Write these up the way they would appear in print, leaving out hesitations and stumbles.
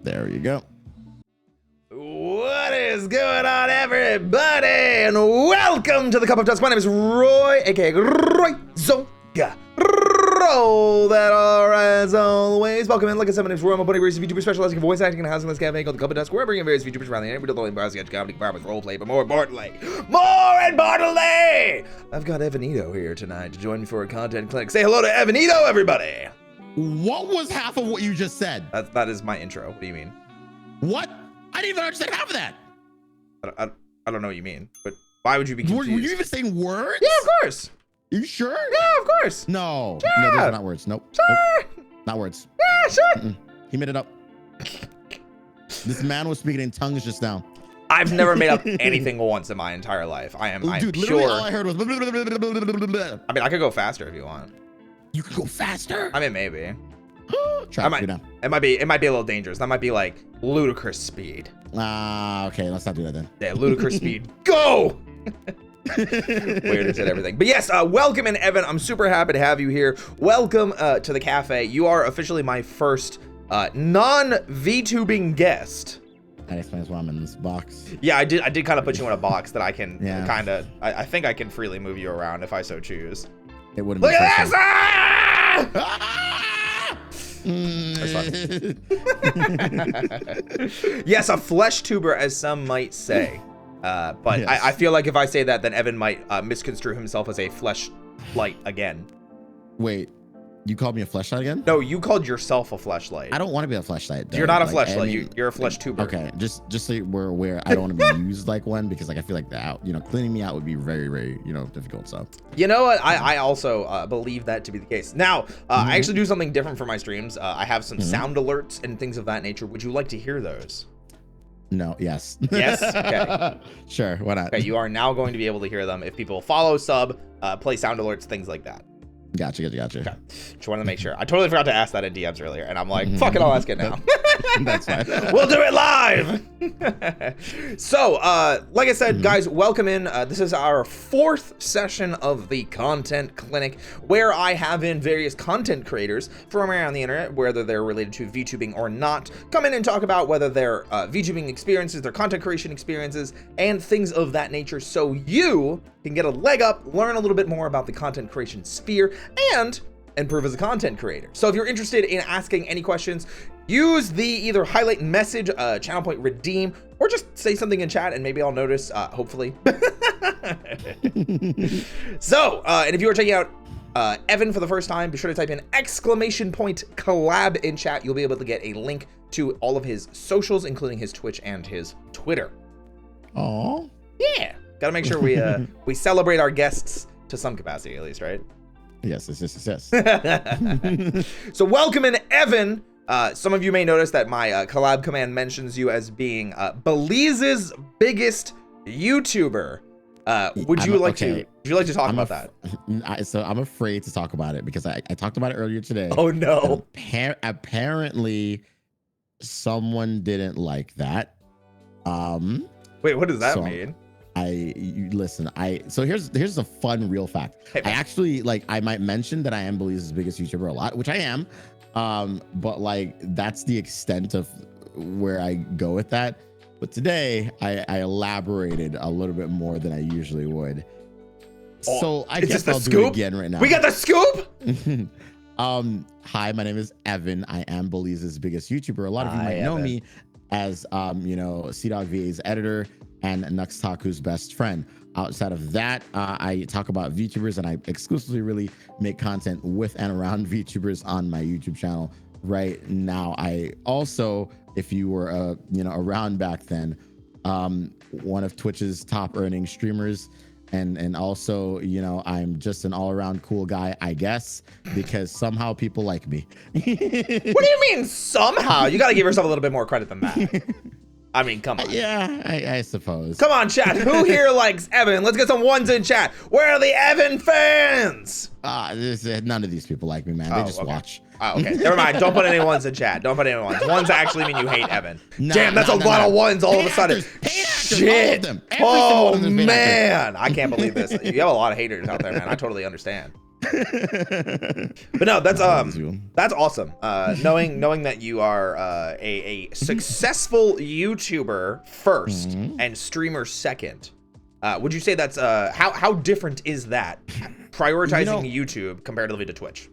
There you go. What is going on, everybody? And welcome to the Cup of Dusk. My name is Roy, aka royzoga. Roll that R as always. Welcome in. Like I said, my name is Roy. I'm a buddy racer VTuber specializing in voice acting and housing this cafe called the Cup of Dusk, where I bring in various VTubers around the internet. We do the only browsing sketch comedy, with roleplay, but more importantly, I've got Evanit0 here tonight to join me for a content clinic. Say hello to Evanit0, everybody. What was half of what you just said? That is my intro. What do you mean? What? I didn't even understand half of that. I don't know what you mean, but why would you be confused? Were you even saying words? Yeah, of course. Are you sure? Yeah, of course. No. Sure. No, those are not words. Nope. Sure. Nope. Not words. Yeah, sure. He made it up. This man was speaking in tongues just now. I've never made up anything once in my entire life. I'm Dude, pure. literally all I heard was I mean, I could go faster if you want. You could go faster? I mean, maybe. Try it down. It might be a little dangerous. That might be like ludicrous speed. Okay, let's not do that then. Yeah, ludicrous speed. Go! Weirdest at everything. But yes, welcome in, Evan. I'm super happy to have you here. Welcome to the cafe. You are officially my first non-VTubing guest. That explains why I'm in this box. Yeah, I did kind of put you in a box that I can kind of, yeah. I think I can freely move you around if I so choose. It wouldn't Look be at this! Yes, a flesh tuber, as some might say. But yes. I feel like if I say that, then Evan might misconstrue himself as a flesh light again. Wait, you called me a fleshlight again? No, you called yourself a fleshlight. I don't want to be a fleshlight. You're not a fleshlight. You're a flesh tuber. Okay, just so we're aware, I don't want to be used like one because like I feel like that, cleaning me out would be very, very, difficult. So you know what? I also believe that to be the case. Now, I actually do something different for my streams. I have some sound alerts and things of that nature. Would you like to hear those? No. Yes. Yes. Okay. Sure. Why not? Okay. You are now going to be able to hear them if people follow, sub, play sound alerts, things like that. Gotcha. Okay. Just wanted to make sure. I totally forgot to ask that in DMs earlier, and I'm like, fuck it, I'll ask it now. That's fine. We'll do it live. So, like I said, guys, welcome in. This is our 4th session of the Content Clinic, where I have in various content creators from around the internet, whether they're related to VTubing or not, come in and talk about whether their VTubing experiences, their content creation experiences, and things of that nature, so you can get a leg up, learn a little bit more about the content creation sphere, and improve as a content creator. So if you're interested in asking any questions, use the either highlight message, channel point redeem, or just say something in chat and maybe I'll notice, hopefully. So, and if you are checking out Evan for the first time, be sure to type in !collab in chat. You'll be able to get a link to all of his socials, including his Twitch and his Twitter. Aww. Yeah. Gotta make sure we celebrate our guests to some capacity, at least, right? Yes. So welcome in, Evan. Some of you may notice that my collab command mentions you as being Belize's biggest YouTuber. Would you like to talk about that? So I'm afraid to talk about it because I talked about it earlier today. Oh no! Apparently, someone didn't like that. Wait, what does that mean? So here's a fun real fact. Hey, I actually I might mention that I am Belize's biggest YouTuber a lot, which I am. But like that's the extent of where I go with that. But today I elaborated a little bit more than I usually would. So I guess I'll do it again right now. We got the scoop. Hi, my name is Evan. I am Belize's biggest YouTuber. A lot of you might know me as CDogVA's editor and Nuxtaku's best friend. Outside of that, I talk about VTubers and I exclusively really make content with and around VTubers on my YouTube channel right now. I also, if you were around back then, one of Twitch's top earning streamers, and also I'm just an all-around cool guy, I guess, because somehow people like me. What do you mean somehow? You got to give yourself a little bit more credit than that. I mean, come on. Yeah, I suppose. Come on, chat. Who here likes Evan? Let's get some ones in chat. Where are the Evan fans? None of these people like me, man. They just watch. Oh, okay. Never mind. Don't put any ones in chat. Don't put any ones. Ones actually mean you hate Evan. Damn, that's a lot of ones all of a sudden. Shit. Oh, man. I can't believe this. You have a lot of haters out there, man. I totally understand. But no, that's awesome. Knowing that you are a successful YouTuber first and streamer second. Would you say that's how different is that prioritizing YouTube comparatively to Twitch?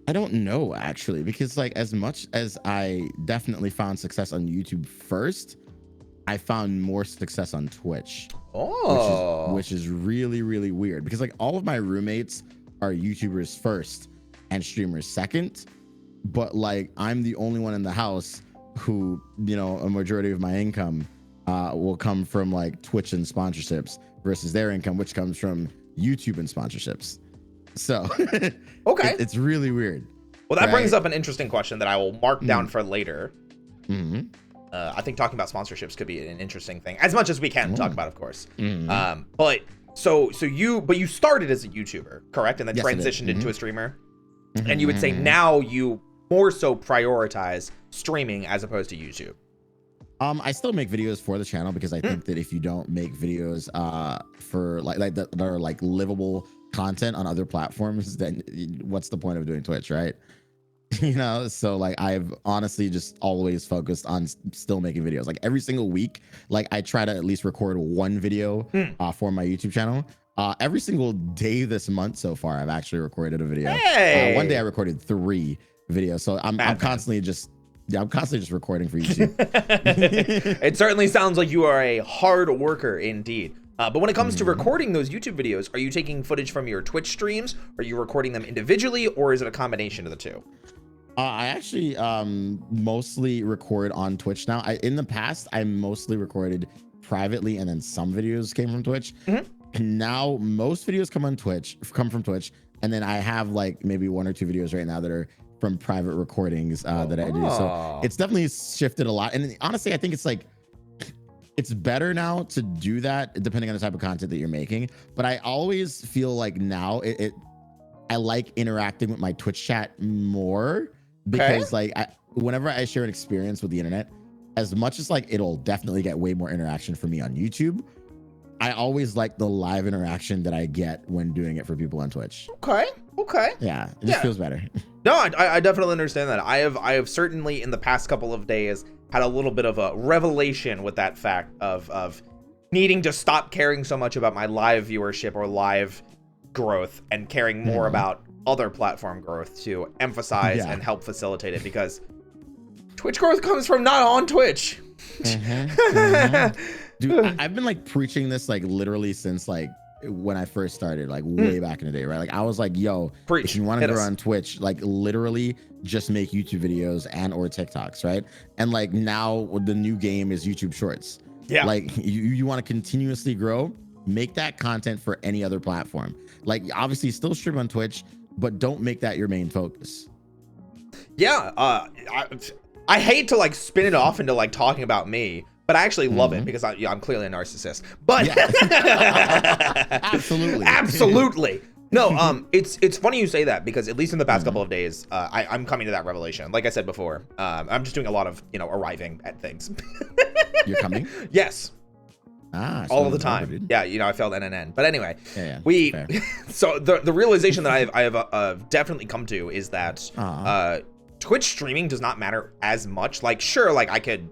I don't know actually, because as much as I definitely found success on YouTube first, I found more success on Twitch. Oh, which is really, really weird because all of my roommates are YouTubers first and streamers second, but I'm the only one in the house who a majority of my income will come from Twitch and sponsorships versus their income, which comes from YouTube and sponsorships. So okay, it's really weird. Well, that brings up an interesting question that I will mark down for later. I think talking about sponsorships could be an interesting thing, as much as we can talk about, of course. But so you started as a YouTuber, correct? And then transitioned into a streamer. And you would say now you more so prioritize streaming as opposed to YouTube. I still make videos for the channel because I think that if you don't make videos for that are livable content on other platforms, then what's the point of doing Twitch, right? So I've honestly just always focused on still making videos. Every single week, I try to at least record one video for my YouTube channel. Every single day this month so far, I've actually recorded a video. Hey! One day I recorded 3 videos, so I'm constantly just recording for YouTube. It certainly sounds like you are a hard worker indeed. But when it comes to recording those YouTube videos, are you taking footage from your Twitch streams? Are you recording them individually, or is it a combination of the two? I actually mostly record on Twitch now. In the past, I mostly recorded privately, and then some videos came from Twitch. And now most videos come from Twitch, and then I have like maybe 1 or 2 videos right now that are from private recordings that I do. So it's definitely shifted a lot. And honestly, I think it's better now to do that depending on the type of content that you're making. But I always feel like now I like interacting with my Twitch chat more, because like whenever I share an experience with the internet, as much as like it'll definitely get way more interaction for me on YouTube, I always like the live interaction that I get when doing it for people on Twitch. Okay. Yeah, it just feels better. No, I definitely understand that. I have certainly in the past couple of days had a little bit of a revelation with that fact of needing to stop caring so much about my live viewership or live growth and caring more about other platform growth to emphasize and help facilitate it, because Twitch growth comes from not on Twitch. Dude, I've been like preaching this like literally since like when I first started, like way back in the day, right? Like I was like, yo, if you want to grow on Twitch, like literally just make YouTube videos and or TikToks, right? And like now the new game is YouTube Shorts. Yeah. Like you want to continuously grow, make that content for any other platform. Like obviously still stream on Twitch, but don't make that your main focus. Yeah. I hate to like spin it off into like talking about me, but I actually love it because I'm clearly a narcissist. But absolutely. No, it's funny you say that, because at least in the past couple of days, I'm coming to that revelation. Like I said before, I'm just doing a lot of arriving at things. You're coming? Yes. All of the time. Dude. Yeah, I failed NNN. But anyway, so the realization that I have definitely come to is that Twitch streaming does not matter as much. Like, sure, like I could,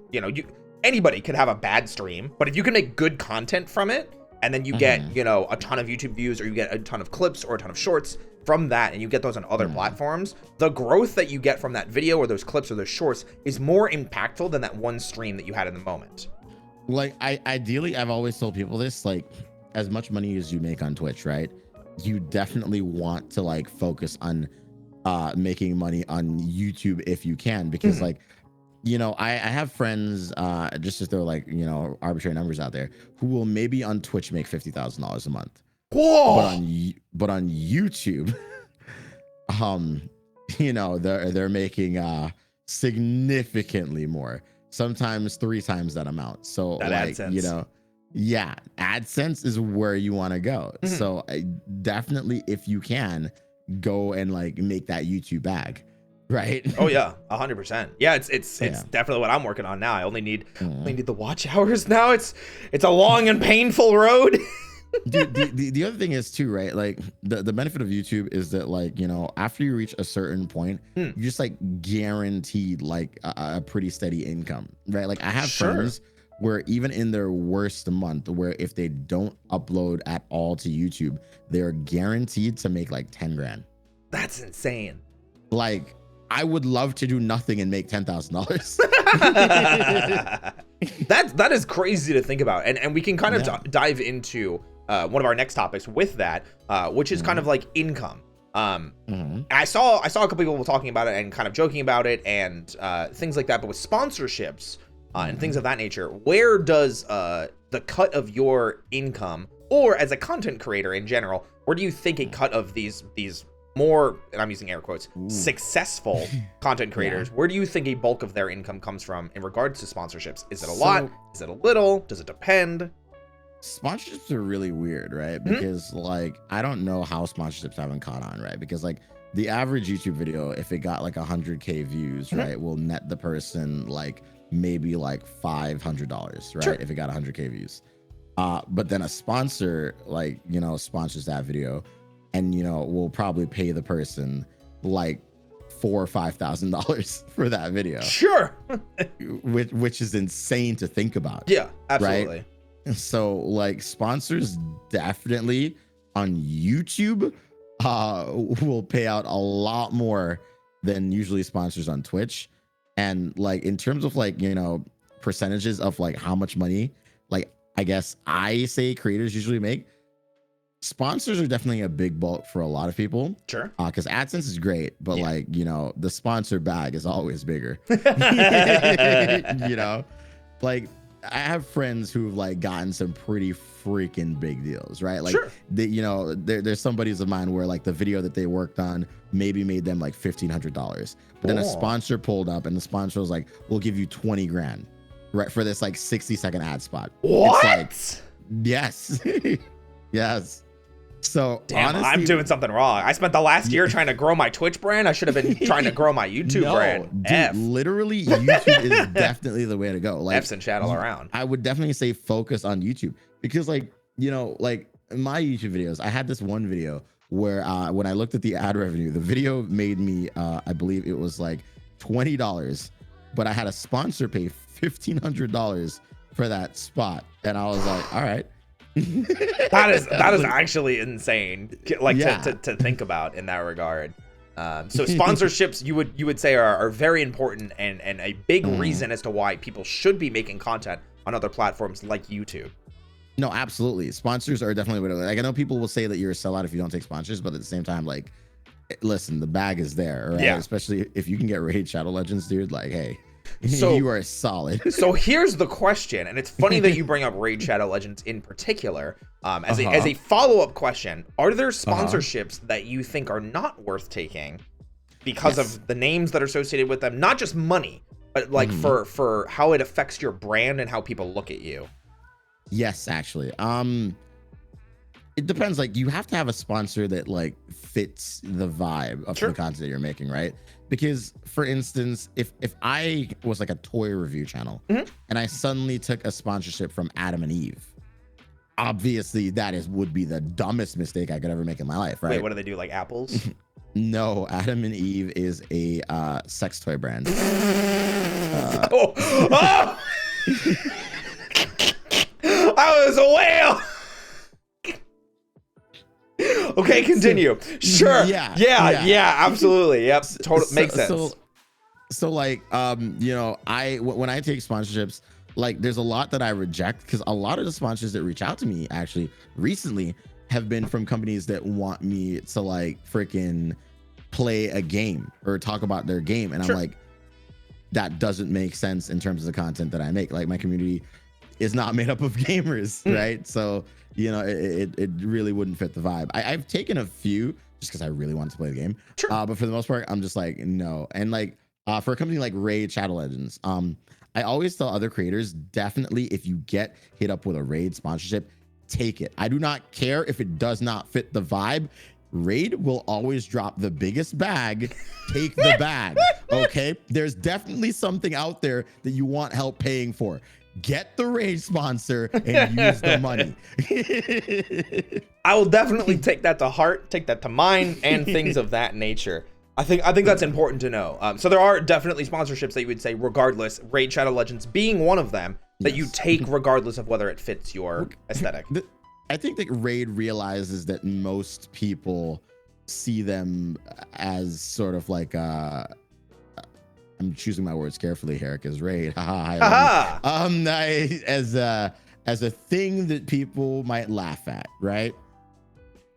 anybody could have a bad stream, but if you can make good content from it, and then you get, a ton of YouTube views, or you get a ton of clips or a ton of shorts from that, and you get those on other platforms, the growth that you get from that video or those clips or those shorts is more impactful than that one stream that you had in the moment. Like ideally, I've always told people this, like as much money as you make on Twitch, right? You definitely want to like focus on making money on YouTube if you can, because like, I have friends, just to throw like, arbitrary numbers out there, who will maybe on Twitch make $50,000 a month. Whoa! But on YouTube, they're making significantly more, sometimes 3 times that amount. So that like, AdSense. AdSense is where you want to go. So definitely, if you can, go and like make that YouTube bag. Right. Oh yeah, 100%. Yeah, it's definitely what I'm working on now. I only need the watch hours now. It's a long and painful road. Dude, the other thing is too, right? Like the benefit of YouTube is that like, after you reach a certain point, you just like guaranteed like a pretty steady income, right? Like I have friends where even in their worst month, where if they don't upload at all to YouTube, they're guaranteed to make like 10 grand. That's insane. Like I would love to do nothing and make $10,000. That is crazy to think about, and we can kind of dive into one of our next topics with that, which is kind of like income. I saw a couple people talking about it and kind of joking about it and things like that, but with sponsorships and things of that nature, where does the cut of your income, or as a content creator in general, where do you think a cut of these more, and I'm using air quotes, successful content creators, where do you think a bulk of their income comes from in regards to sponsorships? Is it a lot? Is it a little? Does it depend? Sponsorships are really weird, right? Because like, I don't know how sponsorships haven't caught on, right? Because like the average YouTube video, if it got like 100K views, right, will net the person like maybe like $500, right? If it got 100K views. But then a sponsor, like, sponsors that video, and we'll probably pay the person like $4,000 or $5,000 for that video. Which is insane to think about. Yeah, absolutely. Right? So like sponsors definitely on YouTube will pay out a lot more than usually sponsors on Twitch. And like in terms of like, percentages of like how much money, like I guess I say creators usually make. Sponsors are definitely a big bulk for a lot of people. Sure. Because AdSense is great, but like, you know, the sponsor bag is always bigger. You know, like I have friends who've like gotten some pretty freaking big deals, right? Like, sure. they, you know, there's some buddies of mine where like the video that they worked on maybe made them like $1,500, but then a sponsor pulled up and the sponsor was like, "We'll give you 20 grand, right, for this like 60-second ad spot." What? It's like, yes, yes. So damn, honestly, I'm doing something wrong. I spent the last year trying to grow my Twitch brand. I should have been trying to grow my YouTube brand. Dude, literally, YouTube is definitely the way to go. Like, F's and channel around. I would definitely say focus on YouTube because, like, you know, like in my YouTube videos, I had this one video where when I looked at the ad revenue, the video made me, I believe it was like $20, but I had a sponsor pay $1,500 for that spot, and I was like, all right. that is actually insane, like, to think about in that regard. So sponsorships, you would say are very important and a big reason as to why people should be making content on other platforms like YouTube. No, absolutely. Sponsors are definitely like, I know people will say that you're a sellout if you don't take sponsors, but at the same time, like, listen, the bag is there, right? Yeah. Especially if you can get Raid Shadow Legends, dude. Like, hey. So you are solid. So here's the question, and it's funny that you bring up Raid Shadow Legends in particular as a follow-up question. Are there sponsorships that you think are not worth taking because of the names that are associated with them? Not just money, but like for how it affects your brand and how people look at you. Yes, actually. It depends. Like, you have to have a sponsor that like fits the vibe of the content that you're making, right? Because, for instance, if I was like a toy review channel and I suddenly took a sponsorship from Adam and Eve, obviously that would be the dumbest mistake I could ever make in my life, right? Wait, what do they do? Like apples? No, Adam and Eve is a sex toy brand. Oh! I was a whale. Okay, continue. Sure. Yeah, absolutely. Yep. Totally makes sense. So like, you know, when I take sponsorships, like, there's a lot that I reject because a lot of the sponsors that reach out to me actually recently have been from companies that want me to like freaking play a game or talk about their game, and I'm like, that doesn't make sense in terms of the content that I make. Like, my community is not made up of gamers, right? So, you know, it really wouldn't fit the vibe. I've taken a few just because I really wanted to play the game. But for the most part, I'm just like, no. And like, for a company like Raid Shadow Legends, I always tell other creators, definitely, if you get hit up with a Raid sponsorship, take it. I do not care if it does not fit the vibe. Raid will always drop the biggest bag. Take the bag, okay? There's definitely something out there that you want help paying for. Get the Raid sponsor and use the money. I will definitely take that to heart, take that to mind, and things of that nature. I think that's important to know. So there are definitely sponsorships that you would say, regardless, Raid Shadow Legends being one of them, that you take regardless of whether it fits your aesthetic. I think that Raid realizes that most people see them as sort of like I'm choosing my words carefully here because Raid, as a thing that people might laugh at, right?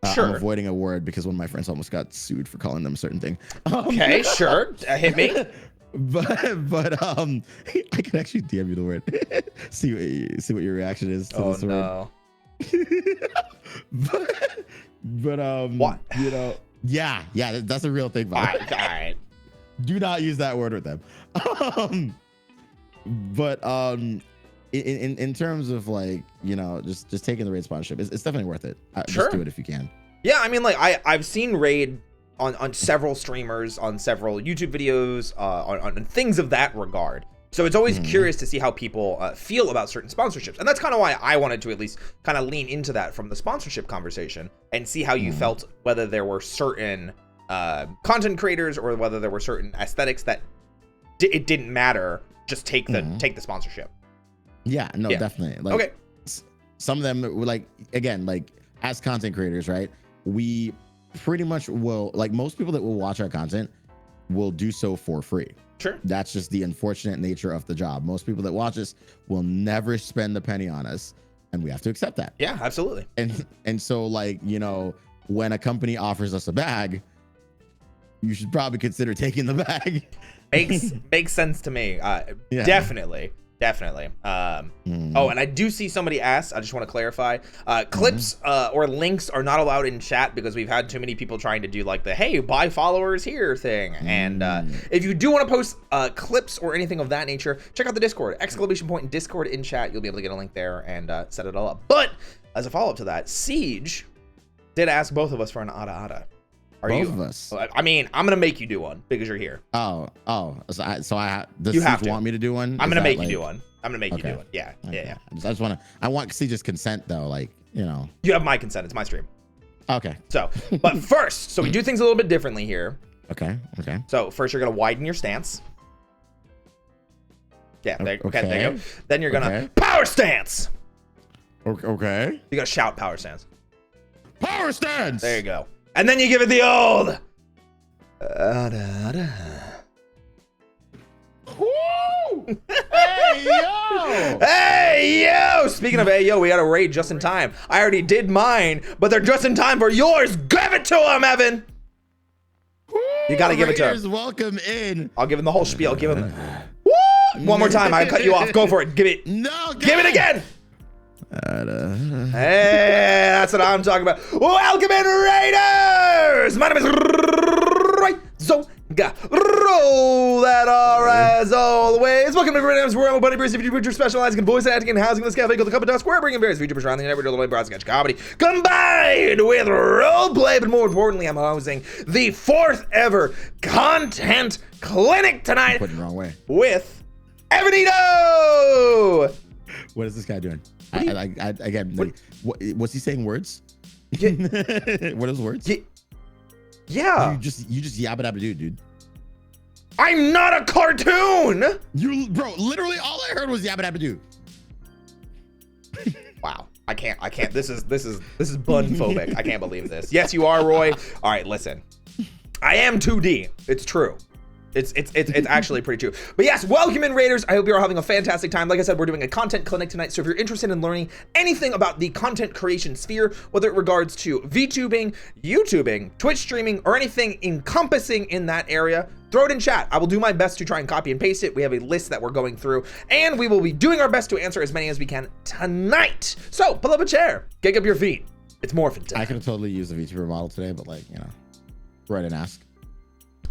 I'm avoiding a word because one of my friends almost got sued for calling them a certain thing. Okay, sure, hit me. But I can actually DM you the word. see what your reaction is to this word. but what? You know, yeah, that's a real thing. All right. Do not use that word with them. But in terms of like, you know, just taking the Raid sponsorship, it's definitely worth it. Just do it if you can. Yeah, I mean, like I've seen Raid on several streamers, on several YouTube videos, on things of that regard. So it's always curious to see how people feel about certain sponsorships. And that's kind of why I wanted to at least kind of lean into that from the sponsorship conversation and see how you felt, whether there were certain content creators or whether there were certain aesthetics that it didn't matter. Just take the sponsorship. Yeah, no, definitely. Like, okay. Some of them were like, again, like as content creators, right? We pretty much will, like, most people that will watch our content will do so for free. Sure. That's just the unfortunate nature of the job. Most people that watch us will never spend a penny on us. and we have to accept that. Yeah, absolutely. And so, like, you know, when a company offers us a bag, you should probably consider taking the bag. Makes sense to me. Yeah. Definitely. Oh, and I do see somebody ask, I just want to clarify, clips or links are not allowed in chat because we've had too many people trying to do like the, hey, buy followers here thing. And if you do want to post clips or anything of that nature, check out the Discord, !in Discord in chat. You'll be able to get a link there and set it all up. But as a follow-up to that, Siege did ask both of us for an ada. Both of us. I mean, I'm gonna make you do one because you're here. Oh. So I does you have to want me to do one? I'm gonna make you do one. I'm gonna make you do it. Yeah. I just want Siege's consent though, like, you know. You have my consent. It's my stream. Okay. So, but first, so we do things a little bit differently here. Okay. So first, you're gonna widen your stance. Yeah. There you go. Then you're gonna power stance. Okay. You gotta shout power stance. Power stance. There you go. And then you give it the old. Woo! Hey yo! Hey yo! Speaking of hey yo, we got a raid just in time. I already did mine, but they're just in time for yours. Give it to him, Evan. Woo! You gotta give it to him. Welcome in. I'll give him the whole spiel. Give him. Woo! One more time. I cut you off. Go for it. Give it. No. Give it again. Hey, that's what I'm talking about. Welcome in, Raiders! My name is royzoga. Roll that R as always. Welcome to Raiders, where I'm a bunny breeze VTuber specializing in voice acting and housing in this cafe called the Cup of Dusk, where we're bringing various VTubers around the network to the broad sketch comedy combined with roleplay. But more importantly, I'm housing the 4th ever content clinic tonight. Put it the wrong way. With Evanit0. What is this guy doing? What's he saying? Words? Yeah. What are those words? Yeah. You just yabba dabba dude. I'm not a cartoon. Bro, literally all I heard was yabba dabba doo. Wow. I can't. This is bun phobic. I can't believe this. Yes, you are, Roy. All right, listen. I am 2D. It's true. It's actually pretty true. But yes, welcome in, Raiders. I hope you're all having a fantastic time. Like I said, we're doing a content clinic tonight. So if you're interested in learning anything about the content creation sphere, whether it regards to VTubing, YouTubing, Twitch streaming, or anything encompassing in that area, throw it in chat. I will do my best to try and copy and paste it. We have a list that we're going through, and we will be doing our best to answer as many as we can tonight. So pull up a chair, kick up your feet. It's morphin' time. I could have totally used a VTuber model today, but like, you know, go ahead and ask.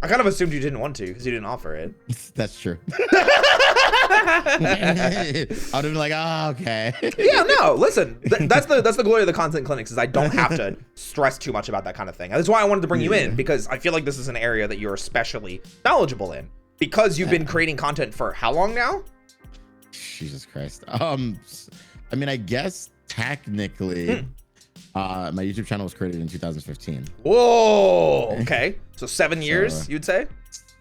I kind of assumed you didn't want to because you didn't offer it. That's true. I would have been like, oh, okay. Yeah, no, listen, that's the glory of the content clinics is I don't have to stress too much about that kind of thing. That's why I wanted to bring you in, because I feel like this is an area that you're especially knowledgeable in, because you've been creating content for how long now? Jesus Christ. I mean, I guess technically my YouTube channel was created in 2015. Whoa, okay. So 7 years, you'd say?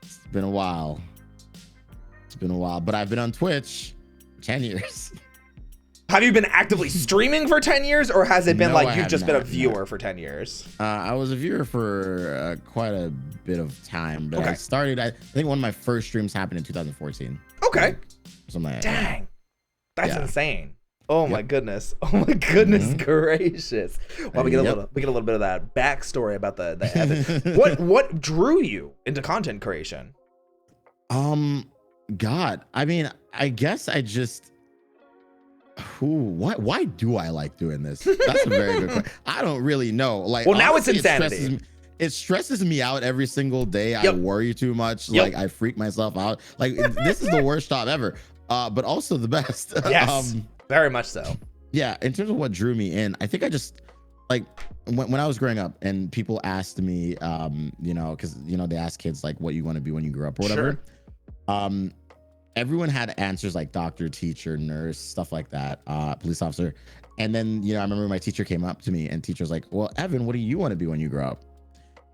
It's been a while. But I've been on Twitch 10 years. Have you been actively streaming for 10 years, or has it been like you've just been a viewer for 10 years? I was a viewer for quite a bit of time, but I think one of my first streams happened in 2014. Okay. Something like that. Dang. That's insane. Oh my goodness. Oh my goodness gracious. Well, we get a little bit of that backstory about the Evan. What drew you into content creation? God, I mean, I guess I just why do I like doing this? That's a very good question. I don't really know. Like, well, now honestly, it's insanity. It stresses me out every single day. I worry too much. Like, I freak myself out. Like, this is the worst job ever. But also the best. Yes. Very much so. Yeah, in terms of what drew me in, I think I just, like, when I was growing up and people asked me, you know, because, you know, they ask kids, like, what you want to be when you grow up or whatever. Sure. Everyone had answers like doctor, teacher, nurse, stuff like that, police officer. And then, you know, I remember my teacher came up to me and teacher was like, well, Evan, what do you want to be when you grow up?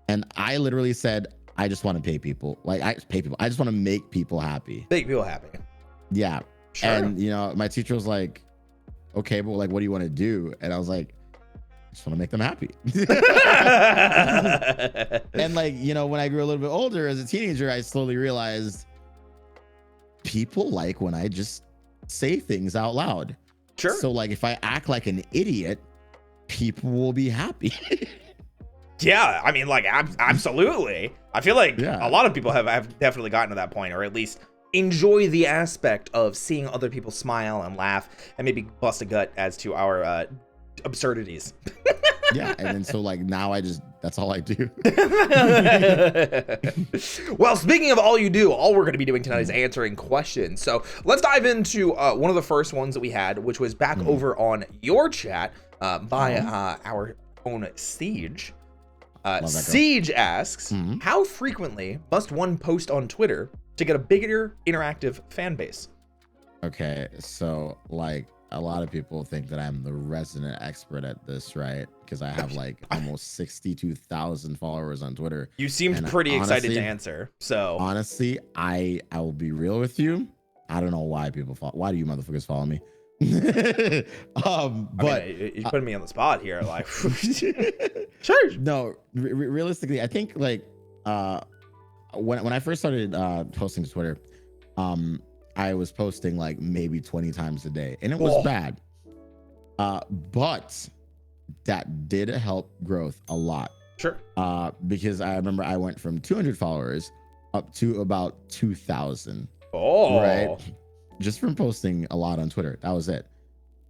And I literally said, I just want to pay people. Like, I just want to make people happy. Make people happy. Yeah. Sure. And, you know, my teacher was like, okay, but like, what do you want to do? And I was like, I just want to make them happy. And like, you know, when I grew a little bit older as a teenager, I slowly realized people like when I just say things out loud. Sure. So like if I act like an idiot, people will be happy. Yeah, I mean, like, absolutely. I feel like a lot of people have definitely gotten to that point, or at least enjoy the aspect of seeing other people smile and laugh and maybe bust a gut as to our absurdities. Yeah, and then so like now that's all I do. Well, speaking of all you do, all we're going to be doing tonight is answering questions. So let's dive into one of the first ones that we had, which was back over on your chat by our own Siege. Siege asks, how frequently must one post on Twitter to get a bigger interactive fan base? Okay, so like a lot of people think that I'm the resident expert at this, right? Because I have like almost 62,000 followers on Twitter. You seemed pretty excited to answer. So honestly, I will be real with you. I don't know why people follow. Why do you motherfuckers follow me? But I mean, you put me on the spot here, like sure. No, realistically, I think like when I first started posting to Twitter, I was posting like maybe 20 times a day, and it was bad. But that did help growth a lot. Sure. Because I remember I went from 200 followers up to about 2,000. Oh, right. Just from posting a lot on Twitter. That was it.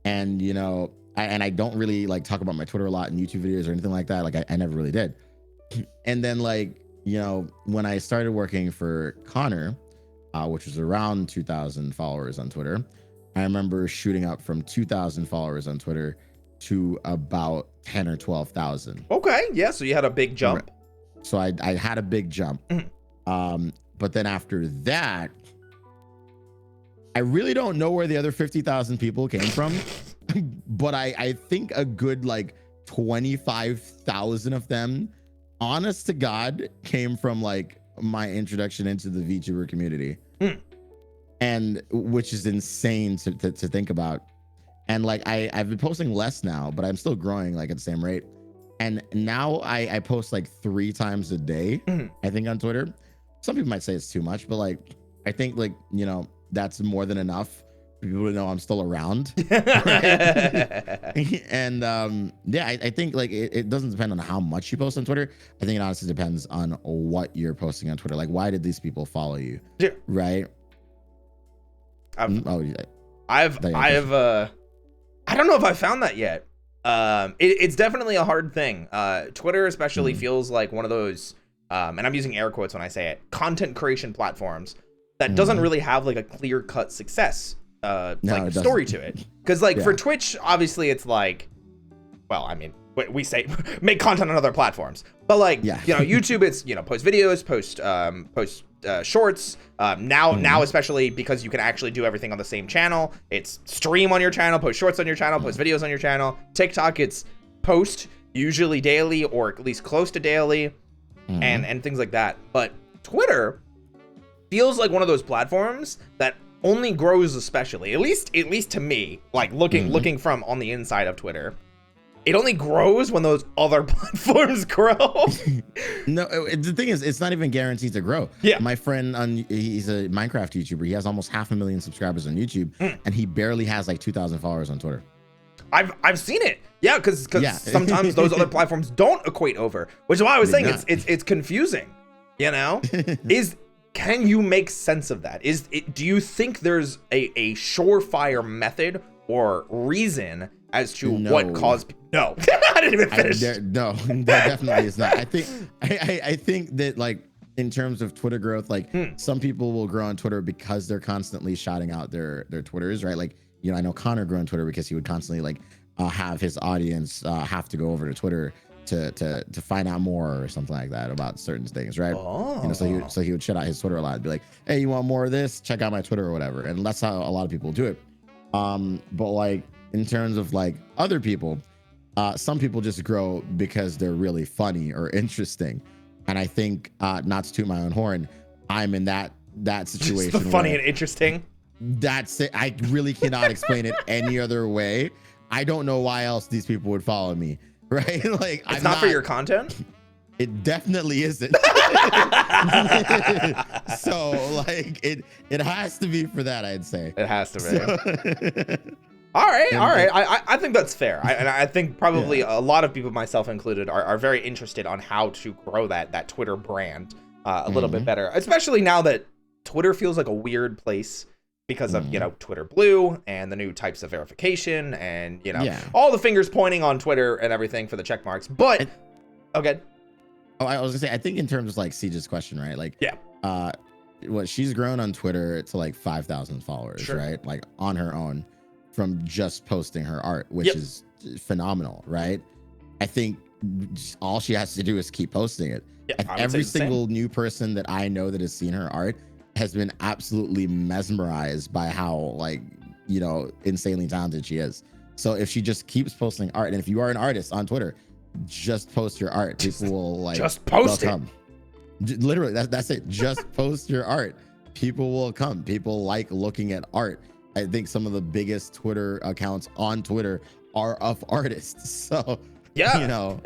And, you know, I don't really like talk about my Twitter a lot in YouTube videos or anything like that. Like I never really did. And then like, you know, when I started working for Connor, which was around 2,000 followers on Twitter, I remember shooting up from 2,000 followers on Twitter to about 10 or 12,000. Okay. Yeah. So you had a big jump. So I had a big jump. But then after that, I really don't know where the other 50,000 people came from, but I think a good like 25,000 of them, honest to God, came from like my introduction into the VTuber community. And which is insane to think about. And like I've been posting less now, but I'm still growing like at the same rate. And now I post like 3 times a day, I think, on Twitter. Some people might say it's too much, but like I think like, you know, that's more than enough for people to know I'm still around. And yeah, I think like it doesn't depend on how much you post on Twitter. I think it honestly depends on what you're posting on Twitter. Like, why did these people follow you? Yeah. Right. I don't know if I found that yet. It's definitely a hard thing. Twitter especially feels like one of those, and I'm using air quotes when I say it, content creation platforms that doesn't really have like a clear cut success like story to it. Because like for Twitch, obviously it's like, well, I mean, we say make content on other platforms, but like you know, YouTube, it's, you know, post videos, post shorts. Now especially because you can actually do everything on the same channel. It's stream on your channel, post shorts on your channel, post videos on your channel. TikTok, it's post usually daily or at least close to daily, and things like that. But Twitter feels like one of those platforms that only grows, especially at least to me, like looking from on the inside of Twitter. It only grows when those other platforms grow. No, the thing is, it's not even guaranteed to grow. Yeah. My friend, he's a Minecraft YouTuber. He has almost 500,000 subscribers on YouTube, and he barely has like 2,000 followers on Twitter. I've seen it. Yeah, because sometimes those other platforms don't equate over, which is why I was saying it's confusing. You know, can you make sense of that? Do you think there's a surefire method or reason as to what caused? No, I didn't even finish. No, there definitely is not. I think that like in terms of Twitter growth, like some people will grow on Twitter because they're constantly shouting out their Twitters, right? Like, you know, I know Connor grew on Twitter because he would constantly like have his audience have to go over to Twitter to find out more or something like that about certain things, right? You know, so he would shut out his Twitter a lot and be like, hey, you want more of this? Check out my Twitter or whatever. And that's how a lot of people do it. But like in terms of like other people, some people just grow because they're really funny or interesting. And I think, not to toot my own horn, I'm in that situation. Just the funny and interesting. That's it. I really cannot explain it any other way. I don't know why else these people would follow me. Right? Like, it's not for your content. It definitely isn't. So like it has to be for that, I'd say. It has to be. All right. I think that's fair. I think probably a lot of people, myself included, are very interested on how to grow that Twitter brand a little bit better, especially now that Twitter feels like a weird place because of, you know, Twitter Blue and the new types of verification and, you know, all the fingers pointing on Twitter and everything for the check marks. But, okay. Oh, I was gonna say, I think in terms of like Siege's question, right? Like, what she's grown on Twitter to like 5,000 followers, right? Like on her own from just posting her art, which is phenomenal, right? I think all she has to do is keep posting it. Every single new person that I know that has seen her art has been absolutely mesmerized by how, like, you know, insanely talented she is. So if she just keeps posting art, and if you are an artist on Twitter, just post your art. People will like just post it. Literally, that's it. Just post your art. People will come. People like looking at art. I think some of the biggest Twitter accounts on Twitter are of artists. So you know,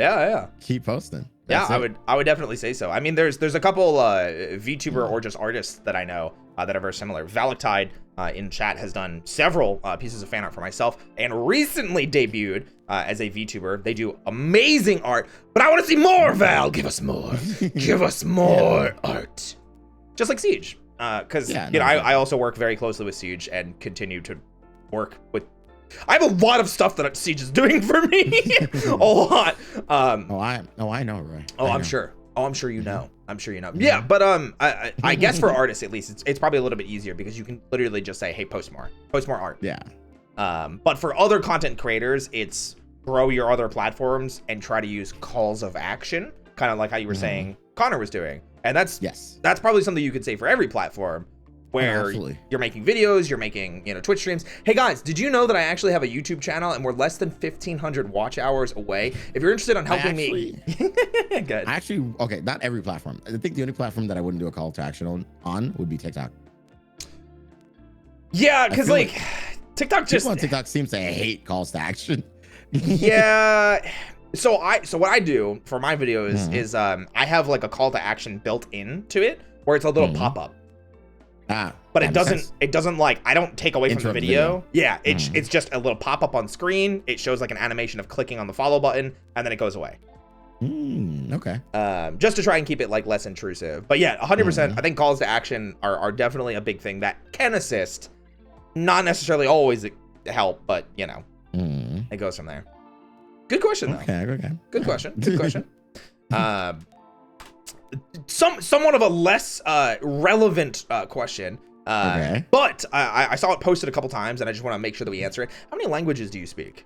keep posting. That's I would definitely say so. I mean, there's a couple VTuber or just artists that I know that are very similar. Valactide in chat has done several pieces of fan art for myself and recently debuted as a VTuber. They do amazing art, but I want to see more, Val. Give us more. Give us more art. Just like Siege. Because, you know, I also work very closely with Siege and continue to work with... I have a lot of stuff that Siege is doing for me. A lot. I know, Roy. I'm sure. I'm sure you know. I'm sure you know. Yeah, but I guess for artists at least, it's probably a little bit easier because you can literally just say, hey, post more art. Yeah. But for other content creators, it's grow your other platforms and try to use calls of action, kind of like how you were saying Connor was doing. And that's probably something you could say for every platform where you're making videos, you're making, you know, Twitch streams. Hey guys, did you know that I actually have a YouTube channel and we're less than 1,500 watch hours away? If you're interested in helping me, good. Actually, okay, not every platform. I think the only platform that I wouldn't do a call to action on would be TikTok. Yeah, because like TikTok just people on TikTok seems to hate calls to action. Yeah. So what I do for my videos is I have like a call to action built into it where it's a little pop-up. But it doesn't like, I don't take away from the video. Yeah, it's just a little pop-up on screen. It shows like an animation of clicking on the follow button and then it goes away. Okay. Just to try and keep it like less intrusive. But yeah, 100%. I think calls to action are definitely a big thing that can assist. Not necessarily always help, but you know, it goes from there. Good question, though. Okay. Good question. Good question. Somewhat of a less relevant question. But I saw it posted a couple times, and I just want to make sure that we answer it. How many languages do you speak?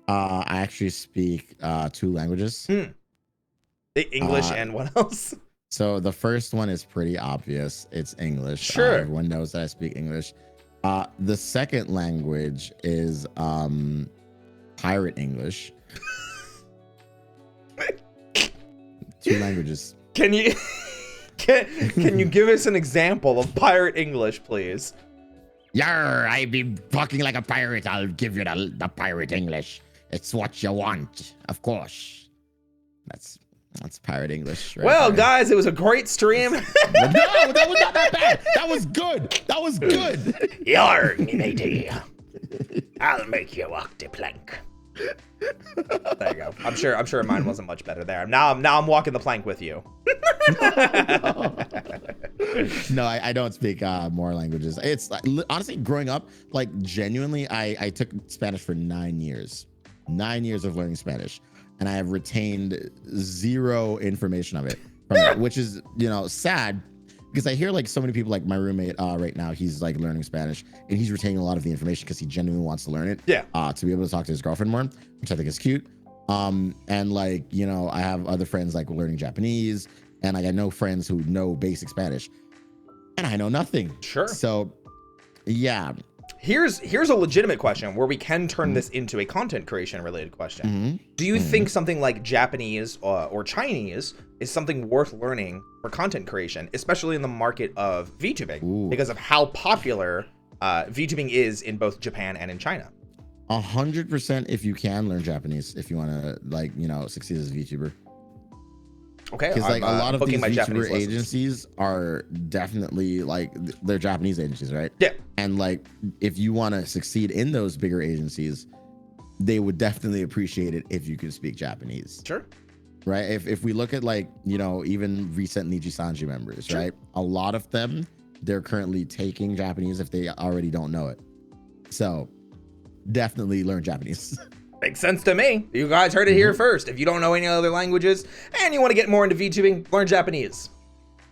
I actually speak 2 languages. English and what else? So the first one is pretty obvious. It's English. Sure. Everyone knows that I speak English. The second language is Pirate English. 2 languages. Can you give us an example of Pirate English, please? Yarr, I be talking like a pirate. I'll give you the pirate English. It's what you want, of course. That's Pirate English. Right well, there. guys, it was a great stream. No, that was not that bad. That was good. That was good. Yarr, me matey. I'll make you walk the plank. There you go. I'm sure mine wasn't much better there. Now I'm walking the plank with you. No, I don't speak more languages. It's honestly growing up, like genuinely, I took Spanish for 9 years. 9 years of learning Spanish, and I have retained 0 information of it from it, which is, you know, sad. Because I hear like so many people, like my roommate right now, he's like learning Spanish and he's retaining a lot of the information because he genuinely wants to learn it. Yeah. To be able to talk to his girlfriend more, which I think is cute. And like, you know, I have other friends like learning Japanese, and like I know friends who know basic Spanish, and I know nothing. Sure. So, yeah. Here's a legitimate question where we can turn this into a content creation related question. Do you think something like Japanese or Chinese is something worth learning for content creation, especially in the market of VTubing, because of how popular VTubing is in both Japan and in China? 100% if you can learn Japanese, if you want to, like, you know, succeed as a VTuber. Okay, because like a lot of these VTuber lessons. agencies are definitely like they're Japanese agencies, right? Yeah. And like if you want to succeed in those bigger agencies, they would definitely appreciate it if you could speak Japanese. Sure. Right. If we look at like, you know, even recent Niji-Sanji members, sure. right? A lot of them, they're currently taking Japanese if they already don't know it. So definitely learn Japanese. Makes sense to me. You guys heard it here first. If you don't know any other languages and you want to get more into VTubing, learn Japanese.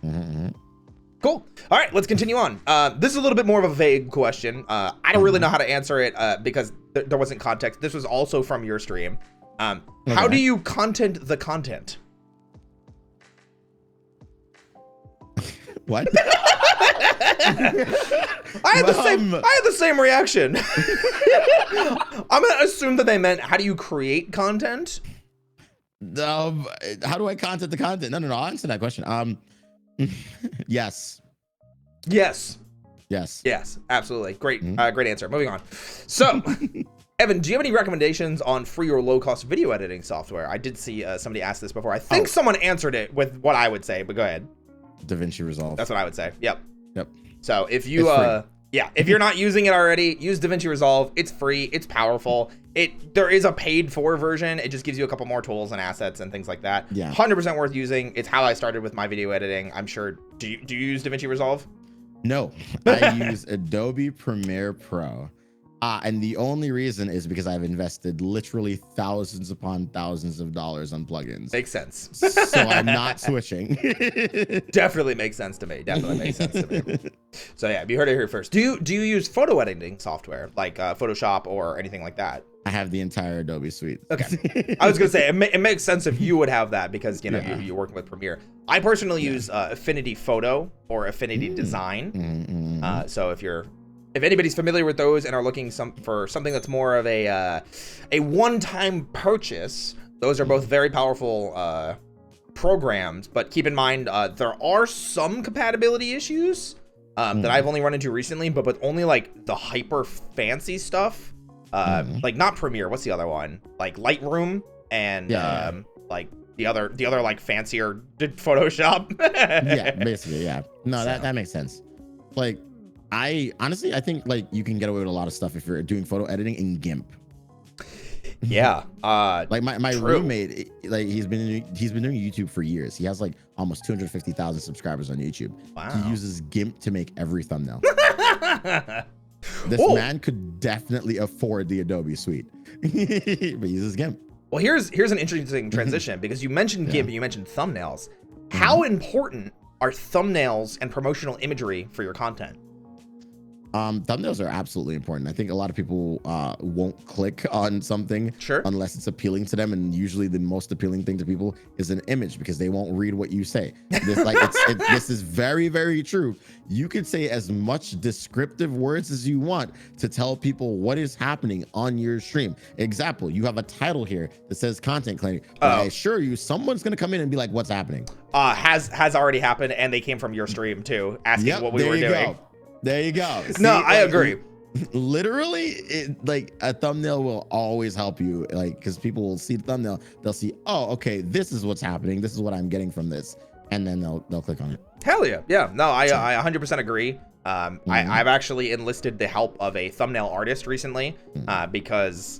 Cool. All right, let's continue on. This is a little bit more of a vague question. I don't really know how to answer it because there wasn't context. This was also from your stream. How do you content the content? What? I had the same reaction. I'm gonna assume that they meant how do you create content? How do I content the content? No, I'll answer that question. Yes. Yes, absolutely. Great answer. Moving on. So, Evan, do you have any recommendations on free or low-cost video editing software? I did see somebody ask this before. I think someone answered it with what I would say, but go ahead. DaVinci Resolve. That's what I would say. Yep. So if you if you're not using it already, use DaVinci Resolve. It's free. It's powerful. There is a paid for version. It just gives you a couple more tools and assets and things like that. Yeah. 100% worth using. It's how I started with my video editing. I'm sure. Do you use DaVinci Resolve? No, I use Adobe Premiere Pro. And the only reason is because I've invested literally thousands upon thousands of dollars on plugins. Makes sense. So I'm not switching. Definitely makes sense to me. So yeah, you heard it here first. Do you use photo editing software like Photoshop or anything like that? I have the entire Adobe suite. Okay. I was gonna say it makes sense if you would have that because you're working with Premiere. I personally use Affinity Photo or Affinity Design. So if anybody's familiar with those and are looking for something that's more of a one-time purchase, those are both very powerful programs. But keep in mind, there are some compatibility issues that I've only run into recently, but with only like the hyper fancy stuff, like not Premiere. What's the other one? Like Lightroom and like the other like fancier Photoshop. Yeah, basically, yeah. No, so. that makes sense. Like. I think like you can get away with a lot of stuff if you're doing photo editing in GIMP. Yeah. Like my roommate, like he's been doing YouTube for years. He has like almost 250,000 subscribers on YouTube. Wow. He uses GIMP to make every thumbnail. This man could definitely afford the Adobe suite, but he uses GIMP. Well, here's an interesting transition because you mentioned GIMP and you mentioned thumbnails. How important are thumbnails and promotional imagery for your content? Thumbnails are absolutely important. I think a lot of people won't click on something unless it's appealing to them, and usually the most appealing thing to people is an image because they won't read what you say. This is very, very true. You could say as much descriptive words as you want to tell people what is happening on your stream. Example, you have a title here that says content claiming. I assure you, someone's gonna come in and be like, "What's happening?" Has already happened, and they came from your stream too, asking what we were doing. There you go. See, no, I agree. Literally, like a thumbnail will always help you, like because people will see the thumbnail, they'll see, oh, okay, this is what's happening, this is what I'm getting from this, and then they'll click on it. Hell yeah. No, I 100% agree. I've actually enlisted the help of a thumbnail artist recently because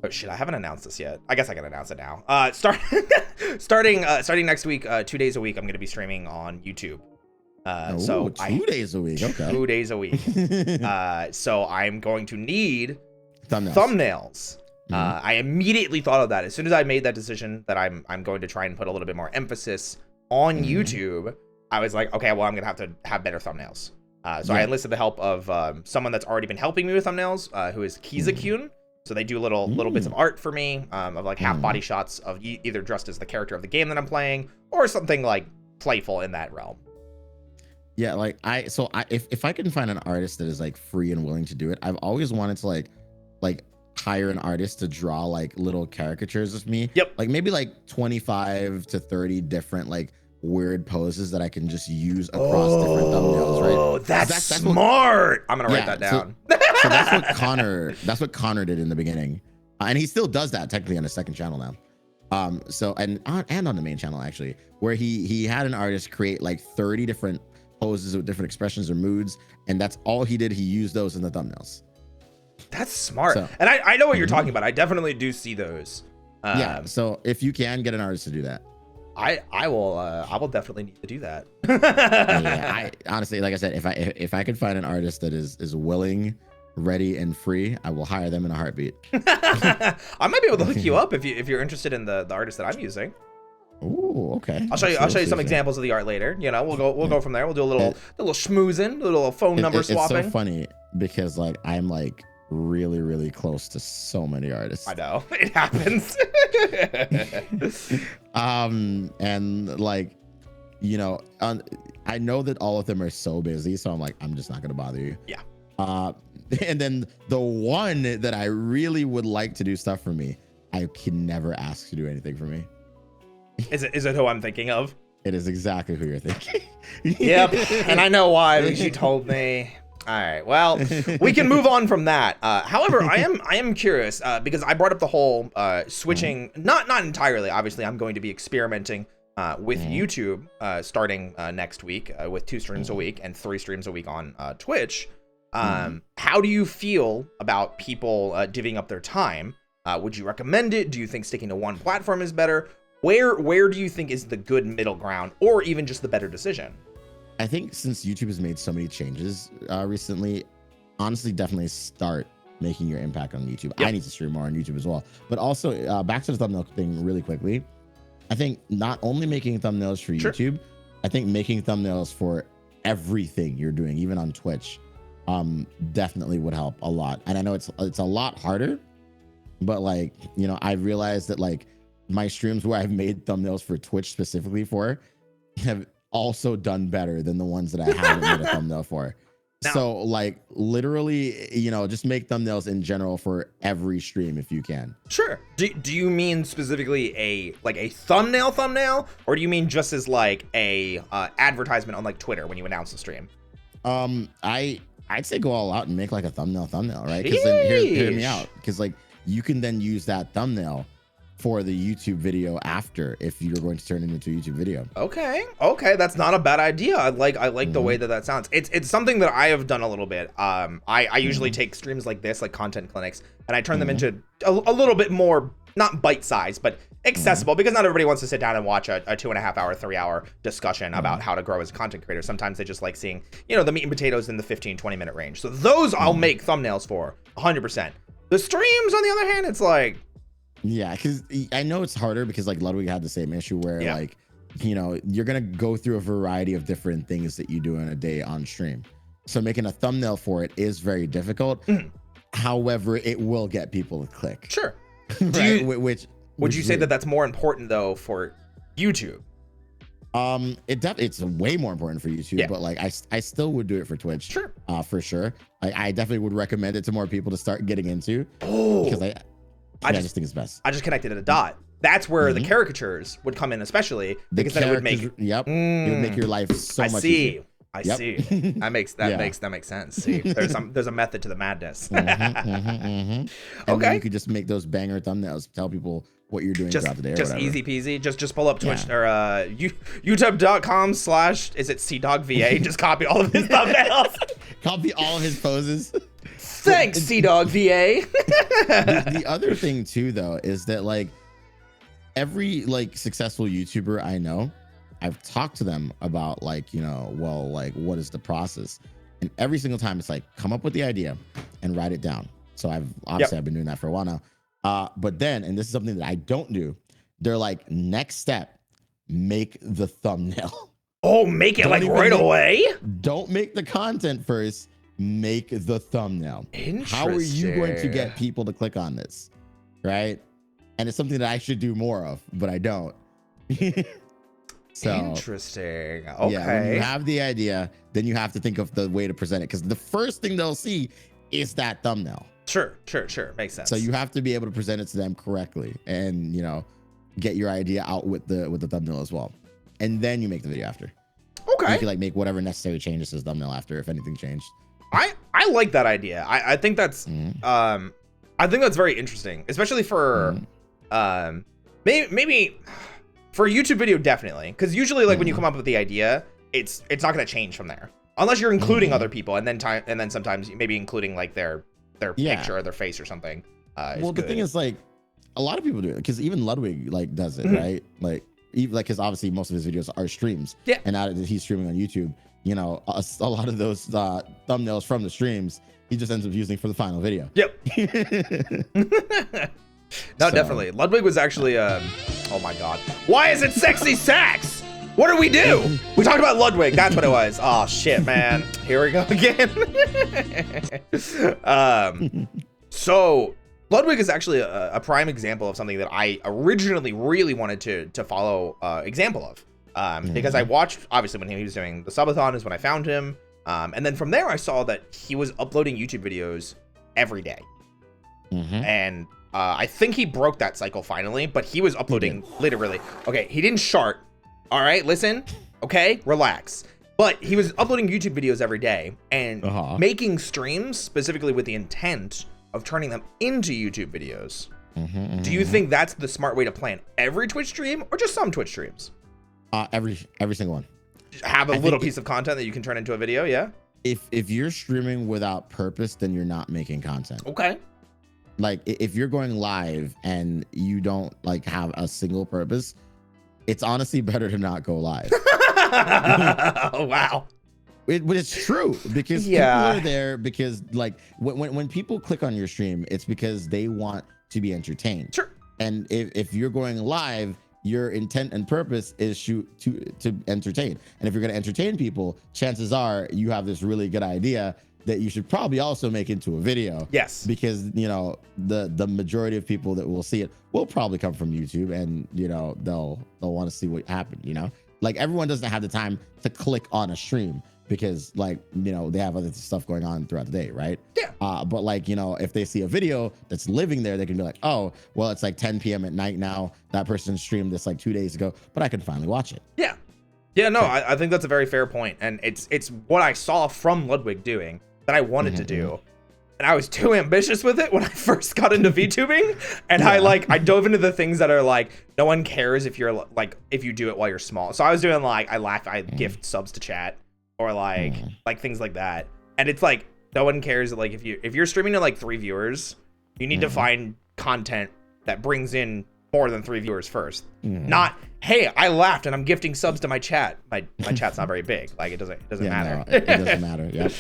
oh shit, I haven't announced this yet. I guess I can announce it now. Starting next week, 2 days a week, I'm going to be streaming on YouTube. So 2 days a week. Okay. 2 days a week. So I'm going to need thumbnails. I immediately thought of that as soon as I made that decision that I'm going to try and put a little bit more emphasis on YouTube. I was like, okay, well, I'm gonna have to have better thumbnails. So I enlisted the help of someone that's already been helping me with thumbnails, who is Kiza-kun. So they do little bits of art for me, of like half body shots of either dressed as the character of the game that I'm playing or something like playful in that realm. Yeah, like if I can find an artist that is like free and willing to do it, I've always wanted to like hire an artist to draw like little caricatures of me. Yep. Like maybe like 25 to 30 different like weird poses that I can just use across different thumbnails, right? Oh, that's smart. I'm gonna write that down. So that's what Connor did in the beginning. And he still does that technically on his second channel now. So and on the main channel actually, where he had an artist create like 30 different poses with different expressions or moods, and that's all he did. He used those in the thumbnails. That's smart. So, and I know what you're talking about. I definitely do see those. Yeah. So if you can get an artist to do that, I will definitely need to do that. Yeah, I honestly, like I said, if I could find an artist that is willing, ready, and free, I will hire them in a heartbeat. I might be able to hook you up if you're interested in the artist that I'm using. Ooh, okay. I'll show you some examples of the art later. You know, we'll go from there. We'll do a little schmoozing, a little phone number swapping. It's so funny because like I'm like really close to so many artists. I know, it happens. And like, you know, I know that all of them are so busy, so I'm like, I'm just not gonna bother you. Yeah. And then the one that I really would like to do stuff for me, I can never ask to do anything for me. Is it who I'm thinking of? It is exactly who you're thinking. Yep, and I know why, because you told me. All right, well, we can move on from that. However, I am curious because I brought up the whole switching, not entirely. Obviously, I'm going to be experimenting with YouTube starting next week with 2 streams a week and 3 streams a week on Twitch. How do you feel about people divvying up their time? Would you recommend it? Do you think sticking to one platform is better? Where do you think is the good middle ground, or even just the better decision? I think since YouTube has made so many changes recently, honestly, definitely start making your impact on YouTube. Yep. I need to stream more on YouTube as well. But also, back to the thumbnail thing really quickly. I think not only making thumbnails for YouTube, I think making thumbnails for everything you're doing, even on Twitch, definitely would help a lot. And I know it's a lot harder, but like, you know, I realized that like my streams where I've made thumbnails for Twitch specifically for have also done better than the ones that I haven't made a thumbnail for. Now, so like literally, you know, just make thumbnails in general for every stream if you can. Sure. Do you mean specifically a thumbnail, or do you mean just as like a advertisement on like Twitter when you announce the stream? I'd say go all out and make like a thumbnail, right? Because then hear me out. Because like you can then use that thumbnail for the YouTube video after, if you're going to turn it into a YouTube video. Okay, that's not a bad idea. I like the way that sounds. It's something that I have done a little bit. I usually take streams like this, like content clinics, and I turn them into a little bit more, not bite-sized, but accessible, because not everybody wants to sit down and watch a 2.5 hour, 3 hour discussion about how to grow as a content creator. Sometimes they just like seeing, you know, the meat and potatoes in the 15-20 minute range. So those I'll make thumbnails for 100%. The streams, on the other hand, it's like, yeah, because I know it's harder because like Ludwig had the same issue where like, you know, you're gonna go through a variety of different things that you do in a day on stream. So making a thumbnail for it is very difficult. However, it will get people to click. Sure. Right? Would you say that that's more important though for YouTube? It's way more important for YouTube, but like I still would do it for Twitch. Sure. For sure. Like I definitely would recommend it to more people to start getting into. Because I just think it's best. I just connected a dot. That's where the caricatures would come in, especially because then it would make it would make your life so much easier. I see. That makes sense. See, there's a method to the madness. And then you could just make those banger thumbnails, tell people what you're doing throughout the day. Just easy peasy. Just pull up Twitch or youtube.com/ is it CDogVA? Just copy all of his thumbnails. Copy all his poses. Thanks, CDogVA. The other thing too, though, is that like every like successful YouTuber I know, I've talked to them about like, you know, well, like what is the process? And every single time it's like, come up with the idea and write it down. So I've been doing that for a while now. But then, and this is something that I don't do, they're like, next step, make the thumbnail. Oh, make it like right away? Don't make the content first. Make the thumbnail. How are you going to get people to click on this? Right? And it's something that I should do more of, but I don't. So interesting. Okay. Yeah, when you have the idea, then you have to think of the way to present it, because the first thing they'll see is that thumbnail. Sure. Makes sense. So you have to be able to present it to them correctly, and you know, get your idea out with the thumbnail as well, and then you make the video after. Okay. You can like make whatever necessary changes to the thumbnail after, if anything changed. I like that idea. I think that's I think that's very interesting, especially for maybe for a YouTube video, definitely, because usually like when you come up with the idea, it's not going to change from there unless you're including other people, and then sometimes maybe including like their picture or their face or something. Well, the thing is, like, a lot of people do it, because even Ludwig like does it, right? Like, even like, because obviously most of his videos are streams. Yeah. And now that he's streaming on YouTube, you know, a lot of those thumbnails from the streams, he just ends up using for the final video. Yep. No, definitely. Ludwig was actually, oh my God. Why is it sexy sax? What do we do? We talked about Ludwig. That's what it was. Oh, shit, man. Here we go again. So Ludwig is actually a prime example of something that I originally really wanted to follow example of. Because I watched, obviously, when he was doing the subathon is when I found him. And then from there, I saw that he was uploading YouTube videos every day. And I think he broke that cycle finally, but he was uploading literally. Okay, he didn't shart. All right, listen. Okay, relax. But he was uploading YouTube videos every day and making streams specifically with the intent of turning them into YouTube videos. Do you think that's the smart way to plan every Twitch stream or just some Twitch streams? Every single one. Have a little piece of content that you can turn into a video, yeah? If you're streaming without purpose, then you're not making content. Okay. Like, if you're going live and you don't like have a single purpose, it's honestly better to not go live. Oh, wow. But it's true, because people are there because, like, when people click on your stream, it's because they want to be entertained. Sure. And if you're going live, your intent and purpose is to entertain. And if you're going to entertain people, chances are you have this really good idea that you should probably also make into a video. Yes. Because, you know, the majority of people that will see it will probably come from YouTube, and, you know, they'll want to see what happened, you know? Like, everyone doesn't have the time to click on a stream because, like, you know, they have other stuff going on throughout the day, right? Yeah. But, like, you know, if they see a video that's living there, they can be like, oh, well, it's like 10 p.m. at night now. That person streamed this like 2 days ago, but I can finally watch it. Yeah. Yeah, no, I think that's a very fair point. And it's what I saw from Ludwig doing that I wanted to do. And I was too ambitious with it when I first got into VTubing. And I dove into the things that are like, no one cares if you're like, if you do it while you're small. So I was doing like, I gift subs to chat, or like things like that. And it's like, no one cares. Like, if you're streaming to like 3 viewers, you need to find content that brings in more than 3 viewers first. Not, hey, I laughed and I'm gifting subs to my chat. My chat's not very big. Like, it doesn't matter. No, it doesn't matter. Yep.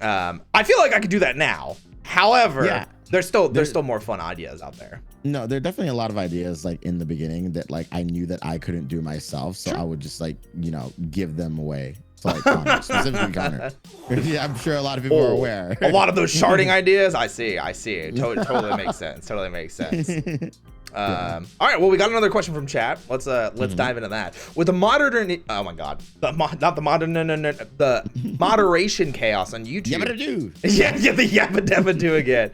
I feel like I could do that now. However, there's still more fun ideas out there. No, there are definitely a lot of ideas like in the beginning that like I knew that I couldn't do myself, so I would just like, you know, give them away. So like Connor, specifically Connor. Yeah, I'm sure a lot of people are aware. A lot of those sharding ideas, I see. Totally makes sense. Totally makes sense. All right, well, we got another question from chat. Let's dive into that. With the modern, oh my God, the moderation chaos on YouTube. Yabba-da-doo. Yeah, the yabba-dabba-doo again.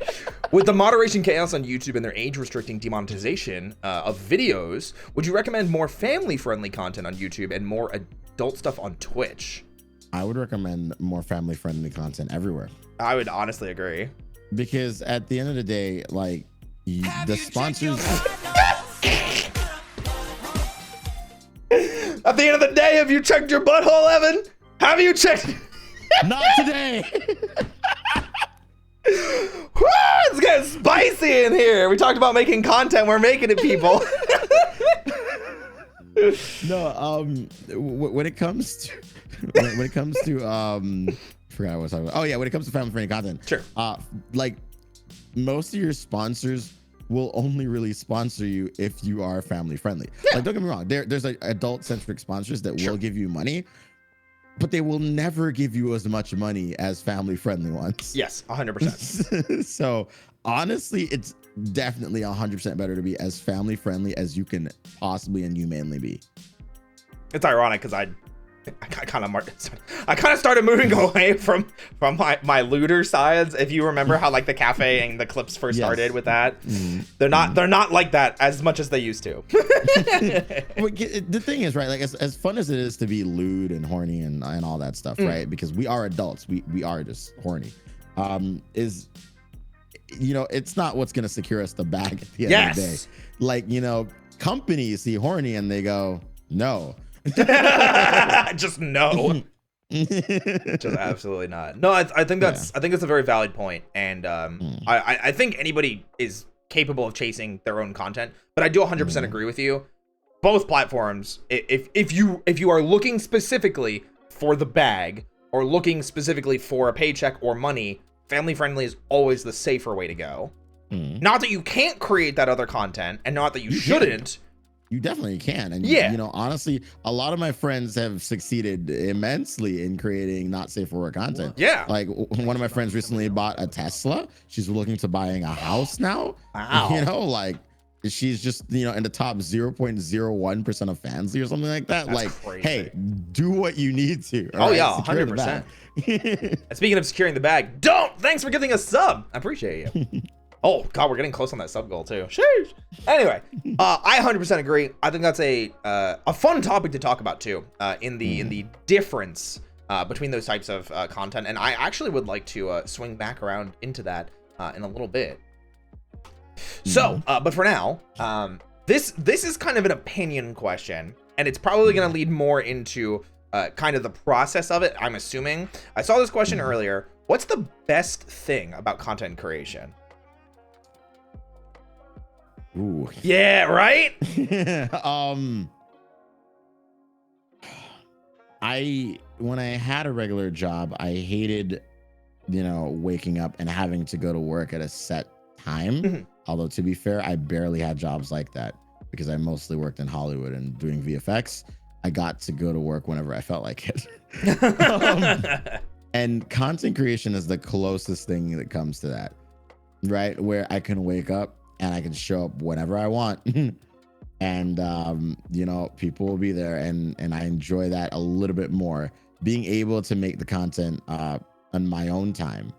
With the moderation chaos on YouTube and their age restricting demonetization of videos, would you recommend more family-friendly content on YouTube and more adult stuff on Twitch? I would recommend more family-friendly content everywhere. I would honestly agree. Because at the end of the day, like, the sponsors. At the end of the day, have you checked your butthole, Evan? Have you checked? Not today. Woo, it's getting spicy in here. We talked about making content. We're making it, people. No, when it comes to forgot what I was talking about. Oh yeah, when it comes to family-friendly content, sure. Like, most of your sponsors will only really sponsor you if you are family friendly. Yeah. Like, don't get me wrong, there's like adult-centric sponsors that will give you money, but they will never give you as much money as family-friendly ones. Yes, 100%. So honestly, it's definitely 100% better to be as family-friendly as you can possibly and humanly be. It's ironic because I kind of started moving away from my looter sides. If you remember how like the cafe and the clips first started with that, they're not like that as much as they used to. The thing is, right, like as fun as it is to be lewd and horny and all that stuff, right? Because we are adults, we are just horny. Is, you know, it's not what's gonna secure us the bag at the end of the day. Like, you know, companies see horny and they go, no. Just no. Just absolutely not. No, I think that's I think that's a very valid point, and I think anybody is capable of chasing their own content, but I do 100% agree with you. Both platforms, if you are looking specifically for the bag or looking specifically for a paycheck or money, family friendly is always the safer way to go. Not that you can't create that other content, and not that you shouldn't. You definitely can. And you know, honestly, a lot of my friends have succeeded immensely in creating not safe for work content. Yeah. Like one of my friends recently bought a Tesla. She's looking to buying a house now. Wow. You know, like she's just, you know, in the top 0.01% of fans or something like that. That's like, crazy. Hey, do what you need to. Oh right? Yeah, 100%. Speaking of securing the bag, thanks for giving a sub. I appreciate you. Oh God, we're getting close on that sub goal too. Sheesh. Anyway, I 100% agree. I think that's a fun topic to talk about too. In the difference between those types of content, and I actually would like to swing back around into that in a little bit. So, but for now, this is kind of an opinion question, and it's probably going to lead more into kind of the process of it. I'm assuming. I saw this question earlier. What's the best thing about content creation? Ooh. Yeah, right? When I had a regular job, I hated, you know, waking up and having to go to work at a set time. Although to be fair, I barely had jobs like that because I mostly worked in Hollywood and doing VFX. I got to go to work whenever I felt like it. And content creation is the closest thing that comes to that, right? Where I can wake up and I can show up whenever I want. And, you know, people will be there, and I enjoy that a little bit more. Being able to make the content on my own time,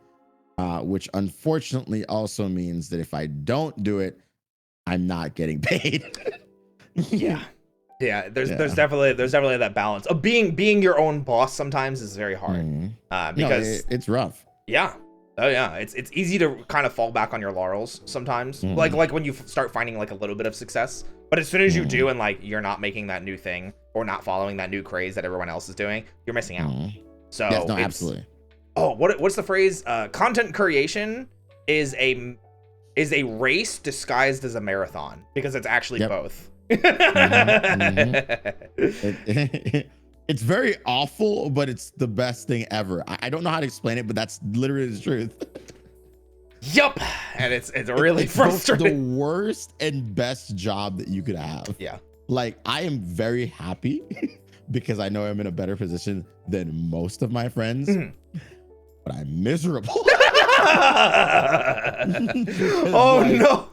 which unfortunately also means that if I don't do it, I'm not getting paid. Yeah. There's definitely that balance of being your own boss. Sometimes is very hard because it's rough. Yeah. Oh yeah, it's easy to kind of fall back on your laurels sometimes. Like when you start finding like a little bit of success, but as soon as you do, and like you're not making that new thing or not following that new craze that everyone else is doing, you're missing out. So yes, no, absolutely. Oh, what's the phrase? Content creation is a race disguised as a marathon, because it's actually both. It's very awful, but it's the best thing ever. I don't know how to explain it, but that's literally the truth. Yup. And it's really frustrating. The worst and best job that you could have. Yeah. Like, I am very happy because I know I'm in a better position than most of my friends, but I'm miserable. Oh no.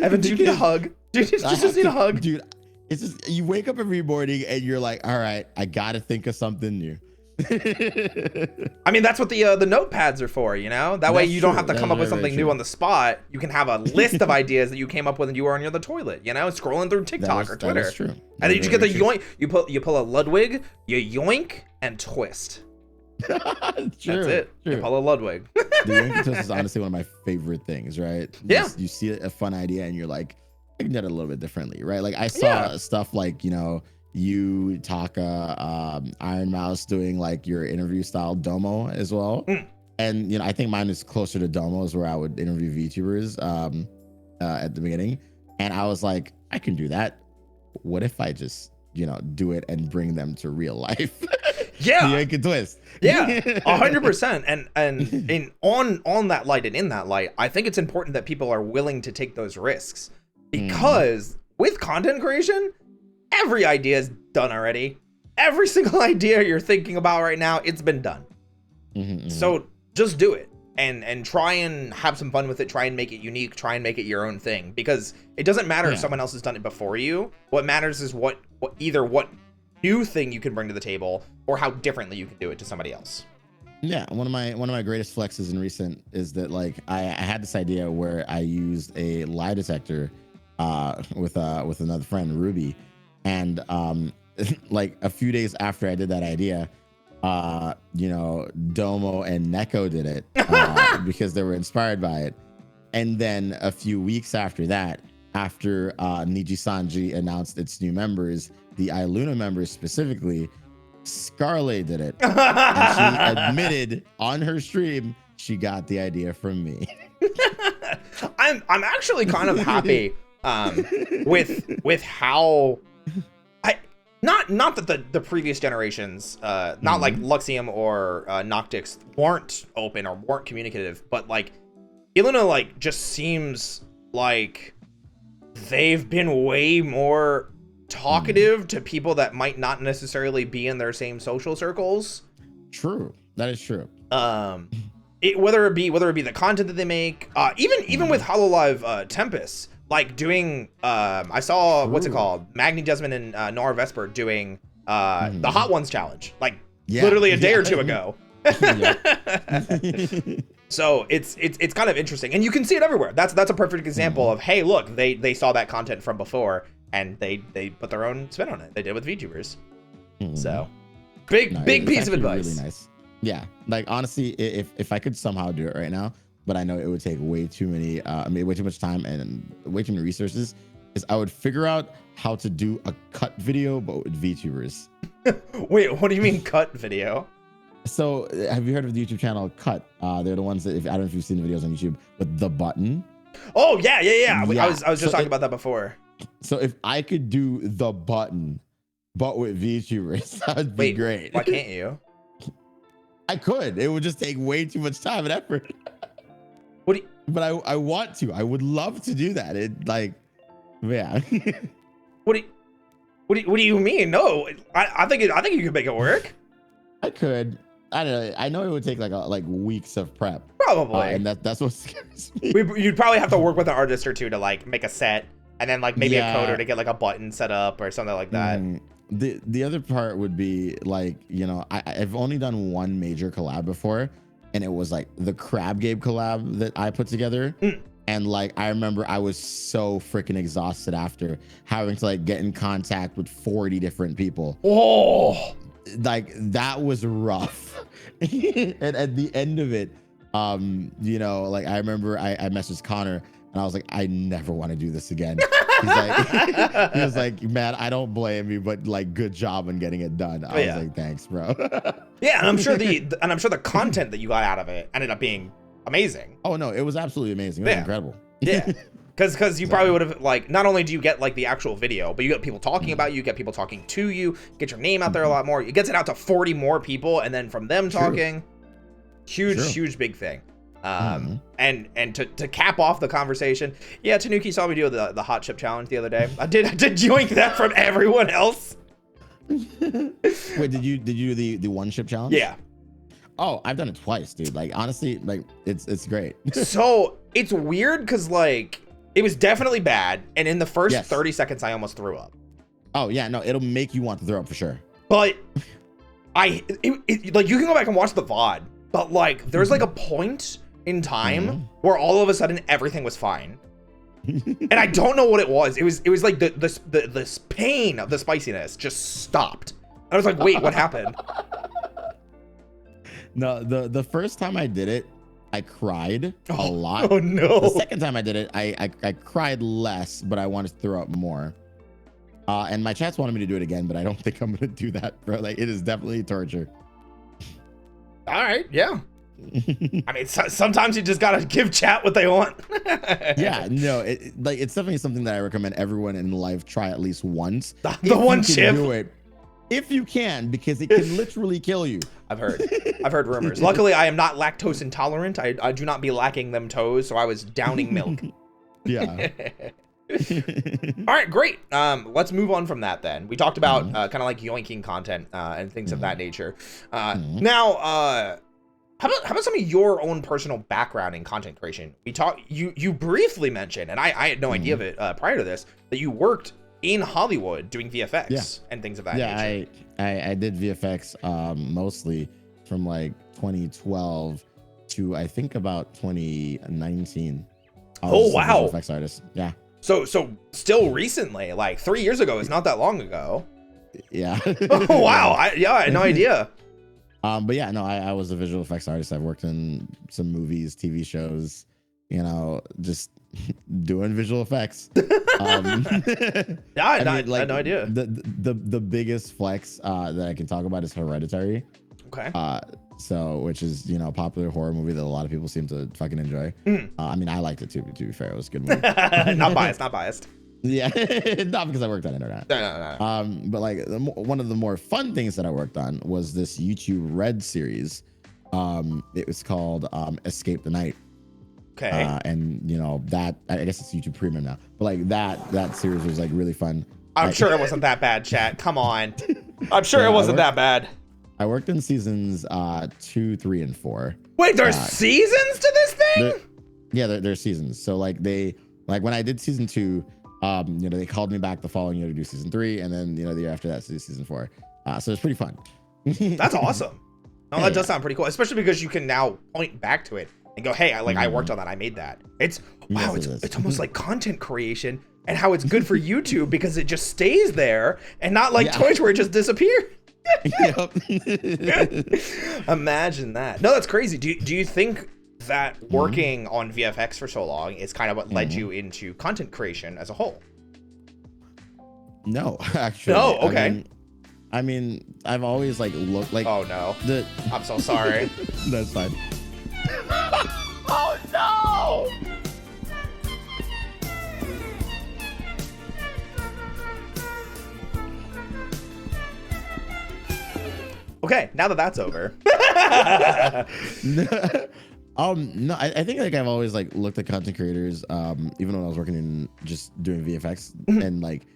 Evan, do you need a hug? Dude, just need a hug. Dude, it's just, you wake up every morning and you're like, all right, I gotta think of something new. I mean, that's what the notepads are for, you know? That way you don't have to come up with something new on the spot. You can have a list of ideas that you came up with when you were on the toilet, you know, scrolling through TikTok or Twitter. That is true. And then you just get the yoink. You pull a Ludwig, you yoink and twist. True, that's it. True. You pull a Ludwig. The yoink and twist is honestly one of my favorite things, right? Yeah. You see a fun idea and you're like, I can do it a little bit differently, right? Like I saw stuff like, you know, you Taka, Iron Mouse doing like your interview style domo as well. And, you know, I think mine is closer to domos, where I would interview VTubers at the beginning. And I was like, I can do that. What if I just, you know, do it and bring them to real life? Yeah. The yank and twist. Yeah, 100%. And on that light and in that light, I think it's important that people are willing to take those risks, because with content creation, every idea is done already. Every single idea you're thinking about right now, it's been done. So just do it and try and have some fun with it. Try and make it unique. Try and make it your own thing, because it doesn't matter if someone else has done it before you. What matters is what new thing you can bring to the table, or how differently you can do it to somebody else. Yeah, one of my greatest flexes in recent is that, like, I had this idea where I used a lie detector with another friend, Ruby, and like a few days after I did that idea, you know, Domo and Neko did it because they were inspired by it. And then a few weeks after that, after Niji Sanji announced its new members, the iLuna members specifically, Scarlet did it. And she admitted on her stream she got the idea from me. I'm actually kind of happy with how not that the previous generations not like Luxium or Noctix weren't open or weren't communicative, but like iLuna like just seems like they've been way more talkative to people that might not necessarily be in their same social circles. True, that is true. Whether it be the content that they make, even with HoloLive Tempest, like doing I saw what's it called, Magni Desmond and Nora Vesper doing the Hot Ones challenge, like literally a day or two ago. So it's kind of interesting, and you can see it everywhere. That's a perfect example of, hey, look, they saw that content from before and they put their own spin on it. They did with VTubers. So big piece of advice. Really nice. Yeah, like honestly, if I could somehow do it right now, but I know it would take way too many, way too much time and way too many resources, is I would figure out how to do a cut video, but with VTubers. Wait, what do you mean cut video? So have you heard of the YouTube channel Cut? They're the ones that, I don't know if you've seen the videos on YouTube with the button. Oh yeah. I was just talking about that before. So if I could do the button, but with VTubers, that would be great. Why can't you? I could. It would just take way too much time and effort. But I want to. I would love to do that. It like, yeah. What do you mean? No, I think you could make it work. I could. I don't know. I know it would take like weeks of prep. Probably. And that's what scares me. You'd probably have to work with an artist or two to like make a set, and then like maybe a coder to get like a button set up or something like that. The other part would be like, you know, I've only done one major collab before, and it was like the Crab Game collab that I put together. And like, I remember I was so freaking exhausted after having to like get in contact with 40 different people. Oh, like that was rough. And at the end of it, you know, like I remember I messaged Connor and I was like, I never want to do this again. He was like, man, I don't blame you, but like, good job on getting it done. I was like, thanks, bro. Yeah, and I'm sure the content that you got out of it ended up being amazing. Oh no, it was absolutely amazing. It was incredible. Yeah. Because you probably would have, like, not only do you get like the actual video, but you get people talking about you, get people talking to you, get your name out there a lot more. It gets it out to 40 more people, and then from them talking, huge big thing. And to cap off the conversation, yeah, Tanuki saw me do the hot chip challenge the other day. I did joink that from everyone else. Wait, did you do the one chip challenge? Yeah. Oh, I've done it twice, dude. Like honestly, like it's great. So it's weird because like it was definitely bad, and in the first 30 seconds, I almost threw up. Oh yeah, no, it'll make you want to throw up for sure. But like you can go back and watch the VOD, but like there's like a point in time where all of a sudden everything was fine. And I don't know what it was. It was like the pain of the spiciness just stopped. I was like, wait, what happened? No, the first time I did it, I cried a lot. Oh no. The second time I did it, I cried less, but I wanted to throw up more. And my chats wanted me to do it again, but I don't think I'm gonna do that, bro. Like it is definitely torture. All right, yeah. I mean, sometimes you just gotta give chat what they want. Yeah, no, it's definitely something that I recommend everyone in life try at least once. The one chip. Do it if you can, because it can literally kill you. I've heard rumors. Luckily, I am not lactose intolerant. I do not be lacking them toes, so I was downing milk. Yeah. All right, great. Let's move on from that then. We talked about kind of like yoinking content and things of that nature. Now, how about some of your own personal background in content creation? You briefly mentioned, and I had no idea of it prior to this, that you worked in Hollywood doing VFX and things of that nature. I did VFX mostly from like 2012 to I think about 2019. Oh wow! VFX artist, yeah. So still recently, like 3 years ago, is not that long ago. Yeah. Oh wow! I had no idea. But yeah, no, I was a visual effects artist. I've worked in some movies, TV shows, you know, just doing visual effects. Yeah, I had no idea. The biggest flex that I can talk about is Hereditary. Okay. So, which is, you know, a popular horror movie that a lot of people seem to fucking enjoy. I mean, I liked it too, to be fair. It was a good movie. Not biased. Yeah, not because I worked on it or not. No. But like one of the more fun things that I worked on was this YouTube Red series. It was called Escape the Night. Okay. And you know that, I guess it's YouTube Premium now, but like that series was like really fun. I'm sure it wasn't that bad, chat. Come on. I'm sure it wasn't that bad. I worked in seasons 2, 3, and 4. Wait, there's seasons to this thing? There's seasons. So like when I did season 2, you know, they called me back the following year to do season 3, and then, you know, the year after that to do season 4. So it's pretty fun. That's awesome. No, that does sound pretty cool, especially because you can now point back to it and go, hey, I worked on that, I made that. It's wow, it's almost like content creation, and how it's good for YouTube because it just stays there and not like Twitch where it just disappears. Imagine that. No, that's crazy. Do you think that working on VFX for so long is kind of what led you into content creation as a whole? No, actually. No, okay. I mean, I've always like looked like. Oh no. I'm so sorry. That's fine. Oh no. Okay, now that that's over. No, I think like I've always like looked at content creators, even when I was working in just doing VFX, and like,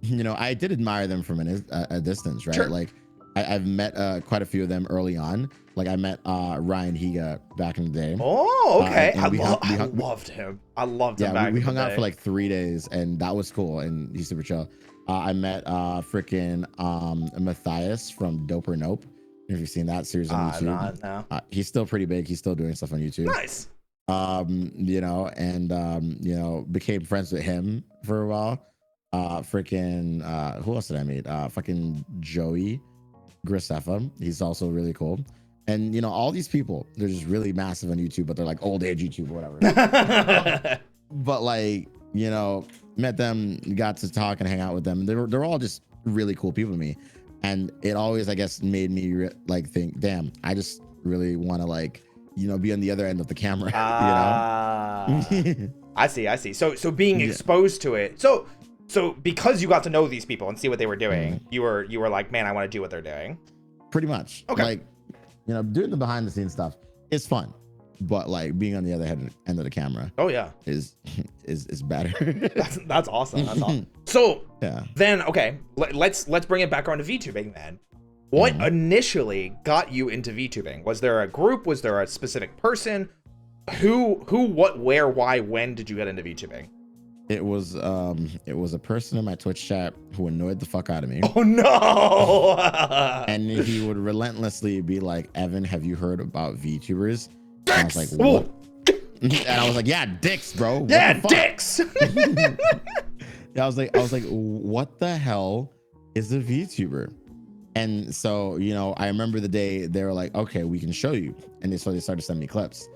you know, I did admire them from a distance, right? Sure. Like, I've met quite a few of them early on. Like I met Ryan Higa back in the day. Oh, okay. I loved him. I loved him. Yeah, we hung out for like 3 days, and that was cool, and he's super chill. I met freaking Matthias from Dope or Nope. If you've seen that series on YouTube, no. He's still pretty big. He's still doing stuff on YouTube. Nice. You know, and you know, became friends with him for a while. Freaking who else did I meet? Fucking Joey Grisefa. He's also really cool. And you know, all these people, they're just really massive on YouTube, but they're like old age YouTube or whatever. But like, you know, met them, got to talk and hang out with them. They're all just really cool people to me. And it always, I guess, made me like think, damn, I just really want to like, you know, be on the other end of the camera. You know? I see. So being exposed to it. So because you got to know these people and see what they were doing, you were like, man, I want to do what they're doing. Pretty much. Okay. Like, you know, doing the behind the scenes stuff is fun, but like being on the other end of the camera. Oh yeah. Is better. That's awesome. That's awesome. So then, okay, let's bring it back around to VTubing then. What initially got you into VTubing? Was there a group? Was there a specific person? Who, what, where, why, when did you get into VTubing? It was a person in my Twitch chat who annoyed the fuck out of me. Oh no! And he would relentlessly be like, Evan, have you heard about VTubers? Dicks! And I was like, what? And I was like, yeah, dicks, bro. What yeah, dicks. I was like, what the hell is a VTuber? And so, you know, I remember the day they were like, okay, we can show you. And so they started sending me clips.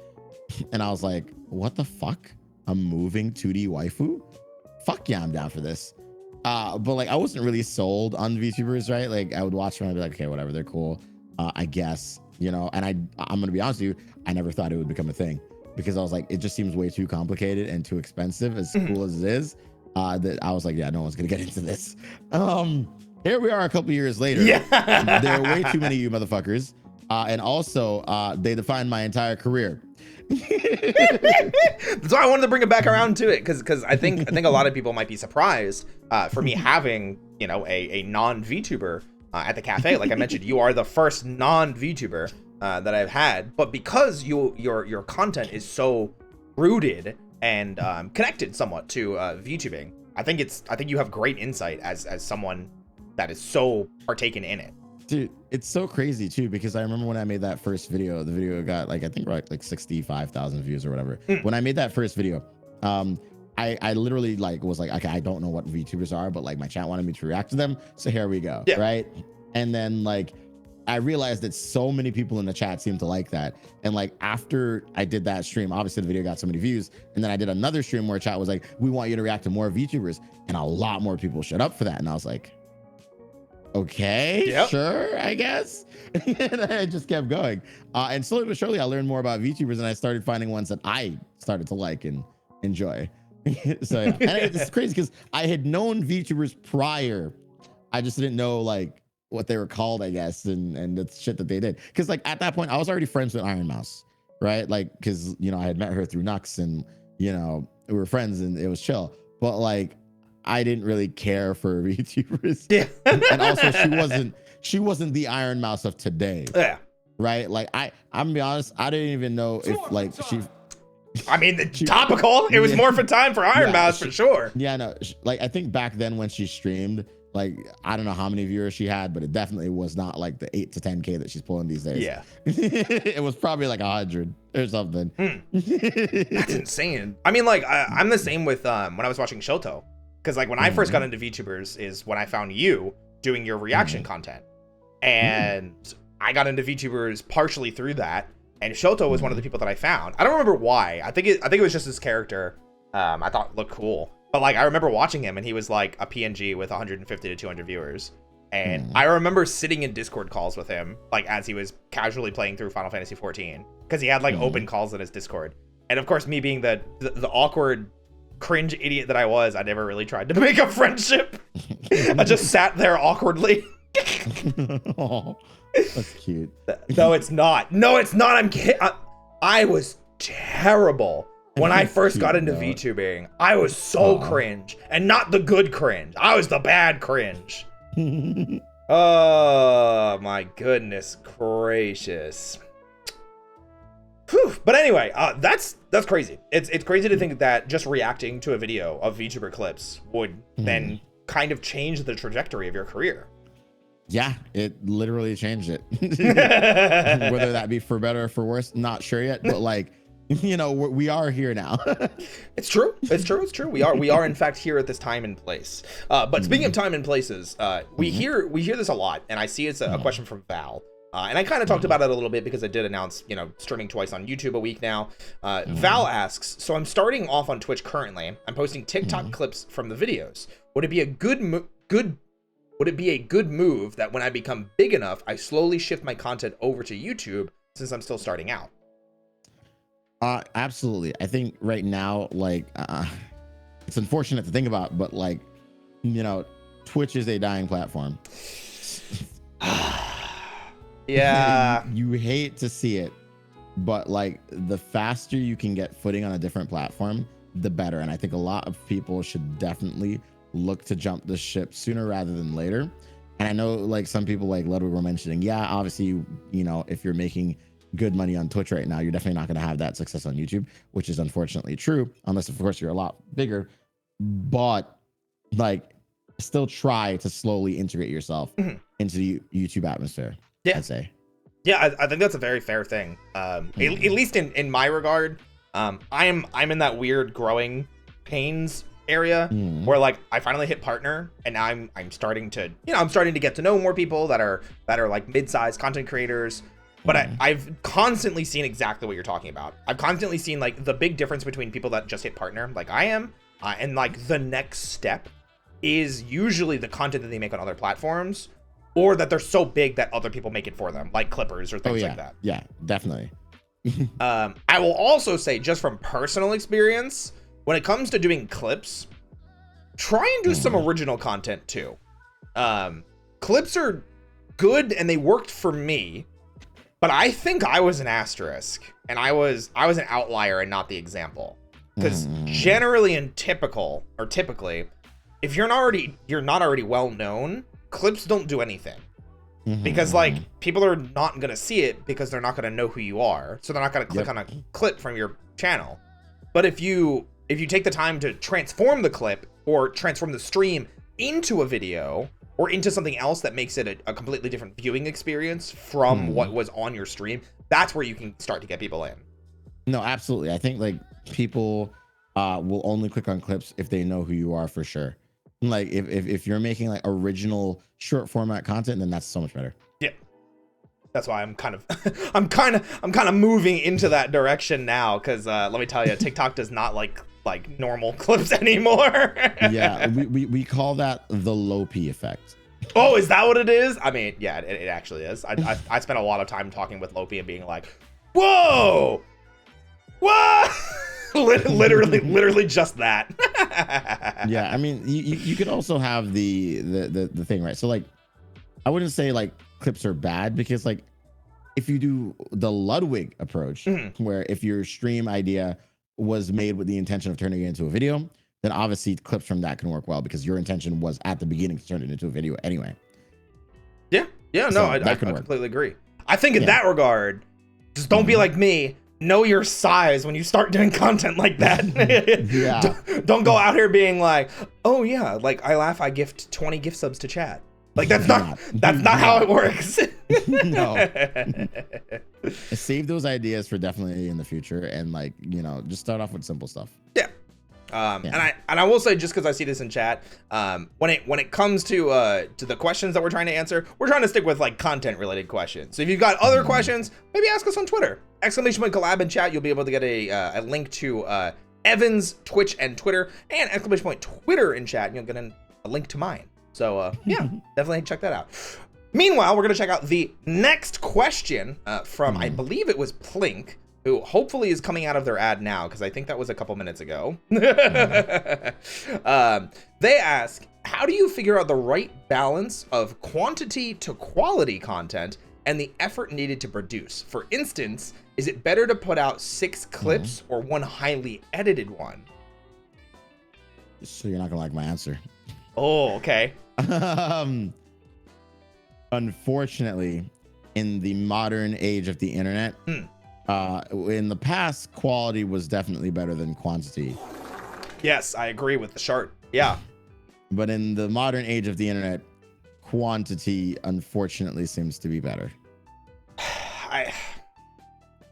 And I was like, what the fuck? A moving 2D waifu? Fuck yeah, I'm down for this. But like, I wasn't really sold on VTubers, right? Like, I would watch them and I'd be like, okay, whatever, they're cool. I guess, you know, and I'm gonna be honest with you, I never thought it would become a thing because I was like, it just seems way too complicated and too expensive, as cool as it is. That I was like, yeah, no one's gonna get into this. Here we are a couple years later. Yeah. There are way too many of you motherfuckers. And also, they defined my entire career. That's why I wanted to bring it back around to it, because I think a lot of people might be surprised for me having, you know, a non-VTuber at the cafe. Like I mentioned, you are the first non-VTuber that I've had, but because your content is so rooted and connected somewhat to VTubing, I think you have great insight as someone that is so partaken in it. Dude, it's so crazy too, because I remember when I made that first video, the video got like, I think like 65,000 views or whatever. When I made that first video, I literally like was like, okay, I don't know what VTubers are, but like my chat wanted me to react to them. So here we go. Yeah. Right. And then like I realized that so many people in the chat seemed to like that. And like after I did that stream, obviously the video got so many views. And then I did another stream where chat was like, we want you to react to more VTubers. And a lot more people showed up for that. And I was like, okay, yep. Sure, I guess. And I just kept going. And slowly but surely I learned more about VTubers and I started finding ones that I started to like and enjoy. So yeah. And it's crazy because I had known VTubers prior. I just didn't know like what they were called, I guess, and the shit that they did. Because like at that point, I was already friends with Iron Mouse, right? Like, because you know I had met her through Nux, and you know we were friends, and it was chill. But like, I didn't really care for VTubers. Yeah. And also, she wasn't the Iron Mouse of today. Yeah. Right. Like I'm gonna be honest, I didn't even know if like she. I mean, topical. It was more for time for Iron Mouse for sure. Yeah, no. Like I think back then when she streamed. Like, I don't know how many viewers she had, but it definitely was not like the 8 to 10K that she's pulling these days. Yeah. It was probably like 100 or something. That's insane. I mean, like, I'm the same with when I was watching Shoto. Because, like, when I first got into VTubers is when I found you doing your reaction content. And I got into VTubers partially through that. And Shoto was one of the people that I found. I don't remember why. I think it was just his character I thought looked cool. But like, I remember watching him and he was like a PNG with 150 to 200 viewers. And I remember sitting in Discord calls with him, like as he was casually playing through Final Fantasy 14, because he had like open calls in his Discord. And of course, me being the awkward, cringe idiot that I was, I never really tried to make a friendship. I just sat there awkwardly. Oh, that's cute. No, it's not. No, it's not. I'm kidding. I was terrible. When I first got into VTubing, I was so cringe, and not the good cringe. I was the bad cringe. Oh my goodness gracious. Whew. But anyway, that's crazy. It's crazy to think that just reacting to a video of VTuber clips would then kind of change the trajectory of your career. Yeah, it literally changed it. Whether that be for better or for worse, not sure yet, but like, you know, we are here now. It's true. We are in fact here at this time and place. But speaking of time and places, we hear this a lot, and I see it's a question from Val. And I kind of talked about it a little bit because I did announce, you know, streaming twice on YouTube a week now. Val asks, so I'm starting off on Twitch currently. I'm posting TikTok clips from the videos. Would it be a good move that when I become big enough, I slowly shift my content over to YouTube since I'm still starting out? Absolutely. I think right now, like, it's unfortunate to think about, but like, you know, Twitch is a dying platform. Yeah. You hate to see it, but like the faster you can get footing on a different platform, the better. And I think a lot of people should definitely look to jump the ship sooner rather than later. And I know like some people like Ludwig were mentioning, yeah, obviously, you know, if you're making good money on Twitch right now, you're definitely not going to have that success on YouTube, which is unfortunately true, unless of course you're a lot bigger. But like, still try to slowly integrate yourself into the YouTube atmosphere. Yeah, I'd say. Yeah, I think that's a very fair thing. At least in my regard, I'm in that weird growing pains area where like I finally hit partner, and now I'm starting to get to know more people that are like mid-sized content creators. But I've constantly seen exactly what you're talking about. I've constantly seen like the big difference between people that just hit partner, like I am, and like the next step is usually the content that they make on other platforms, or that they're so big that other people make it for them, like Clippers or things like that. Yeah, definitely. I will also say, just from personal experience, when it comes to doing clips, try and do some original content too. Clips are good and they worked for me. But I think I was an asterisk, and I was an outlier and not the example. Because generally and typically, if you're not already well known, clips don't do anything. Because like people are not gonna see it because they're not gonna know who you are, so they're not gonna click on a clip from your channel. But if you take the time to transform the clip or transform the stream into a video, or into something else that makes it a completely different viewing experience from what was on your stream, that's where you can start to get people in. No, absolutely. I think like people will only click on clips if they know who you are for sure. Like if you're making like original short format content, then that's so much better. Yeah. That's why I'm kind of moving into that direction now, because let me tell you, TikTok does not like normal clips anymore. Yeah, we call that the Lopi effect. Oh, is that what it is? I mean, yeah, it actually is. I spent a lot of time talking with Lopi and being like, whoa, literally just that. Yeah, I mean, you could also have the thing, right? So like, I wouldn't say like clips are bad, because like if you do the Ludwig approach, where if your stream idea was made with the intention of turning it into a video, then obviously clips from that can work well, because your intention was at the beginning to turn it into a video anyway. Yeah, no, So I completely agree. I think in that regard, just don't be like me. Know your size when you start doing content like that. Yeah. Don't go out here being like, oh yeah, like I laugh, I gift 20 gift subs to chat. Like that's not how it works. No. Save those ideas for definitely in the future, and like, you know, just start off with simple stuff. Yeah. And I will say, just because I see this in chat, when it comes to the questions that we're trying to answer, we're trying to stick with like content related questions. So if you've got other questions, maybe ask us on Twitter. !collab in chat. You'll be able to get a link to Evan's Twitch and Twitter, and !Twitter in chat, and you'll get a link to mine. So yeah, definitely check that out. Meanwhile, we're gonna check out the next question from I believe it was Plink, who hopefully is coming out of their ad now, because I think that was a couple minutes ago. They ask, how do you figure out the right balance of quantity to quality content and the effort needed to produce? For instance, is it better to put out 6 clips or one highly edited one? So you're not gonna like my answer. Oh, okay. Unfortunately, in the modern age of the internet, in the past, quality was definitely better than quantity. Yes, I agree with the chart. Yeah. But in the modern age of the internet, quantity unfortunately seems to be better.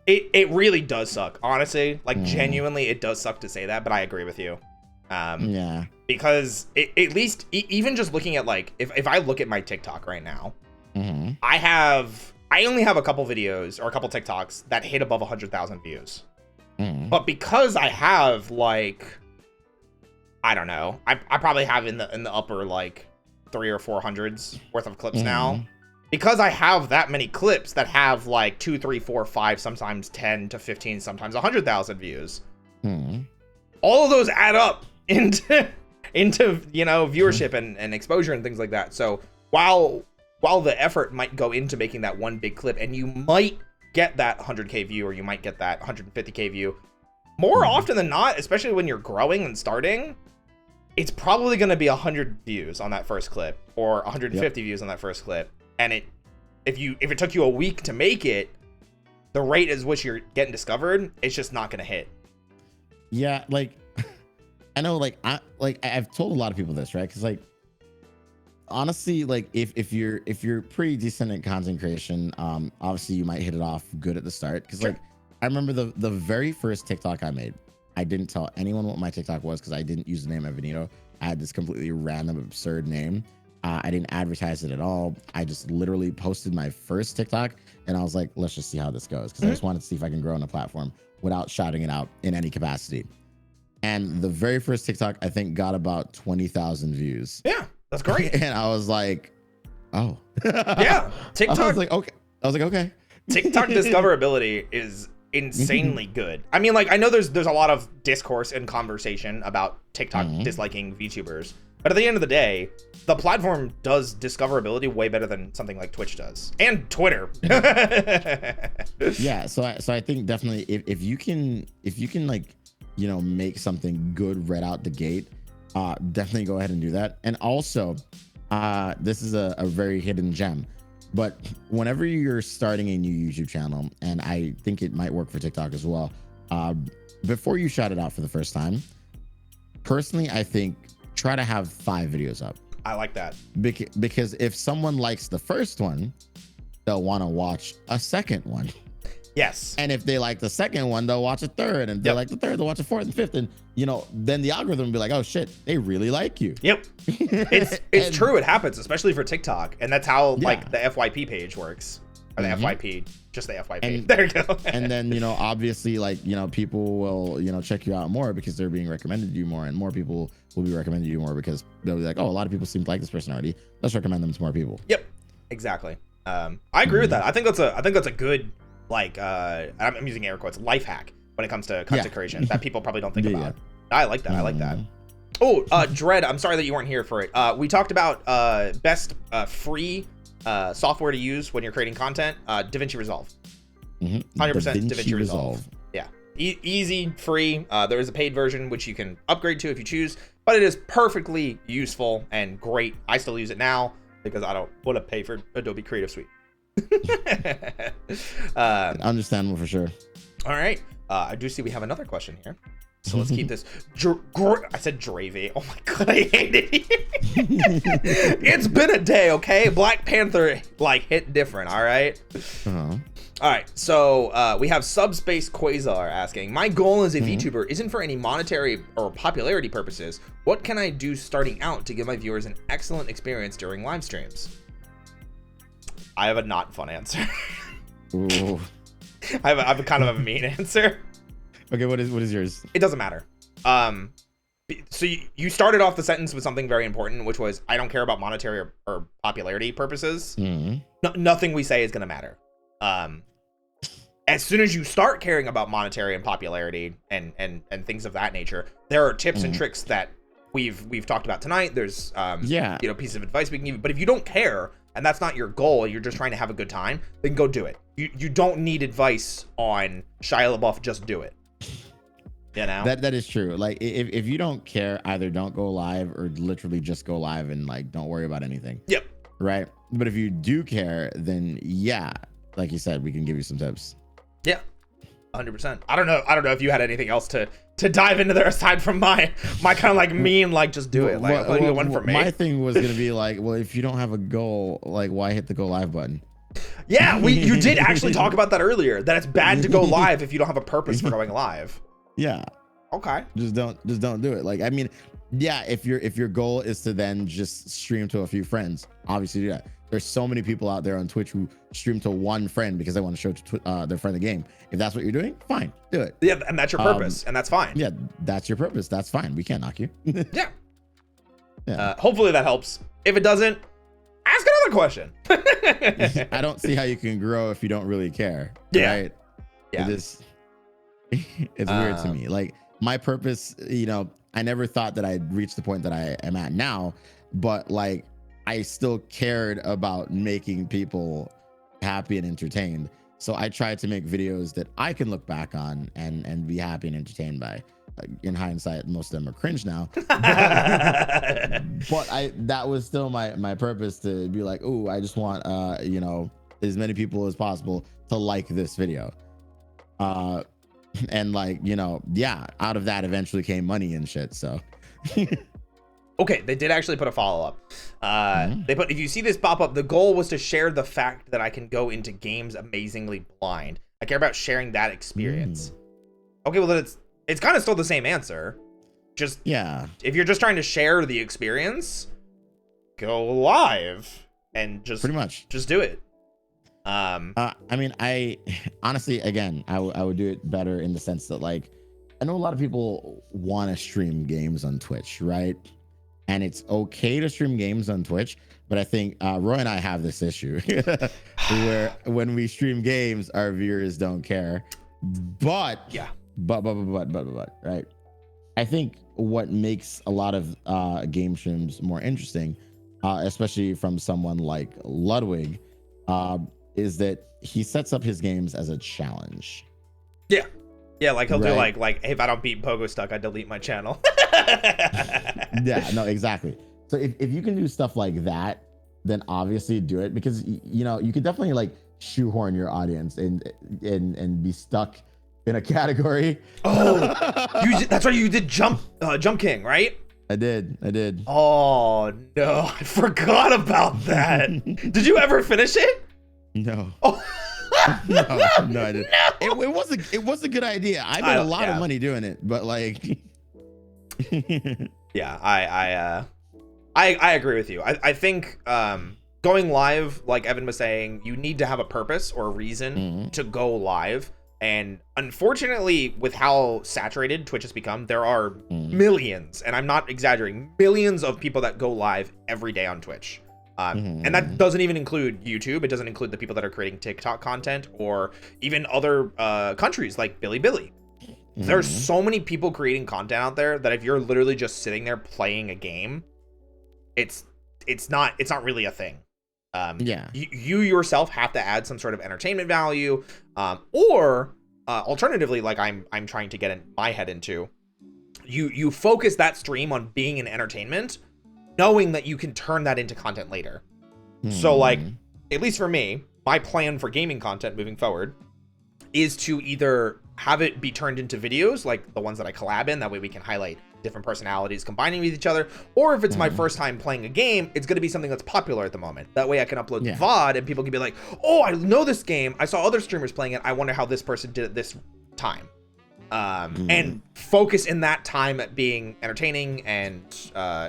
It really does suck, honestly. Like genuinely, it does suck to say that, but I agree with you. Yeah. Because at least even just looking at like, if I look at my TikTok right now, I only have a couple videos or a couple TikToks that hit above 100,000 views. But because I have like, I don't know, I probably have in the upper like 300 or 400s worth of clips now. Because I have that many clips that have like 2, 3, 4, 5, sometimes 10 to 15, sometimes 100,000 views. All of those add up into you know, viewership and exposure and things like that. So while the effort might go into making that one big clip, and you might get that 100K view, or you might get that 150K view, more often than not, especially when you're growing and starting, it's probably going to be 100 views on that first clip, or 150 views on that first clip. And if it took you a week to make it, the rate at which you're getting discovered, it's just not going to hit. Yeah, like I know, like I've told a lot of people this, right? Because like honestly, like if you're pretty decent at content creation, obviously you might hit it off good at the start. Because like I remember the very first TikTok I made, I didn't tell anyone what my TikTok was, because I didn't use the name Evanit0. I had this completely random, absurd name. I didn't advertise it at all. I just literally posted my first TikTok, and I was like, let's just see how this goes, because I just wanted to see if I can grow on a platform without shouting it out in any capacity. And the very first TikTok, I think, got about 20,000 views. Yeah, that's great. And I was like, oh. Yeah, TikTok. I was like, okay. TikTok discoverability is insanely good. I mean, like, I know there's a lot of discourse and conversation about TikTok disliking VTubers, but at the end of the day, the platform does discoverability way better than something like Twitch does, and Twitter. Yeah, so I think definitely if you can like, you know, make something good right out the gate, definitely go ahead and do that. And also, this is a very hidden gem, but whenever you're starting a new YouTube channel, and I think it might work for TikTok as well, before you shout it out for the first time, personally, I think try to have 5 videos up. I like that. Because if someone likes the first one, they'll want to watch a second one. Yes. And if they like the second one, they'll watch a third. And if they like the third, they'll watch a fourth and fifth. And, you know, then the algorithm will be like, oh, shit, they really like you. Yep. It's true. It happens, especially for TikTok. And that's how, like, the FYP page works. Or the FYP, just the FYP. And, there you go. And then, you know, obviously, like, you know, people will, you know, check you out more because they're being recommended to you more, and more people will be recommended to you more because they'll be like, oh, a lot of people seem to like this person already. Let's recommend them to more people. Yep, exactly. I agree with that. I think that's a good, like, I'm using air quotes, life hack when it comes to content creation that people probably don't think about. I like that. I like that. Oh, Dread, I'm sorry that you weren't here for it. We talked about best free software to use when you're creating content. DaVinci Resolve. 100% DaVinci Resolve. Yeah, easy, free. There is a paid version which you can upgrade to if you choose, but it is perfectly useful and great. I still use it now because I don't want to pay for Adobe Creative Suite. Understandable for sure. All right. I do see we have another question here. So let's keep this. I said Dravy. Oh my god, I hate it here. It's been a day, okay? Black Panther like hit different. All right. All right. So we have Subspace Quasar asking, my goal as a VTuber isn't for any monetary or popularity purposes. What can I do starting out to give my viewers an excellent experience during live streams? I have a not fun answer. Ooh. I have a kind of a mean answer. Okay, what is yours? It doesn't matter. So you started off the sentence with something very important, which was, I don't care about monetary or popularity purposes. Nothing we say is going to matter. As soon as you start caring about monetary and popularity and things of that nature, there are tips and tricks that we've talked about tonight. There's you know, pieces of advice we can give you. But if you don't care and that's not your goal, you're just trying to have a good time, then go do it. You don't need advice on Shia LaBeouf. Just do it. You know, that is true. Like, if you don't care, either don't go live or literally just go live and like don't worry about anything. Yep. Right. But if you do care, then yeah, like you said, we can give you some tips. Yeah, 100%. I don't know if you had anything else to dive into there aside from my kind of like mean, like, just do it. Like, what do you want from me? My thing was gonna be like, well, if you don't have a goal, like, why hit the go live button? Yeah, you did actually talk about that earlier, that it's bad to go live if you don't have a purpose for going live. Yeah. Okay. Just don't do it. Like, I mean, yeah, if your goal is to then just stream to a few friends, obviously do that. There's so many people out there on Twitch who stream to one friend because they want to show their friend the game. If that's what you're doing, fine, do it. Yeah, and that's your purpose, and that's fine. Yeah, that's your purpose. That's fine. We can't knock you. Yeah. Hopefully that helps. If it doesn't, ask another question. I don't see how you can grow if you don't really care. Yeah. Right? Yeah. It's weird to me. Like, my purpose, you know, I never thought that I'd reach the point that I am at now, but like, I still cared about making people happy and entertained. So I tried to make videos that I can look back on and be happy and entertained by. In hindsight, most of them are cringe now. But that was still my purpose, to be like, oh, I just want you know, as many people as possible to like this video. And like, you know, yeah, out of that eventually came money and shit. So okay, they did actually put a follow-up. They put, if you see this pop up, the goal was to share the fact that I can go into games amazingly blind. I care about sharing that experience. Okay, well, then it's kind of still the same answer. Just, yeah, if you're just trying to share the experience, go live and just pretty much just do it. I mean, I honestly, again, I would do it better in the sense that, like, I know a lot of people want to stream games on Twitch, right? And it's okay to stream games on Twitch, but I think Roy and I have this issue where when we stream games, our viewers don't care. But yeah, but right? I think what makes a lot of game streams more interesting, especially from someone like Ludwig, is that he sets up his games as a challenge. Yeah. Yeah, like he'll do like, hey, if I don't beat Pogo Stuck, I delete my channel. Yeah, no, exactly. So if you can do stuff like that, then obviously do it, because you know, you could definitely like shoehorn your audience and be stuck in a category. Oh, that's right, you did Jump King, right? I did. Oh no, I forgot about that. Did you ever finish it? No. Oh. no, I didn't. No. It was a good idea. I made a lot of money doing it, but like, yeah, I agree with you. I think going live, like Evan was saying, you need to have a purpose or a reason to go live. And unfortunately, with how saturated Twitch has become, there are millions, and I'm not exaggerating, millions of people that go live every day on Twitch. And that doesn't even include YouTube. It doesn't include the people that are creating TikTok content or even other countries like Bilibili. There's so many people creating content out there that if you're literally just sitting there playing a game, it's not really a thing. You yourself have to add some sort of entertainment value, or alternatively, like I'm trying to get my head into, you focus that stream on being an entertainment, knowing that you can turn that into content later. So like, at least for me, my plan for gaming content moving forward is to either have it be turned into videos like the ones that I collab in, that way we can highlight different personalities combining with each other, or if it's my first time playing a game, it's going to be something that's popular at the moment. That way I can upload VOD and people can be like, oh, I know this game, I saw other streamers playing it, I wonder how this person did it this time. And focus in that time at being entertaining and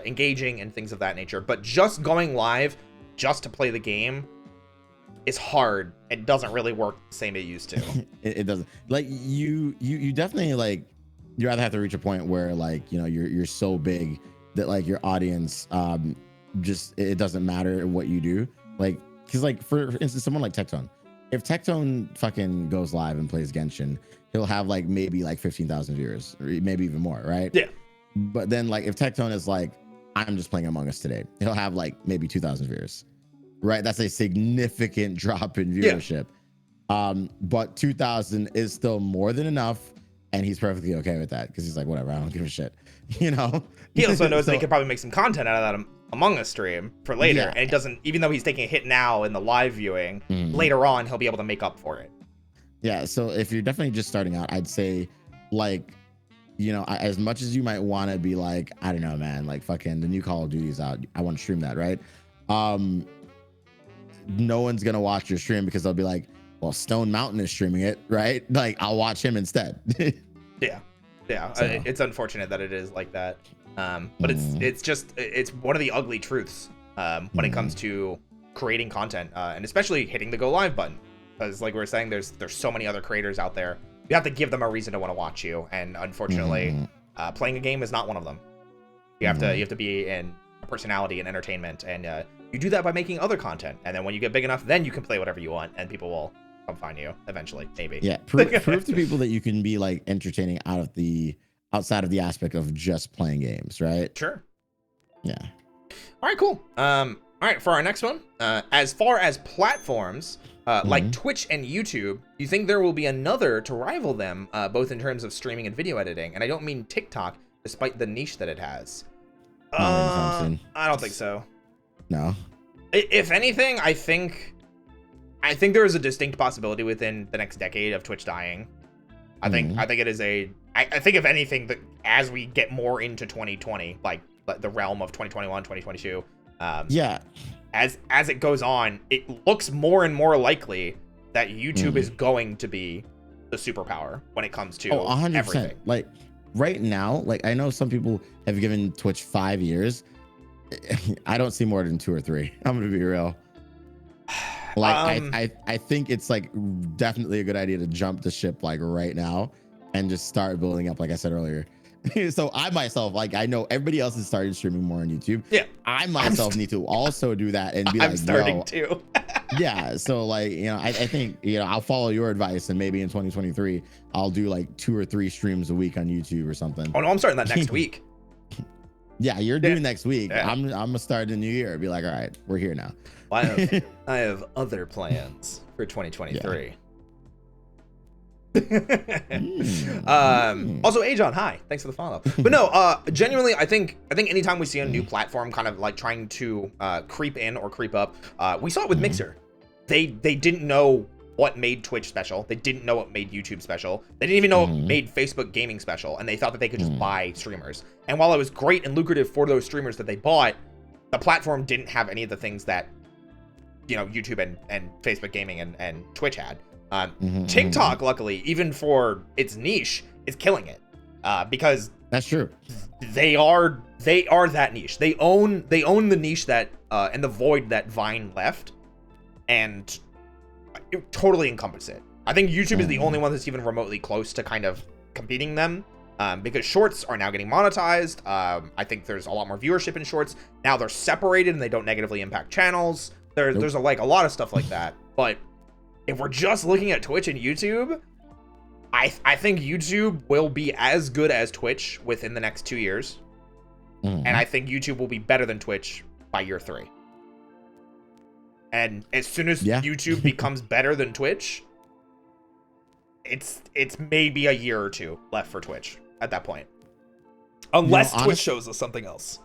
engaging and things of that nature. But just going live just to play the game is hard. It doesn't really work the same it used to. It doesn't. Like you definitely, like, you rather have to reach a point where, like, you know, you're so big that like your audience just, it doesn't matter what you do. Like, because like for instance, someone like Tectone, if Tectone fucking goes live and plays Genshin, he'll have like maybe like 15,000 viewers, or maybe even more, right? Yeah. But then like if Tectone is like, I'm just playing Among Us today, he'll have like maybe 2,000 viewers, right? That's a significant drop in viewership. But 2,000 is still more than enough, and he's perfectly okay with that because he's like, whatever, I don't give a shit, you know. He also knows that he could probably make some content out of that Among Us stream for later, and it doesn't, even though he's taking a hit now in the live viewing, later on he'll be able to make up for it. Yeah, so if you're definitely just starting out, I'd say, like, you know, as much as you might want to be like, I don't know, man, like fucking the new Call of Duty's out, I want to stream that, right? No one's gonna watch your stream because they'll be like, well, Stone Mountain is streaming it, right? Like, I'll watch him instead. Yeah. So. It's unfortunate that it is like that, but it's one of the ugly truths when it comes to creating content, and especially hitting the go live button, because like we were saying, there's so many other creators out there. You have to give them a reason to want to watch you, and unfortunately, playing a game is not one of them. You have to be in a personality and entertainment, and you do that by making other content, and then when you get big enough, then you can play whatever you want, and people will come find you eventually, maybe. Yeah, prove to people that you can be like entertaining outside of the aspect of just playing games, right? Sure. Yeah. All right, cool. All right, for our next one, as far as platforms, like Twitch and YouTube, do you think there will be another to rival them, both in terms of streaming and video editing? And I don't mean TikTok, despite the niche that it has. I don't think so. No. If anything, I think there is a distinct possibility within the next decade of Twitch dying. I think it is I think if anything, that as we get more into 2020, like the realm of 2021, 2022, as it goes on, it looks more and more likely that YouTube is going to be the superpower when it comes to 100%. Everything. Like right now, like I know some people have given Twitch 5 years. I don't see more than 2 or 3. I'm gonna be real. Like I think it's like definitely a good idea to jump the ship like right now and just start building up, like I said earlier. So I myself, like, I know everybody else has started streaming more on YouTube. Yeah. I myself need to also do that and be like, I'm starting to. Yeah. So like, you know, I think, you know, I'll follow your advice, and maybe in 2023, I'll do like 2 or 3 streams a week on YouTube or something. Oh no, I'm starting that next week. Yeah, you're doing next week. Yeah. I'm gonna start the new year. Be like, all right, we're here now. Well, I have other plans for 2023. Yeah. Also, Ajon, hi, thanks for the follow. But no, genuinely, I think anytime we see a new platform kind of like trying to creep in or creep up, we saw it with Mixer. They didn't know what made Twitch special. They didn't know what made YouTube special. They didn't even know what made Facebook gaming special, and they thought that they could just buy streamers. And while it was great and lucrative for those streamers that they bought, the platform didn't have any of the things that, you know, YouTube and Facebook gaming and Twitch had. TikTok, luckily, even for its niche, is killing it, because that's true. they are that niche. They own the niche that and the void that Vine left, and it totally encompass it. I think YouTube is the only one that's even remotely close to kind of competing them, because shorts are now getting monetized. I think there's a lot more viewership in shorts now. They're separated and they don't negatively impact channels. There's a lot of stuff like that. But if we're just looking at Twitch and YouTube, I think YouTube will be as good as Twitch within the next 2 years. And I think YouTube will be better than Twitch by year 3. And as soon as YouTube becomes better than Twitch, it's maybe a year or 2 left for Twitch at that point. Unless Twitch shows us something else.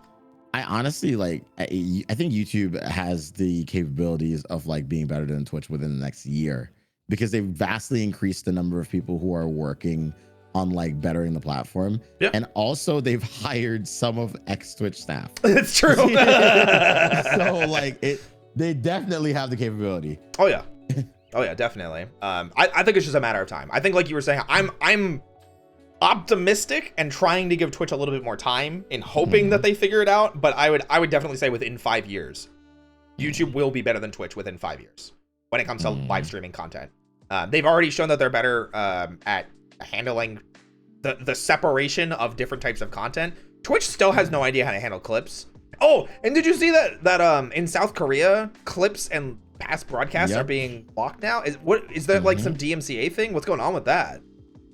I honestly I think YouTube has the capabilities of like being better than Twitch within the next year, because they've vastly increased the number of people who are working on like bettering the platform. Yep. And also they've hired some of ex-Twitch staff. It's true. So like they definitely have the capability. Oh yeah. Oh yeah, definitely. I think it's just a matter of time. I think, like you were saying, I'm optimistic and trying to give Twitch a little bit more time in hoping that they figure it out. But I would definitely say within 5 years, YouTube will be better than Twitch within 5 years when it comes to live streaming content. They've already shown that they're better at handling the separation of different types of content. Twitch still has no idea how to handle clips. Oh, and did you see that in South Korea, clips and past broadcasts are being blocked now? Is that like some DMCA thing? What's going on with that?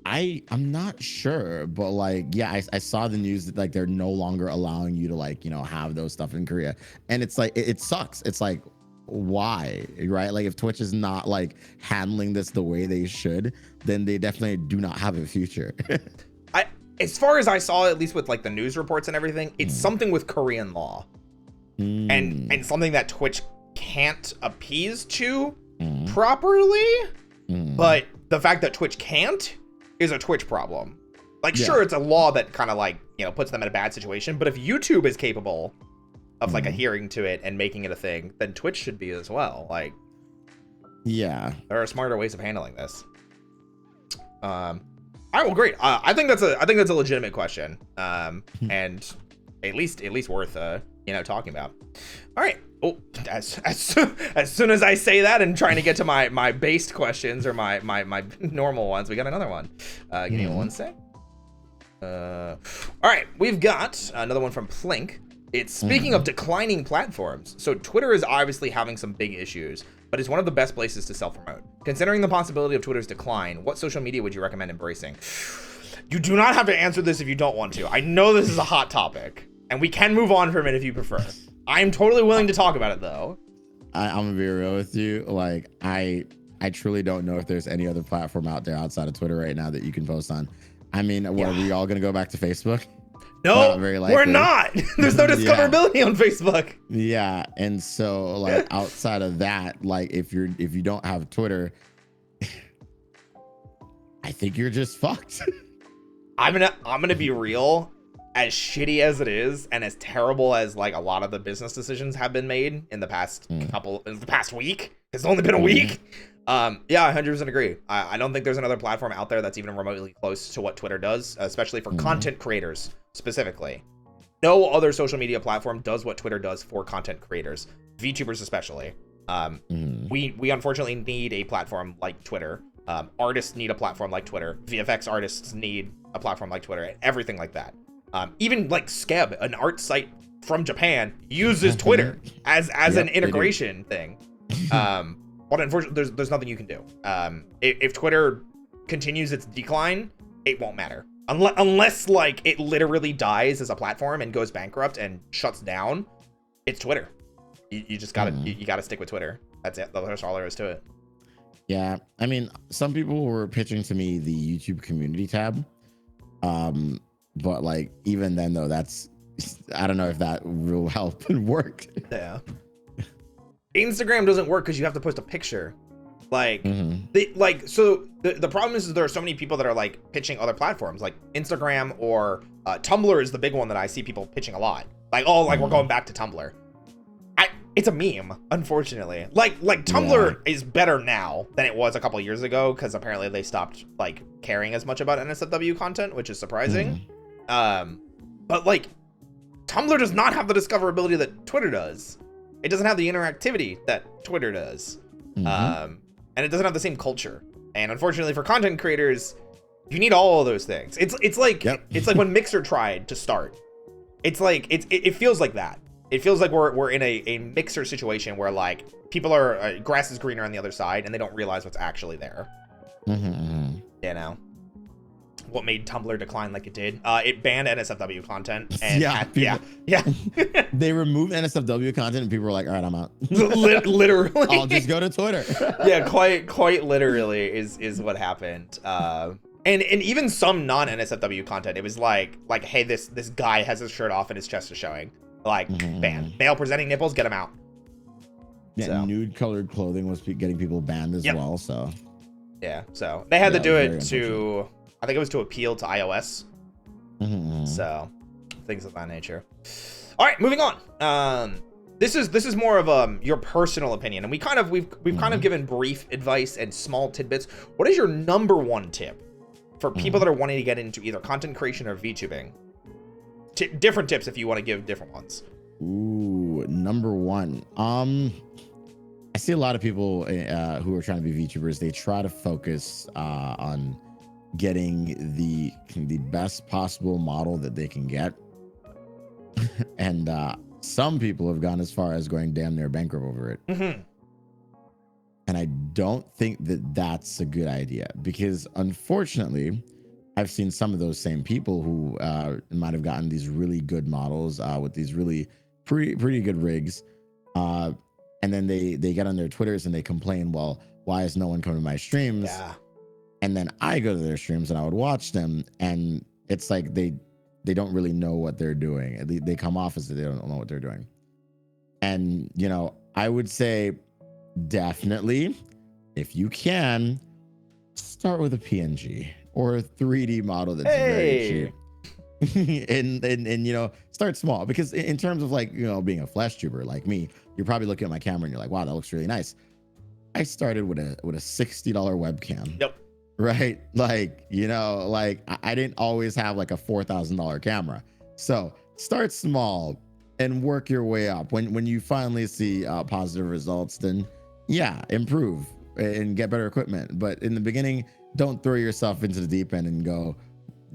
I'm not sure, but like, yeah, I saw the news that like they're no longer allowing you to like, have those stuff in Korea. And it's like, it sucks. It's like, why, right? Like if Twitch is not like handling this the way they should, then they definitely do not have a future. As far as I saw, at least with like the news reports and everything, it's something with Korean law and something that Twitch can't appease to properly. But the fact that Twitch can't is a Twitch problem. Like, sure, it's a law that kind of like, puts them in a bad situation. But if YouTube is capable of like adhering to it and making it a thing, then Twitch should be as well. Like, yeah, there are smarter ways of handling this. All right, well, great. I think that's a legitimate question, and at least worth talking about. All right. Oh, as soon as I say that and trying to get to my based questions or my normal ones, we got another one. Give me 1 sec. All right, we've got another one from Plink. It's speaking of declining platforms. So Twitter is obviously having some big issues, but it's one of the best places to self-promote. Considering the possibility of Twitter's decline, what social media would you recommend embracing? You do not have to answer this if you don't want to. I know this is a hot topic, and we can move on from it if you prefer. I'm totally willing to talk about it, though. I'm gonna be real with you. Like, I truly don't know if there's any other platform out there outside of Twitter right now that you can post on. I mean, are we all gonna go back to Facebook? No, we're not. There's no discoverability on Facebook. Yeah, and so like outside of that, like if you don't have Twitter, I think you're just fucked. I'm gonna be real. As shitty as it is, and as terrible as like a lot of the business decisions have been made in the past past week, it's only been a week. Yeah, I 100% agree. I don't think there's another platform out there that's even remotely close to what Twitter does, especially for content creators specifically. No other social media platform does what Twitter does for content creators, VTubers especially. We unfortunately need a platform like Twitter. Artists need a platform like Twitter. VFX artists need a platform like Twitter, and everything like that. Even like Skeb, an art site from Japan, uses Twitter as an integration thing. But unfortunately, there's nothing you can do. If Twitter continues its decline, it won't matter. Unless like it literally dies as a platform and goes bankrupt and shuts down, it's Twitter. You just gotta you gotta stick with Twitter. That's it. That's all there is to it. Yeah, I mean, some people were pitching to me the YouTube community tab. But like even then though, I don't know if that will help and work. Yeah. Instagram doesn't work because you have to post a picture. Like the problem is there are so many people that are like pitching other platforms like Instagram or Tumblr is the big one that I see people pitching a lot. Like, we're going back to Tumblr. It's a meme, unfortunately. Like Tumblr is better now than it was a couple years ago because apparently they stopped like caring as much about NSFW content, which is surprising. But like, Tumblr does not have the discoverability that Twitter does. It doesn't have the interactivity that Twitter does. And it doesn't have the same culture. And unfortunately for content creators, you need all of those things. It's like it's like when Mixer tried to start. It's like it feels like that. It feels like we're in a Mixer situation where like people are grass is greener on the other side and they don't realize what's actually there. You know what made Tumblr decline like it did? It banned NSFW content. And They removed NSFW content and people were like, all right, I'm out. Literally. I'll just go to Twitter. Yeah, quite literally is what happened. And even some non-NSFW content, it was like, hey, this guy has his shirt off and his chest is showing. Like, ban. Male presenting nipples, get him out. Yeah, so. Nude colored clothing was getting people banned as well, so. Yeah, so they had to do it to, I think it was to appeal to iOS. So, things of that nature. All right, moving on. This is more of your personal opinion, and we've kind of given brief advice and small tidbits. What is your number one tip for people that are wanting to get into either content creation or VTubing? Different tips if you want to give different ones. Ooh, number one. I see a lot of people who are trying to be VTubers. They try to focus on getting the best possible model that they can get, and some people have gone as far as going damn near bankrupt over it. And I don't think that that's a good idea, because unfortunately, I've seen some of those same people who might have gotten these really good models with these really pretty good rigs. And then they get on their Twitters and they complain, well, why is no one coming to my streams? Yeah. And then I go to their streams and I would watch them, and it's like they don't really know what they're doing. They come off as they don't know what they're doing. And, you know, I would say definitely, if you can, start with a PNG or a 3D model that's very cheap. and you know, start small, because in terms of like, you know, being a flash tuber like me, you're probably looking at my camera and you're like, wow, that looks really nice. I started with a $60 webcam. Yep. Right? Like, you know, like I didn't always have like a $4,000 camera. So start small and work your way up. When you finally see positive results, then yeah, improve and get better equipment. But in the beginning, don't throw yourself into the deep end and go,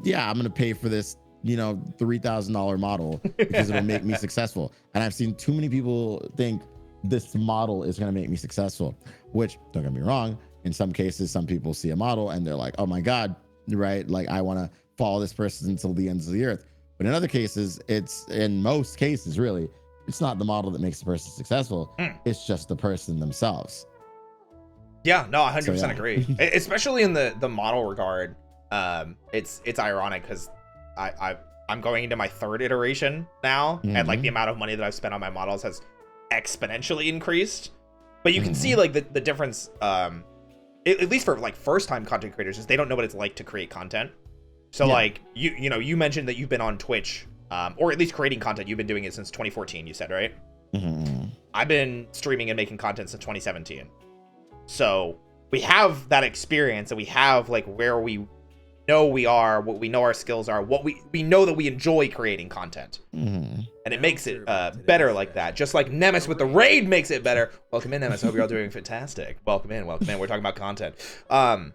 yeah, I'm going to pay for this, you know, $3,000 model because it'll make me successful. And I've seen too many people think this model is going to make me successful, which, don't get me wrong, in some cases, some people see a model and they're like, oh my God, right? Like, I want to follow this person until the ends of the earth. But in other cases, in most cases, really, it's not the model that makes the person successful. It's just the person themselves. Yeah, no, 100% agree. Especially in the model regard. It's ironic because I'm going into my third iteration now, and like the amount of money that I've spent on my models has exponentially increased. But you can see like the difference, at least for like first time content creators, is they don't know what it's like to create content. So like you know, you mentioned that you've been on Twitch, or at least creating content. You've been doing it since 2014, you said, right? I've been streaming and making content since 2017. So we have that experience, and we have like where we know we are, what we know our skills are, what we know that we enjoy creating content. And it makes it better like that. Just like Nemesis with the raid makes it better. Welcome in, Nemesis. Hope you're all doing fantastic. Welcome in. We're talking about content. 100%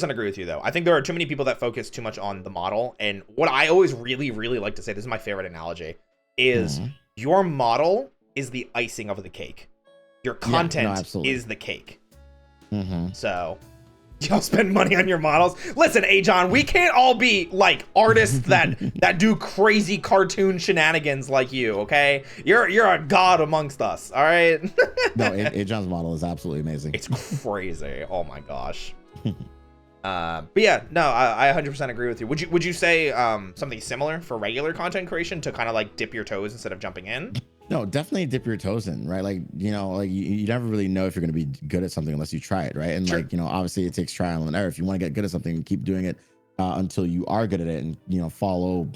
agree with you, though. I think there are too many people that focus too much on the model. And what I always really, really like to say, this is my favorite analogy, is your model is the icing of the cake. Your content is the cake. So y'all spend money on your models. Listen, Ajon, we can't all be like artists that do crazy cartoon shenanigans like you, okay? You're a god amongst us, all right? No, Ajon's model is absolutely amazing. It's crazy. Oh my gosh. But yeah, no, I 100% agree with you. Would you say something similar for regular content creation, to kind of like dip your toes instead of jumping in? No, definitely dip your toes in, right? Like, you know, like you never really know if you're going to be good at something unless you try it, right? And like, you know, obviously it takes trial and error. If you want to get good at something, keep doing it until you are good at it, and, you know, follow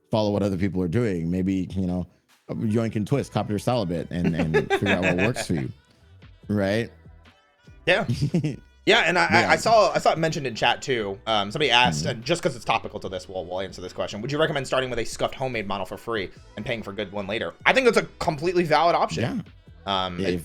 what other people are doing. Maybe, you know, yoink and twist, copy your style a bit, and figure out what works for you, right? Yeah. Yeah, and I saw it mentioned in chat too. Somebody asked, and just because it's topical to this, we'll answer this question. Would you recommend starting with a scuffed homemade model for free and paying for a good one later? I think that's a completely valid option. Yeah.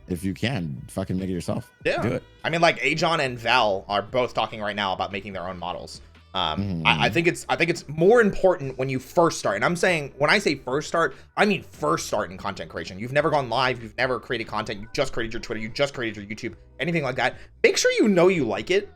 If you can, fucking make it yourself. Yeah. Do it. I mean, like Ajon and Val are both talking right now about making their own models. I think it's more important when you first start. And I'm saying, when I say first start, I mean first start in content creation. You've never gone live, you've never created content, you just created your Twitter, you just created your YouTube, anything like that. Make sure you know you like it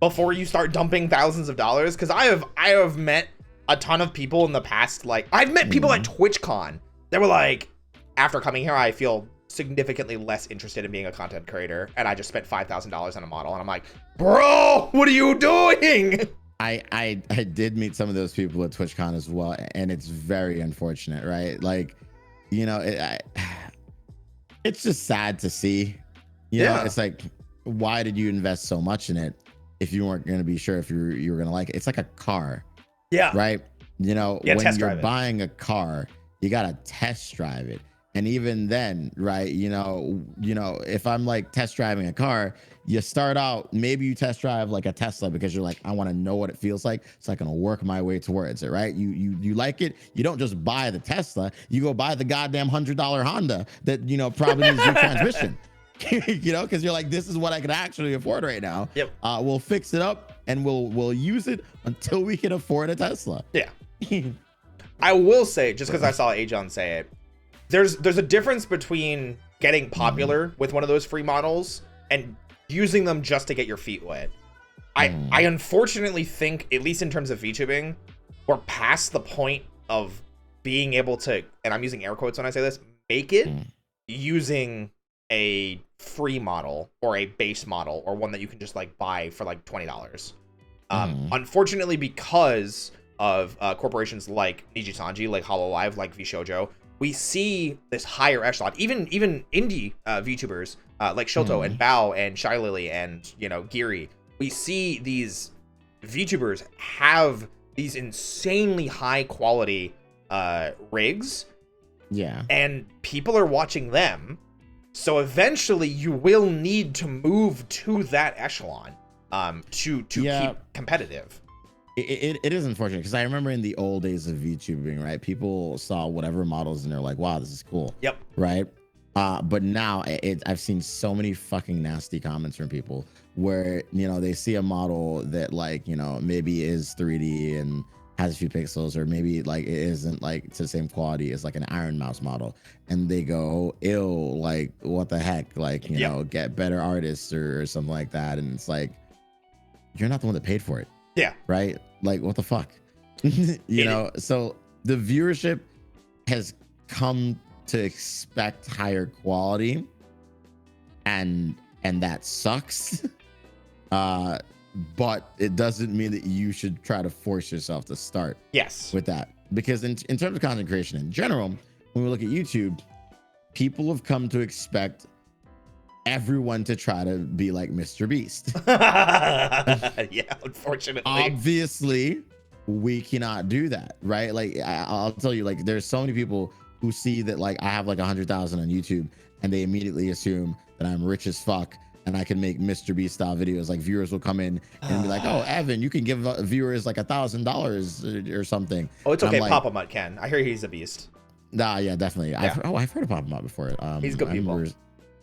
before you start dumping thousands of dollars. Because I have met a ton of people in the past. Like, I've met people at TwitchCon that were like, after coming here, I feel significantly less interested in being a content creator, and I just spent $5,000 on a model, and I'm like, bro, what are you doing? I did meet some of those people at TwitchCon as well, and it's very unfortunate, right? Like, you know, it's just sad to see. You know, it's like, why did you invest so much in it if you weren't going to be sure if you were going to like it? It's like a car. Yeah. Right? You know, when you're buying a car, you got to test drive it. And even then, right, you know, if I'm like test driving a car, you start out, maybe you test drive like a Tesla because you're like, I want to know what it feels like, so I can work my way towards it, right? You like it. You don't just buy the Tesla. You go buy the goddamn $100 Honda that, you know, probably needs new transmission. You know, because you're like, this is what I can actually afford right now. Yep. We'll fix it up and we'll use it until we can afford a Tesla. Yeah. I will say, just because I saw Ajon say it, there's a difference between getting popular with one of those free models and using them just to get your feet wet. I unfortunately think, at least in terms of VTubing, we're past the point of being able to, and I'm using air quotes when I say this, make it using a free model or a base model or one that you can just like buy for like $20. Unfortunately, because of corporations like Nijisanji, like HoloLive, like VShojo, we see this higher echelon, even indie VTubers like Shoto and Bao and Shy Lily and, you know, Giri. We see these VTubers have these insanely high quality rigs. Yeah. And people are watching them. So eventually you will need to move to that echelon to keep competitive. It is unfortunate because I remember in the old days of VTubing, right? People saw whatever models and they're like, wow, this is cool. Yep. Right. But now I've seen so many fucking nasty comments from people where, you know, they see a model that, like, you know, maybe is 3D and has a few pixels, or maybe like it isn't like to the same quality as like an Iron Mouse model, and they go, ew, like what the heck, like, you know, get better artists or something like that. And it's like, you're not the one that paid for it. Yeah. Right. Like, what the fuck? You know, so the viewership has come to expect higher quality, and that sucks. But it doesn't mean that you should try to force yourself to start with that. Because in terms of content creation in general, when we look at YouTube, people have come to expect everyone to try to be like Mr. Beast. Yeah, unfortunately. Obviously, we cannot do that, right? Like, I'll tell you, like, there's so many people who see that, like, I have like 100,000 on YouTube, and they immediately assume that I'm rich as fuck and I can make Mr. Beast style videos. Like, viewers will come in and be like, oh, Evan, you can give viewers like $1,000 or something. Oh, it's okay. Like, Papa Mutt can. I hear he's a beast. Nah, yeah, definitely. Yeah. I've heard of Papa Mutt before. He's good people.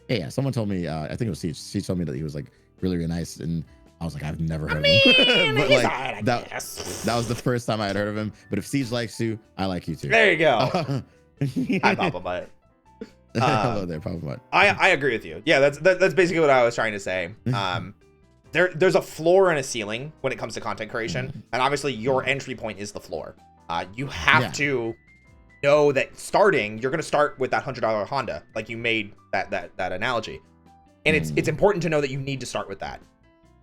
Yeah, someone told me, I think it was Siege. Siege told me that he was like really, really nice, and I was like, I've never heard of him. But like, right, that was the first time I had heard of him. But if Siege likes you, I like you too. There you go. Hi, Papa Mutt. Hello there, Papa Mutt. I agree with you. Yeah, that's basically what I was trying to say. There's a floor and a ceiling when it comes to content creation, and obviously your entry point is the floor. You have to know that starting, you're going to start with that $100 Honda, like you made that analogy, and it's important to know that you need to start with that.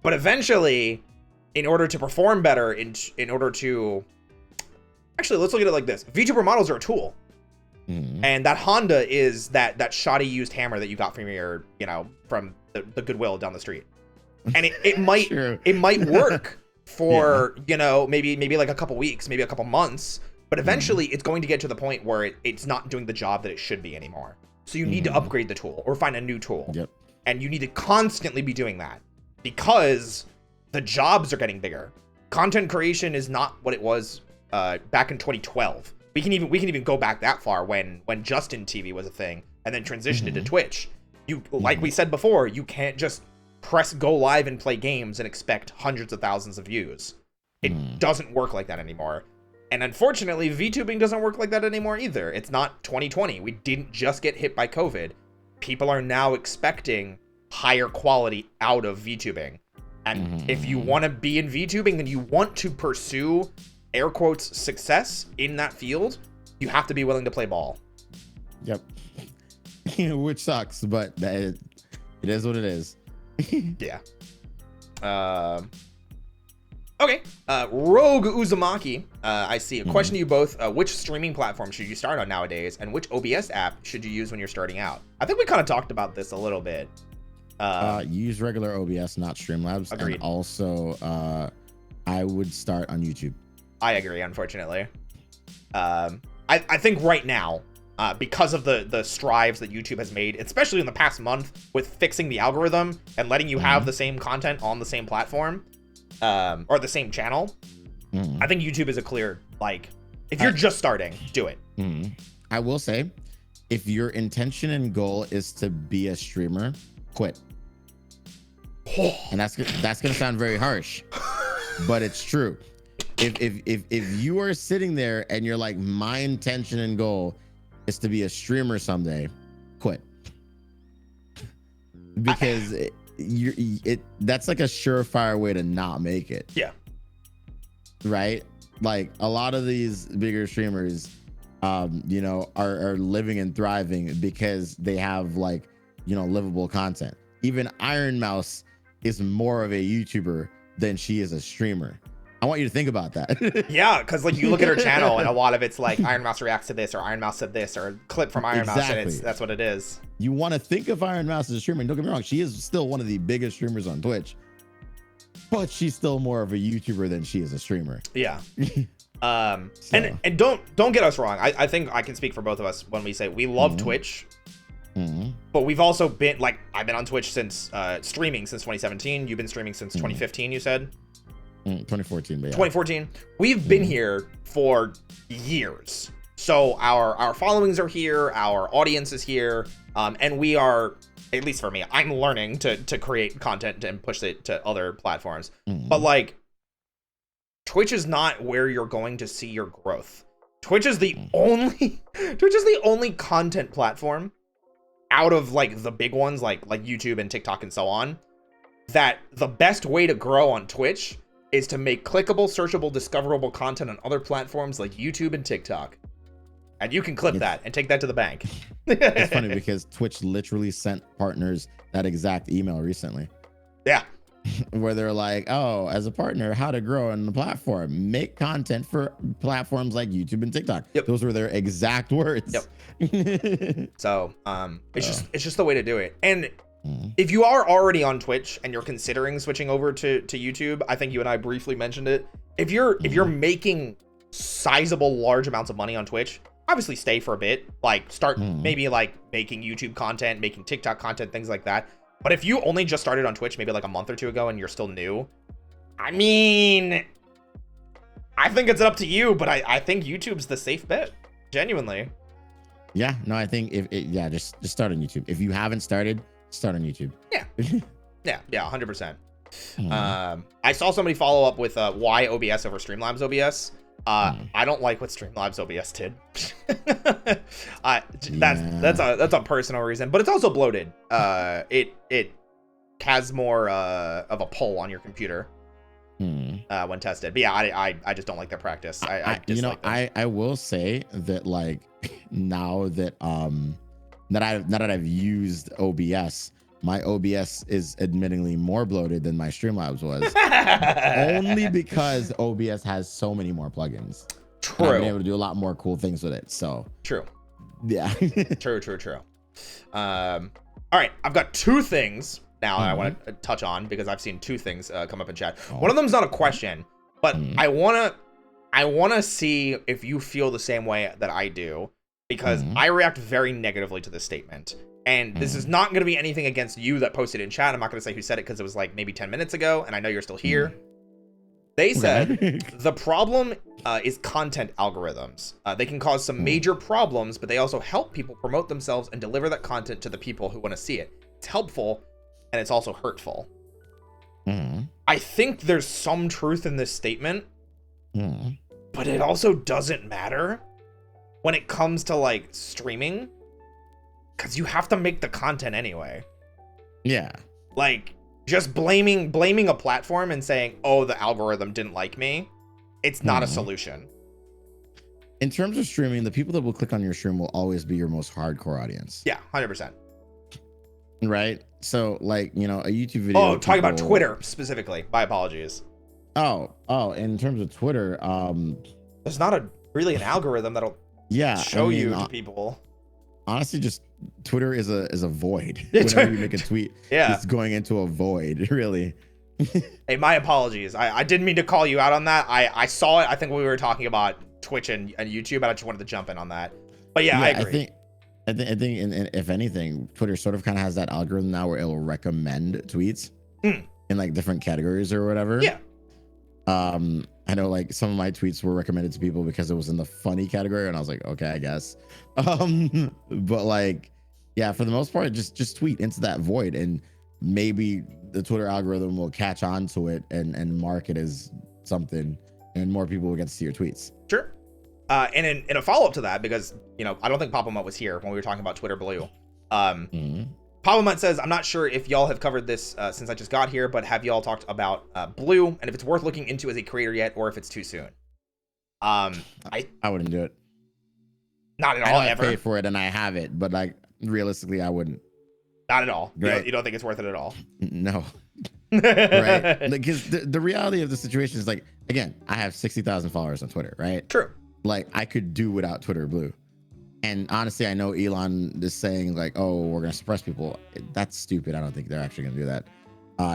But eventually, in order to perform better, in order to actually, let's look at it like this: VTuber models are a tool. And that Honda is that shoddy used hammer that you got from your, you know, from the Goodwill down the street. And it might it might work for, you know, maybe like a couple weeks, maybe a couple months, but eventually it's going to get to the point where it's not doing the job that it should be anymore. So you need to upgrade the tool or find a new tool. And you need to constantly be doing that. because the jobs are getting bigger. Content creation is not what it was back in 2012. We can even go back that far when Justin TV was a thing and then transitioned into Twitch. You, like we said before, you can't just press go live and play games and expect hundreds of thousands of views. It doesn't work like that anymore. And unfortunately, VTubing doesn't work like that anymore either. It's not 2020. We didn't just get hit by COVID. People are now expecting higher quality out of VTubing. And if you want to be in VTubing, then you want to pursue, air quotes, success in that field, you have to be willing to play ball. Yep. Which sucks, but it is what it is. Yeah. Okay. Rogue Uzumaki, I see a question to you both. Which streaming platform should you start on nowadays, and which OBS app should you use when you're starting out? I think we kind of talked about this a little bit. Use regular OBS, not Streamlabs. Agreed. And also, I would start on YouTube. I agree, unfortunately. I think right now, because of the strives that YouTube has made, especially in the past month with fixing the algorithm and letting you have the same content on the same platform, or the same channel, I think YouTube is a clear, like, if you're just starting, do it. I will say, if your intention and goal is to be a streamer, quit. And that's gonna sound very harsh, but it's true. If you are sitting there and you're like, my intention and goal is to be a streamer someday, quit. Because that's like a surefire way to not make it. Yeah. Right? Like a lot of these bigger streamers, you know, are living and thriving because they have, like, you know, livable content. Even Iron Mouse is more of a YouTuber than she is a streamer. I want you to think about that. Yeah, because like you look at her channel and a lot of it's like Iron Mouse reacts to this, or Iron Mouse said this, or a clip from Iron Mouse, and that's what it is. You want to think of Iron Mouse as a streamer, and don't get me wrong, she is still one of the biggest streamers on Twitch, but she's still more of a YouTuber than she is a streamer. Yeah. And don't get us wrong. I think I can speak for both of us when we say we love Twitch. But we've also been, like, I've been on Twitch since streaming since 2017. You've been streaming since 2015, you said? 2014, but yeah. 2014. We've been here for years. So our followings are here, our audience is here, and we are, at least for me, I'm learning to create content and push it to other platforms. But like, Twitch is not where you're going to see your growth. Twitch is the only content platform out of like the big ones like YouTube and TikTok and so on, that the best way to grow on Twitch is to make clickable, searchable, discoverable content on other platforms like YouTube and TikTok. And you can clip that and take that to the bank. It's funny because Twitch literally sent partners that exact email recently. Yeah. Where they're like, oh, as a partner, how to grow on the platform, make content for platforms like YouTube and TikTok. Yep. Those were their exact words. Yep. So it's just the way to do it. And if you are already on Twitch and you're considering switching over to YouTube, I think you and I briefly mentioned it. If you're making sizable large amounts of money on Twitch, obviously stay for a bit, like start maybe like making YouTube content, making TikTok content, things like that. But if you only just started on Twitch maybe like a month or two ago and you're still new, I mean, I think it's up to you, but I think YouTube's the safe bet, genuinely. Yeah, no, I think just start on YouTube. If you haven't started, start on YouTube. Yeah. Yeah, 100%. I saw somebody follow up with why OBS over Streamlabs OBS. I don't like what Streamlabs OBS did. That's a personal reason, but it's also bloated. It has more of a pull on your computer when tested. But yeah, I just don't like their practice. I will say that, like, now that I've used OBS, my OBS is admittingly more bloated than my Streamlabs was. Only because OBS has so many more plugins. True. I've been able to do a lot more cool things with it. So true. Yeah. True. All right, I've got two things now that I want to touch on because I've seen two things come up in chat. One of them's not a question, but I wanna see if you feel the same way that I do, because I react very negatively to this statement. And this is not going to be anything against you that posted in chat. I'm not going to say who said it because it was like maybe 10 minutes ago, and I know you're still here. They said the problem is content algorithms. They can cause some major problems, but they also help people promote themselves and deliver that content to the people who want to see it. It's helpful, and it's also hurtful. I think there's some truth in this statement, but it also doesn't matter when it comes to like streaming, because you have to make the content anyway. Yeah. Like, just blaming a platform and saying, oh, the algorithm didn't like me, it's not a solution. In terms of streaming, the people that will click on your stream will always be your most hardcore audience. Yeah, 100%. Right? So, like, you know, a YouTube video. Oh, talking about Twitter specifically. My apologies. Oh, in terms of Twitter, there's not really an algorithm that'll show you to people. Honestly, just Twitter is a void. Whenever you make a tweet, it's going into a void, really. Hey, my apologies. I didn't mean to call you out on that. I saw it. I think we were talking about Twitch and YouTube, but I just wanted to jump in on that. But yeah, I agree. I think if anything, Twitter sort of kind of has that algorithm now where it will recommend tweets in like different categories or whatever. Yeah. I know like some of my tweets were recommended to people because it was in the funny category, and I was like, okay, I guess. But like, yeah, for the most part, just tweet into that void, and maybe the Twitter algorithm will catch on to it and mark it as something, and more people will get to see your tweets. Sure. And in a follow-up to that, because, you know, I don't think Papa Mutt was here when we were talking about Twitter Blue. Papa Mutt says, I'm not sure if y'all have covered this since I just got here, but have y'all talked about Blue and if it's worth looking into as a creator yet, or if it's too soon? I wouldn't do it. Not at all, ever. I pay for it and I have it, but like realistically, I wouldn't. Not at all. Right? You don't think it's worth it at all? No. Right? Because the reality of the situation is, like, again, I have 60,000 followers on Twitter, right? True. Like, I could do without Twitter Blue. And honestly, I know Elon is saying like, oh, we're going to suppress people. That's stupid. I don't think they're actually going to do that.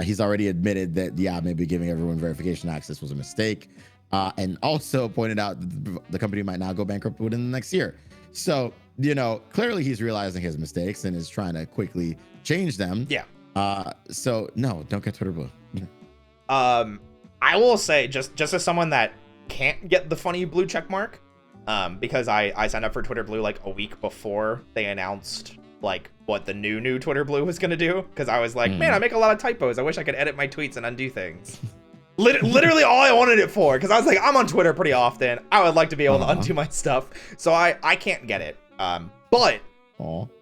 He's already admitted that, yeah, maybe giving everyone verification access was a mistake. And also pointed out that the company might now go bankrupt within the next year. So, you know, clearly he's realizing his mistakes and is trying to quickly change them. Yeah. So no, don't get Twitter Blue. I will say, just as someone that can't get the funny blue check mark, because I signed up for Twitter Blue like a week before they announced like what the new Twitter Blue was gonna do, because I was like, man, I make a lot of typos. I wish I could edit my tweets and undo things. Literally all I wanted it for, because I was like, I'm on Twitter pretty often. I would like to be able to undo my stuff. So I can't get it. But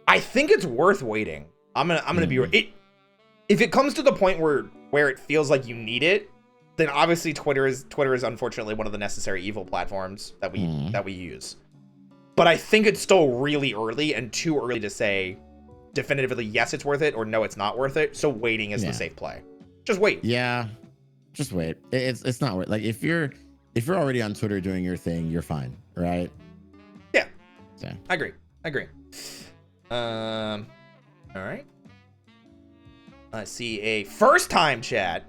I think it's worth waiting. I'm gonna be it. If it comes to the point where it feels like you need it, then obviously Twitter is unfortunately one of the necessary evil platforms that we use. But I think it's still really early and too early to say definitively yes, it's worth it, or no, it's not worth it. So waiting is the safe play. Just wait. Yeah, just wait. It's not worth. Like if you're already on Twitter doing your thing, you're fine, right? Yeah. So I agree. All right. I see a first time chat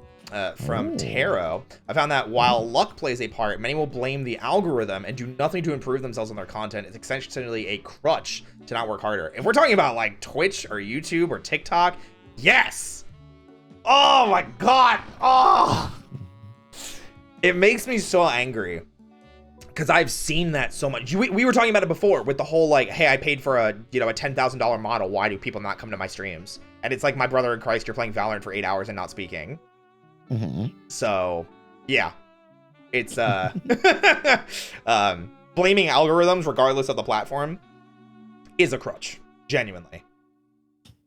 from Taro. I found that while luck plays a part, many will blame the algorithm and do nothing to improve themselves on their content. It's essentially a crutch to not work harder. If we're talking about like Twitch or YouTube or TikTok, yes. Oh my God. Oh, it makes me so angry because I've seen that so much. We were talking about it before with the whole like, hey, I paid for a $10,000 model. Why do people not come to my streams? And it's like, my brother in Christ, you're playing Valorant for 8 hours and not speaking. So yeah, it's blaming algorithms regardless of the platform is a crutch, genuinely.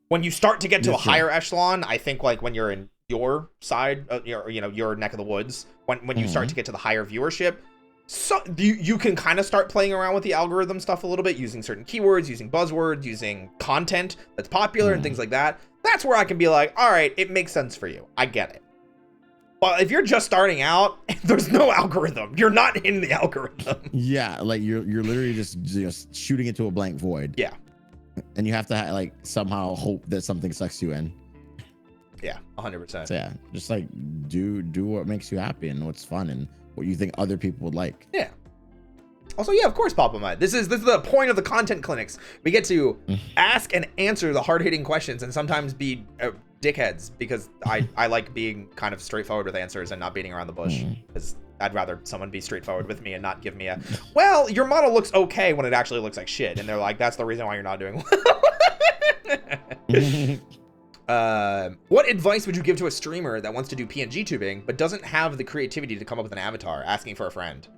When you start to get to a higher echelon, I think like when you're in your side, your neck of the woods, when you start to get to the higher viewership, so you can kind of start playing around with the algorithm stuff a little bit, using certain keywords, using buzzwords, using content that's popular and things like that. That's where I can be like, all right, it makes sense for you. I get it. But if you're just starting out, there's no algorithm. You're not in the algorithm. Yeah, like you're literally just shooting into a blank void. Yeah. And you have to like somehow hope that something sucks you in. Yeah, 100%. So yeah, just like do what makes you happy and what's fun and what you think other people would like. Yeah. Also, yeah, of course, Papa Mutt. This is the point of the content clinics. We get to ask and answer the hard-hitting questions and sometimes be dickheads, because I like being kind of straightforward with answers and not beating around the bush, because I'd rather someone be straightforward with me and not give me a, well, your model looks okay when it actually looks like shit, and they're like, that's the reason why you're not doing well. What advice would you give to a streamer that wants to do PNG tubing but doesn't have the creativity to come up with an avatar? Asking for a friend.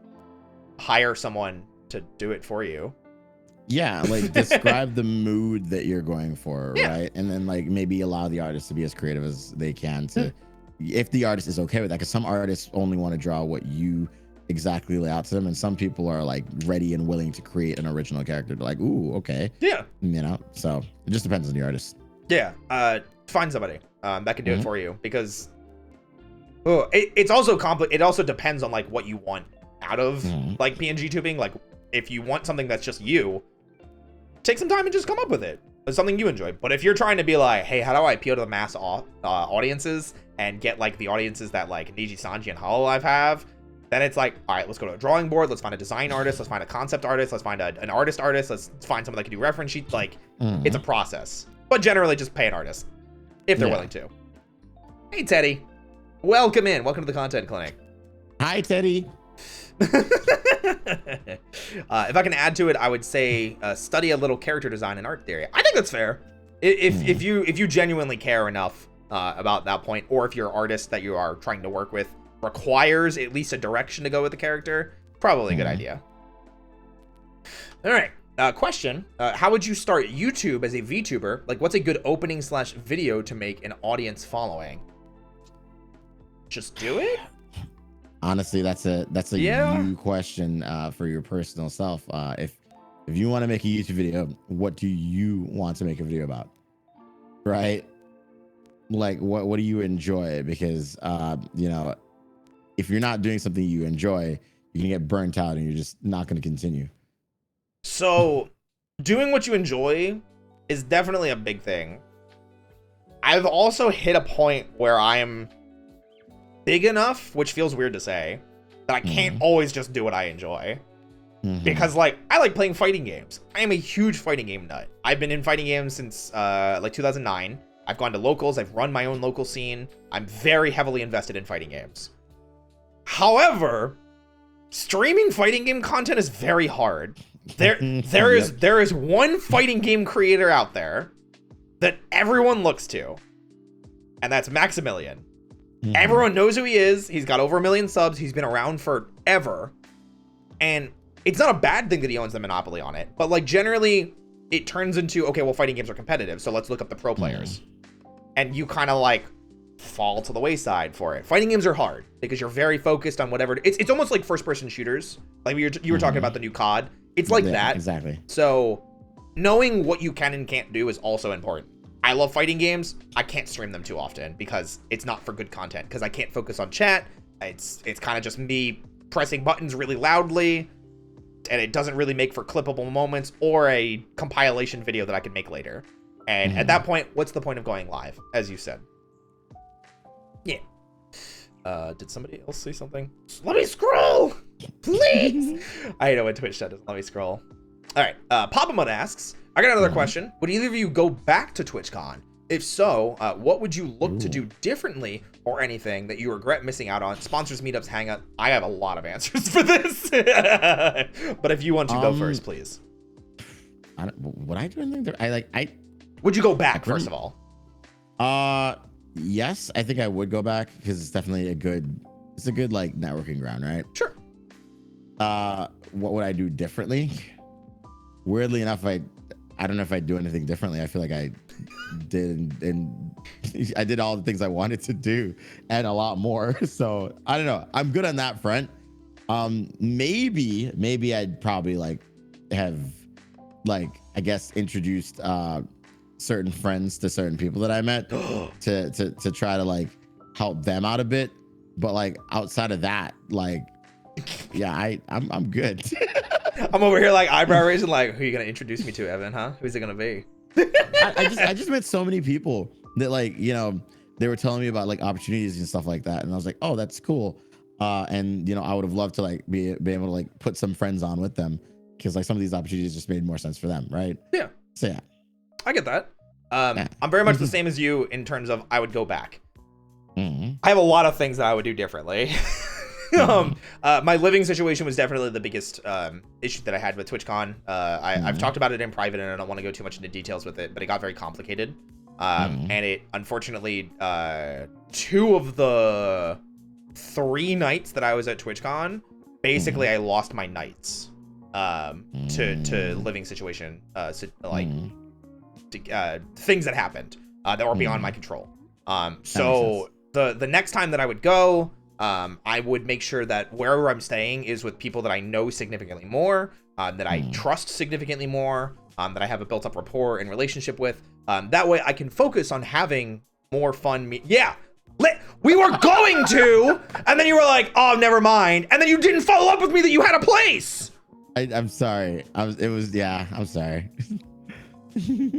Hire someone to do it for you. Yeah, like describe the mood that you're going for, right? And then like maybe allow the artist to be as creative as they can to, if the artist is okay with that, because some artists only want to draw what you exactly lay out to them, and some people are like ready and willing to create an original character. They're like, ooh, okay. Yeah. You know, so it just depends on the artist. Yeah. Find somebody that can do it for you, because it's also it also depends on like what you want out of like PNG tubing. Like if you want something that's just you, take some time and just come up with it. It's something you enjoy. But if you're trying to be like, hey, how do I appeal to the mass audiences and get like the audiences that like Niji, Sanji, and Hololive have, then it's like, all right, let's go to a drawing board. Let's find a design artist. Let's find a concept artist. Let's find an artist. Let's find someone that can do reference sheets. Like it's a process, but generally just pay an artist if they're willing to. Hey, Teddy, welcome in. Welcome to the content clinic. Hi, Teddy. If I can add to it, I would say study a little character design and art theory. I think that's fair. If you genuinely care enough about that point, or if your artist that you are trying to work with requires at least a direction to go with the character, probably a good idea. All right. Question. How would you start YouTube as a VTuber? Like, what's a good opening / video to make an audience following? Just do it? Honestly, that's a you question for your personal self. If you want to make a YouTube video, what do you want to make a video about? Right? Like what do you enjoy? Because you know, if you're not doing something you enjoy, you can get burnt out and you're just not going to continue. So doing what you enjoy is definitely a big thing. I've also hit a point where I'm big enough, which feels weird to say, that I can't always just do what I enjoy. Because like I like playing fighting games. I am a huge fighting game nut. I've been in fighting games since like 2009. I've gone to locals. I've run my own local scene. I'm very heavily invested in fighting games. However, streaming fighting game content is very hard. There is one fighting game creator out there that everyone looks to, and that's Maximilian. Everyone knows who he is. He's got over 1 million subs. He's been around forever. And it's not a bad thing that he owns the monopoly on it. But like generally it turns into, okay, well, fighting games are competitive, so let's look up the pro players. And you kind of like fall to the wayside for it. Fighting games are hard because you're very focused on whatever. It's almost like first person shooters. Like you were talking about the new COD. It's like that. Exactly. So knowing what you can and can't do is also important. I love fighting games. I can't stream them too often because it's not for good content, because I can't focus on chat. It's kind of just me pressing buttons really loudly, and it doesn't really make for clippable moments or a compilation video that I can make later. And at that point, what's the point of going live, as you said? Yeah. Did somebody else say something? Let me scroll, please. I hate it when Twitch doesn't let me scroll. All right. Papa Mud asks, I got another question. Would either of you go back to TwitchCon? If so, what would you look to do differently, or anything that you regret missing out on? Sponsors, meetups, hangout. I have a lot of answers for this. But if you want to go first, please. Would I do anything there? Would you go back, first of all? Yes, I think I would go back, because it's definitely a good like networking ground, right? Sure. What would I do differently? Weirdly enough, I don't know if I'd do anything differently. I feel like I did, and I did all the things I wanted to do and a lot more. So I don't know. I'm good on that front. Maybe I'd probably like have like, I guess, introduced certain friends to certain people that I met to try to like help them out a bit. But like outside of that, like, yeah, I'm good. I'm over here like eyebrow raising, like, who are you gonna introduce me to, Evan? Huh? Who's it gonna be? I just met so many people that, like, you know, they were telling me about like opportunities and stuff like that, and I was like, oh, that's cool. And you know, I would have loved to like be able to like put some friends on with them, because like some of these opportunities just made more sense for them, right? Yeah. So yeah, I get that. Yeah. I'm very much the same as you in terms of I would go back. Mm-hmm. I have a lot of things that I would do differently. My living situation was definitely the biggest issue that I had with TwitchCon. I've talked about it in private, and I don't want to go too much into details with it, but it got very complicated. And it, unfortunately, 2 of the 3 nights that I was at TwitchCon, basically I lost my nights to living situation, things that happened that were beyond my control. So the next time that I would go, I would make sure that wherever I'm staying is with people that I know significantly more, that I trust significantly more, that I have a built-up rapport and relationship with. That way I can focus on having more fun. We were going to, and then you were like, oh, never mind. And then you didn't follow up with me that you had a place. I'm sorry. I'm sorry.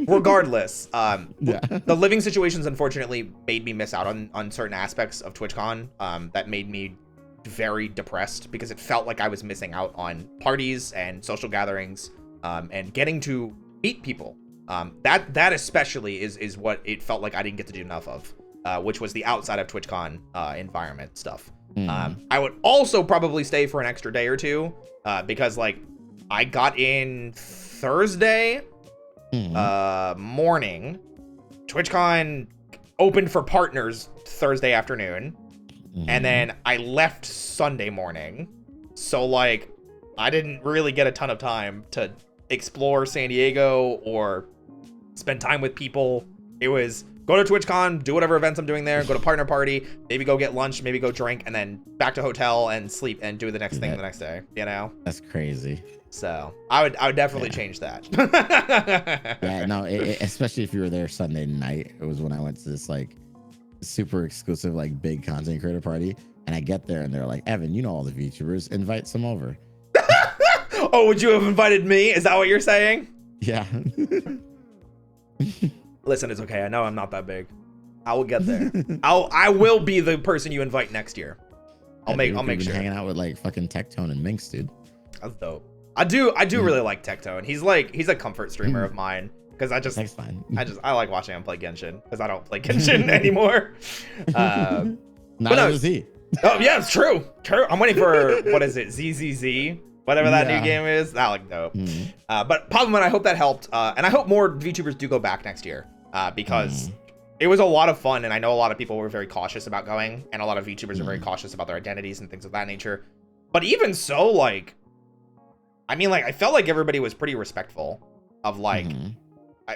Regardless, the living situations unfortunately made me miss out on certain aspects of TwitchCon that made me very depressed, because it felt like I was missing out on parties and social gatherings, and getting to meet people. That especially is what it felt like I didn't get to do enough of, which was the outside of TwitchCon environment stuff. I would also probably stay for an extra day or 2, because like I got in Thursday morning. TwitchCon opened for partners Thursday afternoon, and then I left Sunday morning. So like I didn't really get a ton of time to explore San Diego or spend time with people. It was go to TwitchCon, do whatever events I'm doing there, go to partner party, maybe go get lunch, maybe go drink, and then back to hotel and sleep and do the next thing the next day, you know? That's crazy. So I would definitely change that. Yeah, no, especially if you were there Sunday night. It was when I went to this like super exclusive, like big content creator party. And I get there and they're like, Evan, you know all the VTubers, invite some over. Oh, would you have invited me? Is that what you're saying? Yeah. Listen, it's okay. I know I'm not that big. I will get there. I will be the person you invite next year. I'll make sure. Hanging out with like fucking Tectone and Minx, dude. That's dope. I do really like Tectone. He's a comfort streamer of mine, because That's fine. I like watching him play Genshin, because I don't play Genshin anymore. Neither does he. Oh yeah, it's true. I'm waiting for, what is it, ZZZ? Whatever that new game is. That looked dope. But Pavman, I hope that helped. And I hope more VTubers do go back next year, because it was a lot of fun. And I know a lot of people were very cautious about going, and a lot of VTubers are very cautious about their identities and things of that nature. But even so, like, I mean, like, I felt like everybody was pretty respectful of like,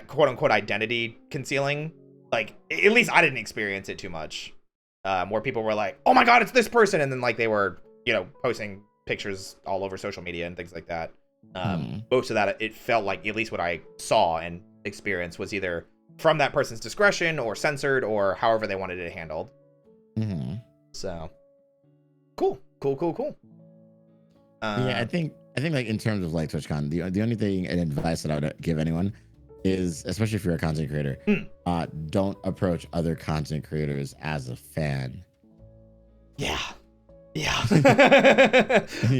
quote unquote, identity concealing. Like, at least I didn't experience it too much. Where people were like, oh my God, it's this person. And then like they were, you know, posting pictures all over social media and things like that. Most of that, it felt like, at least what I saw and experienced, was either from that person's discretion or censored or however they wanted it handled. So cool. Yeah, I think like in terms of like TwitchCon, the only thing and advice that I would give anyone is, especially if you're a content creator, don't approach other content creators as a fan. Yeah. You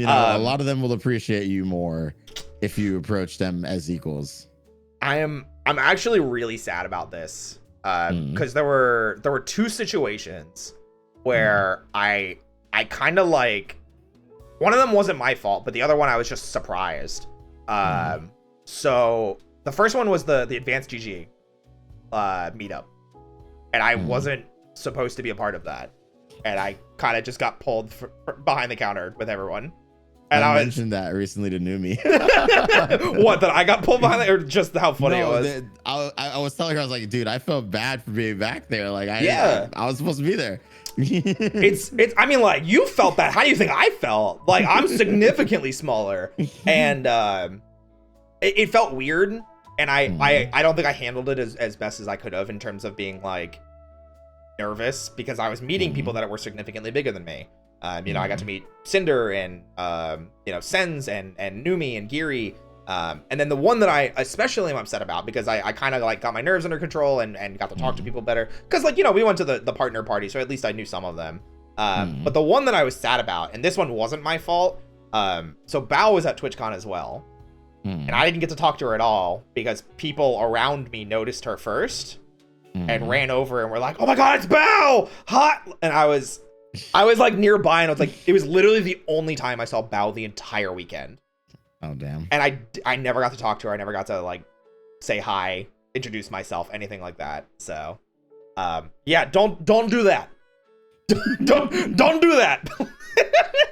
know, a lot of them will appreciate you more if you approach them as equals. I'm actually really sad about this, because there were 2 situations where I kind of like, one of them wasn't my fault, but the other one I was just surprised. So the first one was the Advanced GG meetup, and I wasn't supposed to be a part of that, and I kind of just got pulled behind the counter with everyone. And I mentioned that recently to Numi. What, that I got pulled behind it, or just how funny it was? I was telling her, I was like, dude, I felt bad for being back there. Like, I was supposed to be there. it's I mean, like, you felt that. How do you think I felt? Like, I'm significantly smaller, and it felt weird, and I don't think I handled it as best as I could have, in terms of being like nervous, because I was meeting people that were significantly bigger than me. You know, I got to meet Cinder and you know, Sens and Numi and Geary. And then the one that I especially am upset about, because I kind of like got my nerves under control and got to talk to people better, because, like, you know, we went to the partner party, so at least I knew some of them. But the one that I was sad about, and this one wasn't my fault. So Bao was at TwitchCon as well. And I didn't get to talk to her at all because people around me noticed her first and ran over and were like, "Oh my God, it's Bao! Hot!" And I was like nearby, and I was like, it was literally the only time I saw Bao the entire weekend. Oh damn! And I never got to talk to her. I never got to like say hi, introduce myself, anything like that. So, yeah, don't do that. don't do that.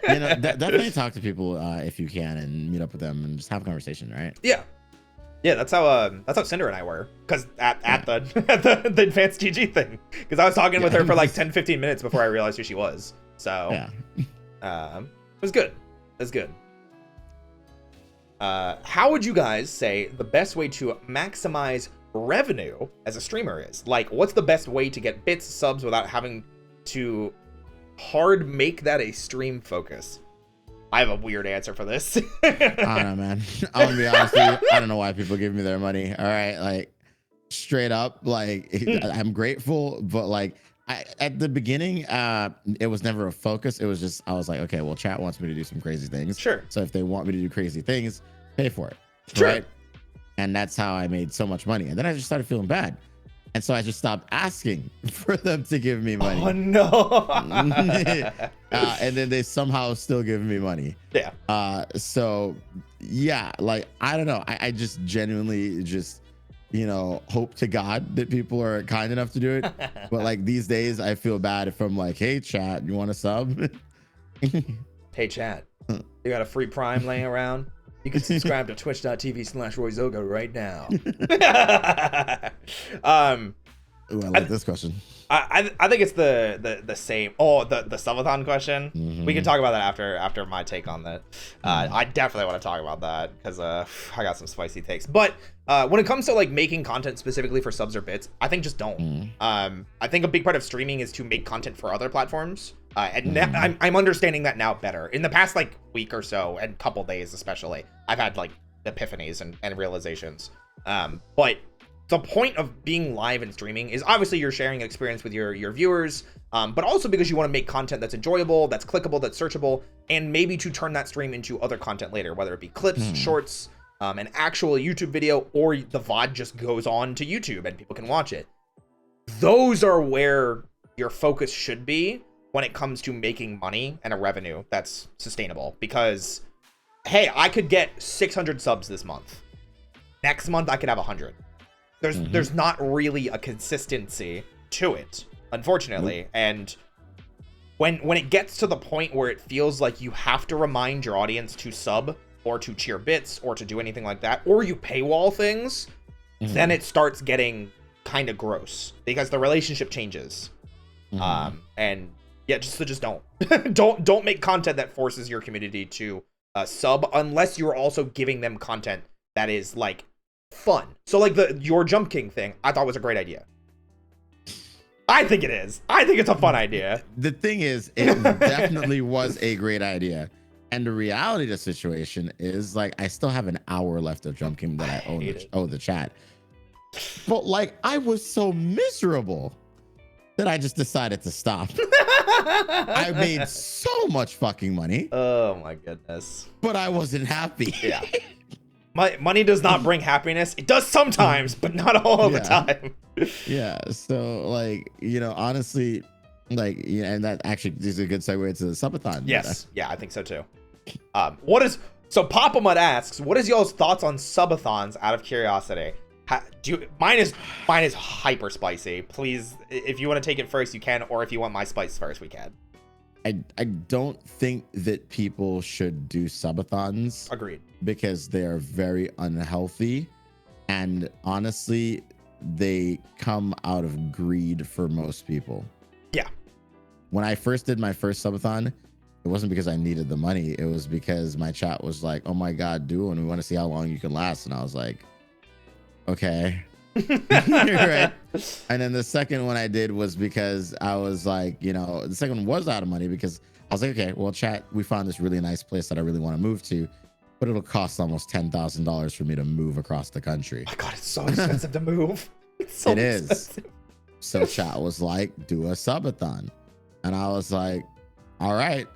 You know, definitely talk to people if you can, and meet up with them and just have a conversation, right? Yeah, that's how Cinder and I were, because at the advanced GG thing, because I was talking with her for like 10-15 minutes before I realized who she was. So it was good. How would you guys say the best way to maximize revenue as a streamer is? Like, what's the best way to get bits, subs without having to hard make that a stream focus? I have a weird answer for this. I don't know, man. I'm gonna be honest with you. I don't know why people give me their money. All right, like straight up, like I'm grateful, but like at the beginning, it was never a focus. It was just I was like, okay, well, chat wants me to do some crazy things. Sure. So if they want me to do crazy things, pay for it. Sure. Right. And that's how I made so much money. And then I just started feeling bad. And so I just stopped asking for them to give me money. Oh no! And then they somehow still give me money. Yeah. So yeah, like I don't know. I just genuinely just, you know, hope to God that people are kind enough to do it. But like these days, I feel bad if I'm like, hey chat, you want to sub? Hey chat, you got a free Prime laying around? You can subscribe to twitch.tv/royzoga right now. Ooh, I like this question. I think it's the same. Oh, the subathon question. We can talk about that after my take on that. I definitely want to talk about that because I got some spicy takes. But when it comes to like making content specifically for subs or bits, I think just don't. I think a big part of streaming is to make content for other platforms. And I'm understanding that now better. In the past like week or so, and couple days especially, I've had like epiphanies and realizations. But the point of being live and streaming is obviously you're sharing an experience with your viewers, but also because you want to make content that's enjoyable, that's clickable, that's searchable, and maybe to turn that stream into other content later, whether it be clips, shorts, an actual YouTube video, or the VOD just goes on to YouTube and people can watch it. Those are where your focus should be when it comes to making money and a revenue that's sustainable. Because, hey, I could get 600 subs this month. Next month, I could have 100. There's not really a consistency to it, unfortunately. And when it gets to the point where it feels like you have to remind your audience to sub or to cheer bits or to do anything like that, or you paywall things, then it starts getting kind of gross because the relationship changes. And yeah, just don't don't make content that forces your community to sub unless you're also giving them content that is like fun. So like your Jump King thing, I thought was a great idea. I think it is. I think it's a fun idea. The thing is, it definitely was a great idea. And the reality of the situation is like I still have an hour left of Jump King that I owe the chat. But like I was so miserable that I just decided to stop. I made so much fucking money. Oh my goodness. But I wasn't happy. Yeah. Money does not bring happiness. It does sometimes, but not all the time. Yeah. So like, you know, honestly, like, yeah, and that actually is a good segue to the subathon. Yes. Yeah, I think so too. So Papa Mud asks, what is y'all's thoughts on subathons out of curiosity? Mine is hyper spicy. Please, if you want to take it first, you can, or if you want my spice first, we can. I don't think that people should do subathons. Agreed. Because they are very unhealthy, and honestly, they come out of greed for most people. Yeah. When I first did my first subathon, it wasn't because I needed the money. It was because my chat was like, "Oh my God, do and we want to see how long you can last." And I was like, okay. Right. And then the second one I did was because I was like, you know, the second one was out of money because I was like, okay, well, chat, we found this really nice place that I really want to move to, but it'll cost almost $10,000 for me to move across the country. Oh my God, it's so expensive to move. It's so expensive. So chat was like, do a subathon. And I was like, all right,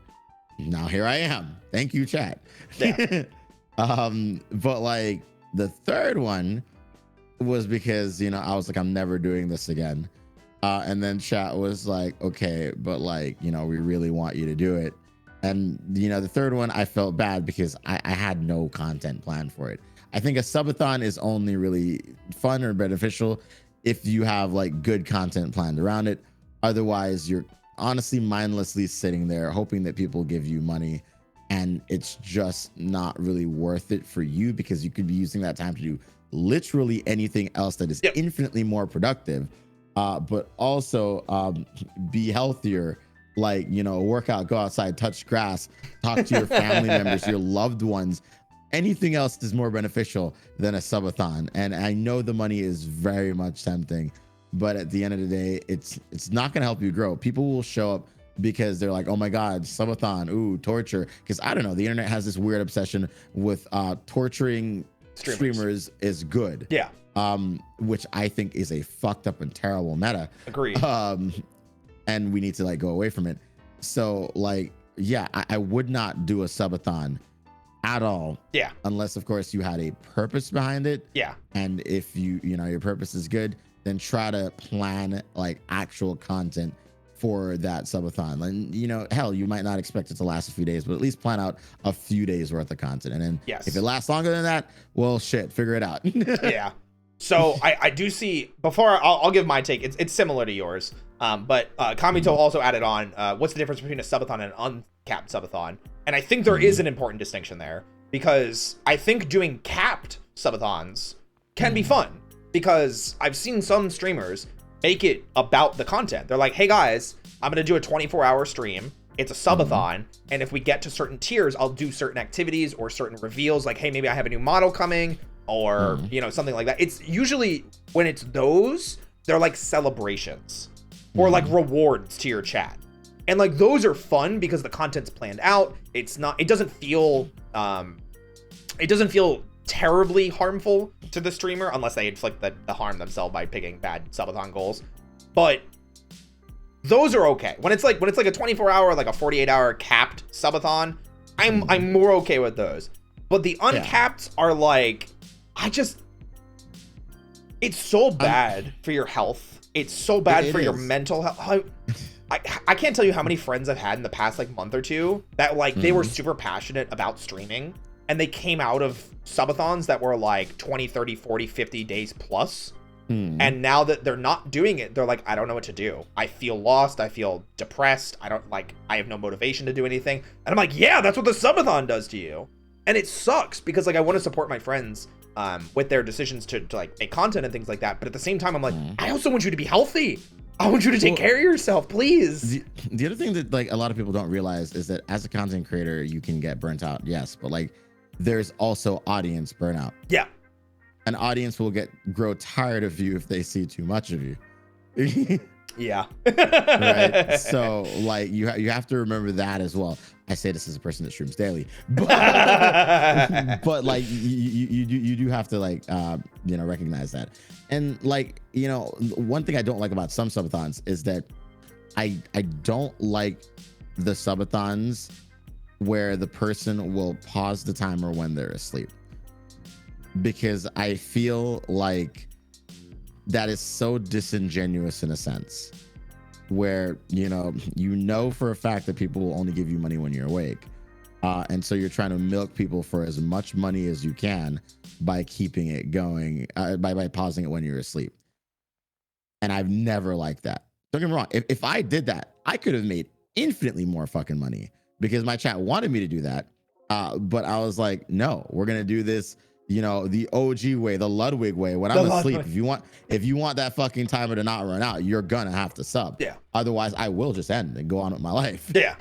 now here I am. Thank you, chat. Yeah. But like the third one was because, you know, I was like, I'm never doing this again. And then chat was like, okay, but like, you know, we really want you to do it. And, you know, the third one, I felt bad because I had no content planned for it. I think a subathon is only really fun or beneficial if you have like good content planned around it. Otherwise, you're honestly mindlessly sitting there hoping that people give you money. And it's just not really worth it for you because you could be using that time to do literally anything else that is infinitely more productive. But also be healthier, like, you know, work out, go outside, touch grass, talk to your family members, your loved ones. Anything else is more beneficial than a subathon. And I know the money is very much tempting, but at the end of the day, it's not going to help you grow. People will show up because they're like, oh my God, subathon, ooh, torture. Because I don't know, the internet has this weird obsession with torturing streamers is good. Yeah. Which I think is a fucked up and terrible meta. Agreed. And we need to like go away from it. So like, yeah, I would not do a subathon at all. Yeah. Unless of course you had a purpose behind it. Yeah. And if you know, your purpose is good, then try to plan like actual content for that subathon. And you know, hell, you might not expect it to last a few days, but at least plan out a few days worth of content. And then if it lasts longer than that, well, shit, figure it out. Yeah. So I do see, before I'll give my take, it's similar to yours. But Kamito also added on, what's the difference between a subathon and an uncapped subathon? And I think there is an important distinction there, because I think doing capped subathons can be fun, because I've seen some streamers make it about the content. They're like, hey guys, I'm going to do a 24-hour stream. It's a subathon. And if we get to certain tiers, I'll do certain activities or certain reveals. Like, hey, maybe I have a new model coming, or, you know, something like that. It's usually when it's those, they're like celebrations or like rewards to your chat. And like, those are fun because the content's planned out. It doesn't feel terribly harmful to the streamer unless they inflict the harm themselves by picking bad subathon goals. But those are okay. When it's like a 24-hour, like a 48-hour capped subathon, I'm more okay with those. But the uncapped are like, it's so bad for your health. It's so bad for your mental health. I can't tell you how many friends I've had in the past like month or two that like they were super passionate about streaming, and they came out of subathons that were like 20, 30, 40, 50 days plus. And now that they're not doing it, they're like, I don't know what to do. I feel lost. I feel depressed. I have no motivation to do anything. And I'm like, yeah, that's what the subathon does to you. And it sucks because like I want to support my friends with their decisions to like make content and things like that. But at the same time, I'm like, I also want you to be healthy. I want you to take care of yourself, please. The other thing that like a lot of people don't realize is that as a content creator, you can get burnt out. Yes. But like there's also audience burnout. Yeah. An audience will grow tired of you if they see too much of you. Yeah. Right. So like you have to remember that as well. I say this as a person that streams daily, but like you do have to like you know, recognize that. And like, you know, one thing I don't like about some subathons is that I don't like the subathons where the person will pause the timer when they're asleep, because I feel like that is so disingenuous in a sense, where you know for a fact that people will only give you money when you're awake, and so you're trying to milk people for as much money as you can by keeping it going, by pausing it when you're asleep. And I've never liked that. Don't get me wrong, if I did that, I could have made infinitely more fucking money because my chat wanted me to do that, but I was like, no, we're gonna do this, you know, the OG way, the Ludwig way. When I'm asleep, if you want that fucking timer to not run out, you're gonna have to sub. Yeah. Otherwise, I will just end and go on with my life. Yeah.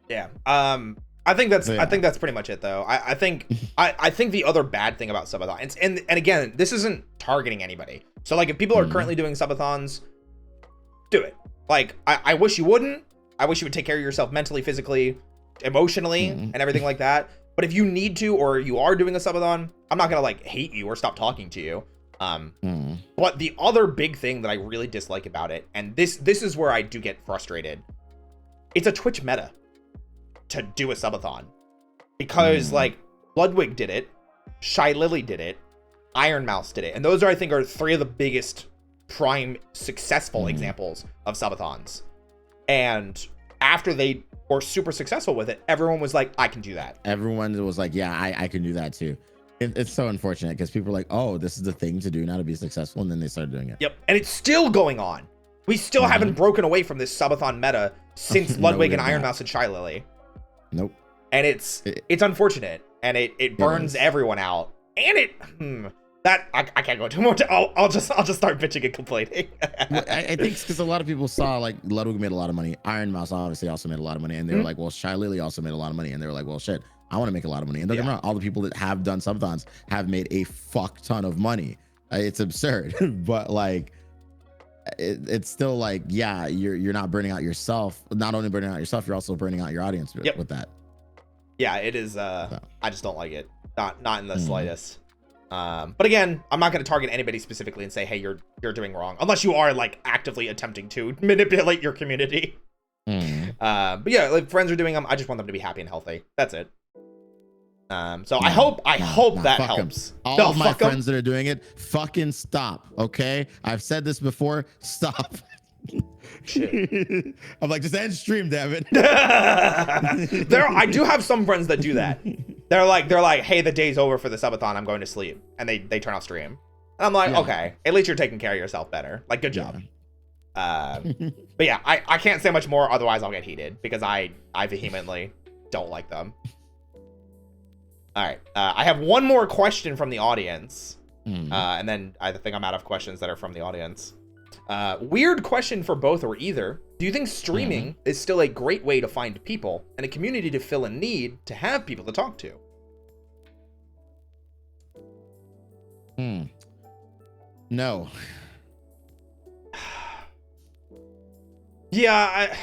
Yeah. I think that's pretty much it though. I think the other bad thing about subathons, and again, this isn't targeting anybody. So like if people are currently doing subathons, do it. Like I wish you wouldn't. I wish you would take care of yourself mentally, physically, emotionally, and everything like that. But if you need to, or you are doing a subathon, I'm not gonna like hate you or stop talking to you. But the other big thing that I really dislike about it, and this is where I do get frustrated, it's a Twitch meta to do a subathon because like Ludwig did it, Shy Lily did it, Iron Mouse did it, and those are I think are three of the biggest prime successful examples of subathons. And after they were super successful with it, everyone was like, I can do that. Everyone was like, yeah, I can do that too. It's so unfortunate because people are like, oh, this is the thing to do now to be successful, and then they started doing it. Yep, and it's still going on. We still haven't broken away from this subathon meta since Ludwig and Iron Mouse and Shy Lily. Nope. And it's unfortunate, and it burns everyone out. And I can't go too more. I'll just start bitching and complaining. I think it's because a lot of people saw like Ludwig made a lot of money. Iron Mouse obviously also made a lot of money, and they were like, well, Shy Lily also made a lot of money, and they were like, well, shit, I want to make a lot of money. And don't get me wrong, all the people that have done subathons have made a fuck ton of money. It's absurd, but like it's still like, yeah, you're not burning out yourself. Not only burning out yourself, you're also burning out your audience with that. Yeah, it is. I just don't like it. Not in the slightest. But again, I'm not going to target anybody specifically and say, hey, you're doing wrong, unless you are like actively attempting to manipulate your community. But yeah, like friends are doing them. I just want them to be happy and healthy. That's it. So I hope that helps. All of my friends that are doing it, fucking stop. Okay, I've said this before. Stop. Shit. I'm like, just end stream, damn it. I do have some friends that do that. They're like, hey, the day's over for the subathon, I'm going to sleep, and they turn off stream. And I'm like, okay, at least you're taking care of yourself better. Like, good job. But yeah, I can't say much more, otherwise I'll get heated because I vehemently don't like them. All right, I have one more question from the audience, and then I think I'm out of questions that are from the audience. Weird question for both or either. Do you think streaming is still a great way to find people and a community to fill a need to have people to talk to? No. Yeah,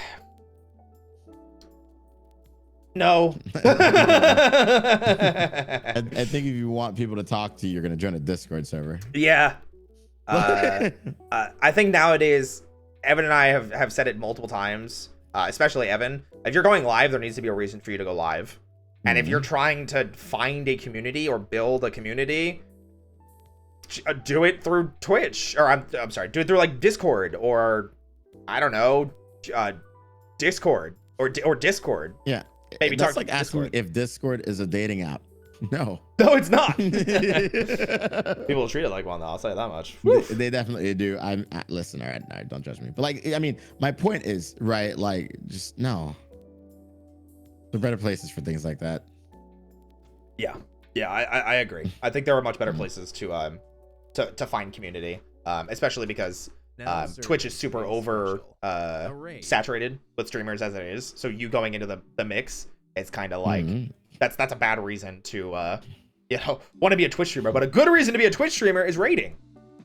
no. I think if you want people to talk to you, you're going to join a Discord server. Yeah. I think nowadays, Evan and I have said it multiple times, especially Evan. If you're going live, there needs to be a reason for you to go live. And if you're trying to find a community or build a community, do it through Twitch, or I'm sorry, do it through like Discord, or I don't know, Discord or Discord. Yeah. Maybe that's like Discord. Asking if Discord is a dating app. No, it's not. People treat it like one, though. I'll say that much. They definitely do. Listen, all right, don't judge me. But like, I mean, my point is, right? Like, just no. There are better places for things like that. Yeah, I agree. I think there are much better places to find community, especially because Twitch is super saturated with streamers as it is. So you going into the mix, it's kind of like that's a bad reason to want to be a Twitch streamer. But a good reason to be a Twitch streamer is raiding.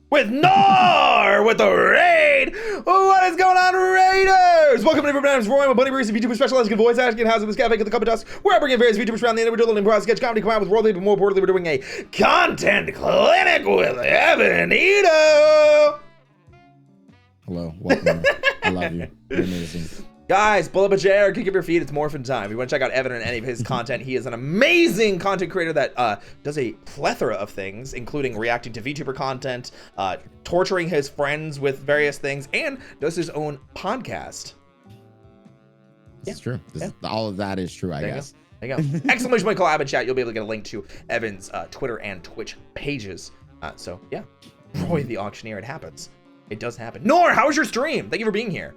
With Nar with the raid. What is going on, Raiders? Welcome to everybody. My name is Roy. I'm a bunny barista VTuber specializing in voice acting, housing this cafe at the Cup of Dust, where I bring in various VTubers around the internet. We're doing improv, sketch, comedy, come out with world, but more importantly, we're doing a content clinic with Evanit0. Hello, welcome. I love you. You're amazing. Guys, pull up a chair, kick up your feet. It's morphin' time. If you want to check out Evan and any of his content, he is an amazing content creator that does a plethora of things, including reacting to VTuber content, torturing his friends with various things, and does his own podcast. It's true. All of that is true, I guess. There you go. Exclamation point collab and chat. You'll be able to get a link to Evan's Twitter and Twitch pages. So, yeah. Roy the Auctioneer, it happens. It does happen. Nor, how was your stream? Thank you for being here.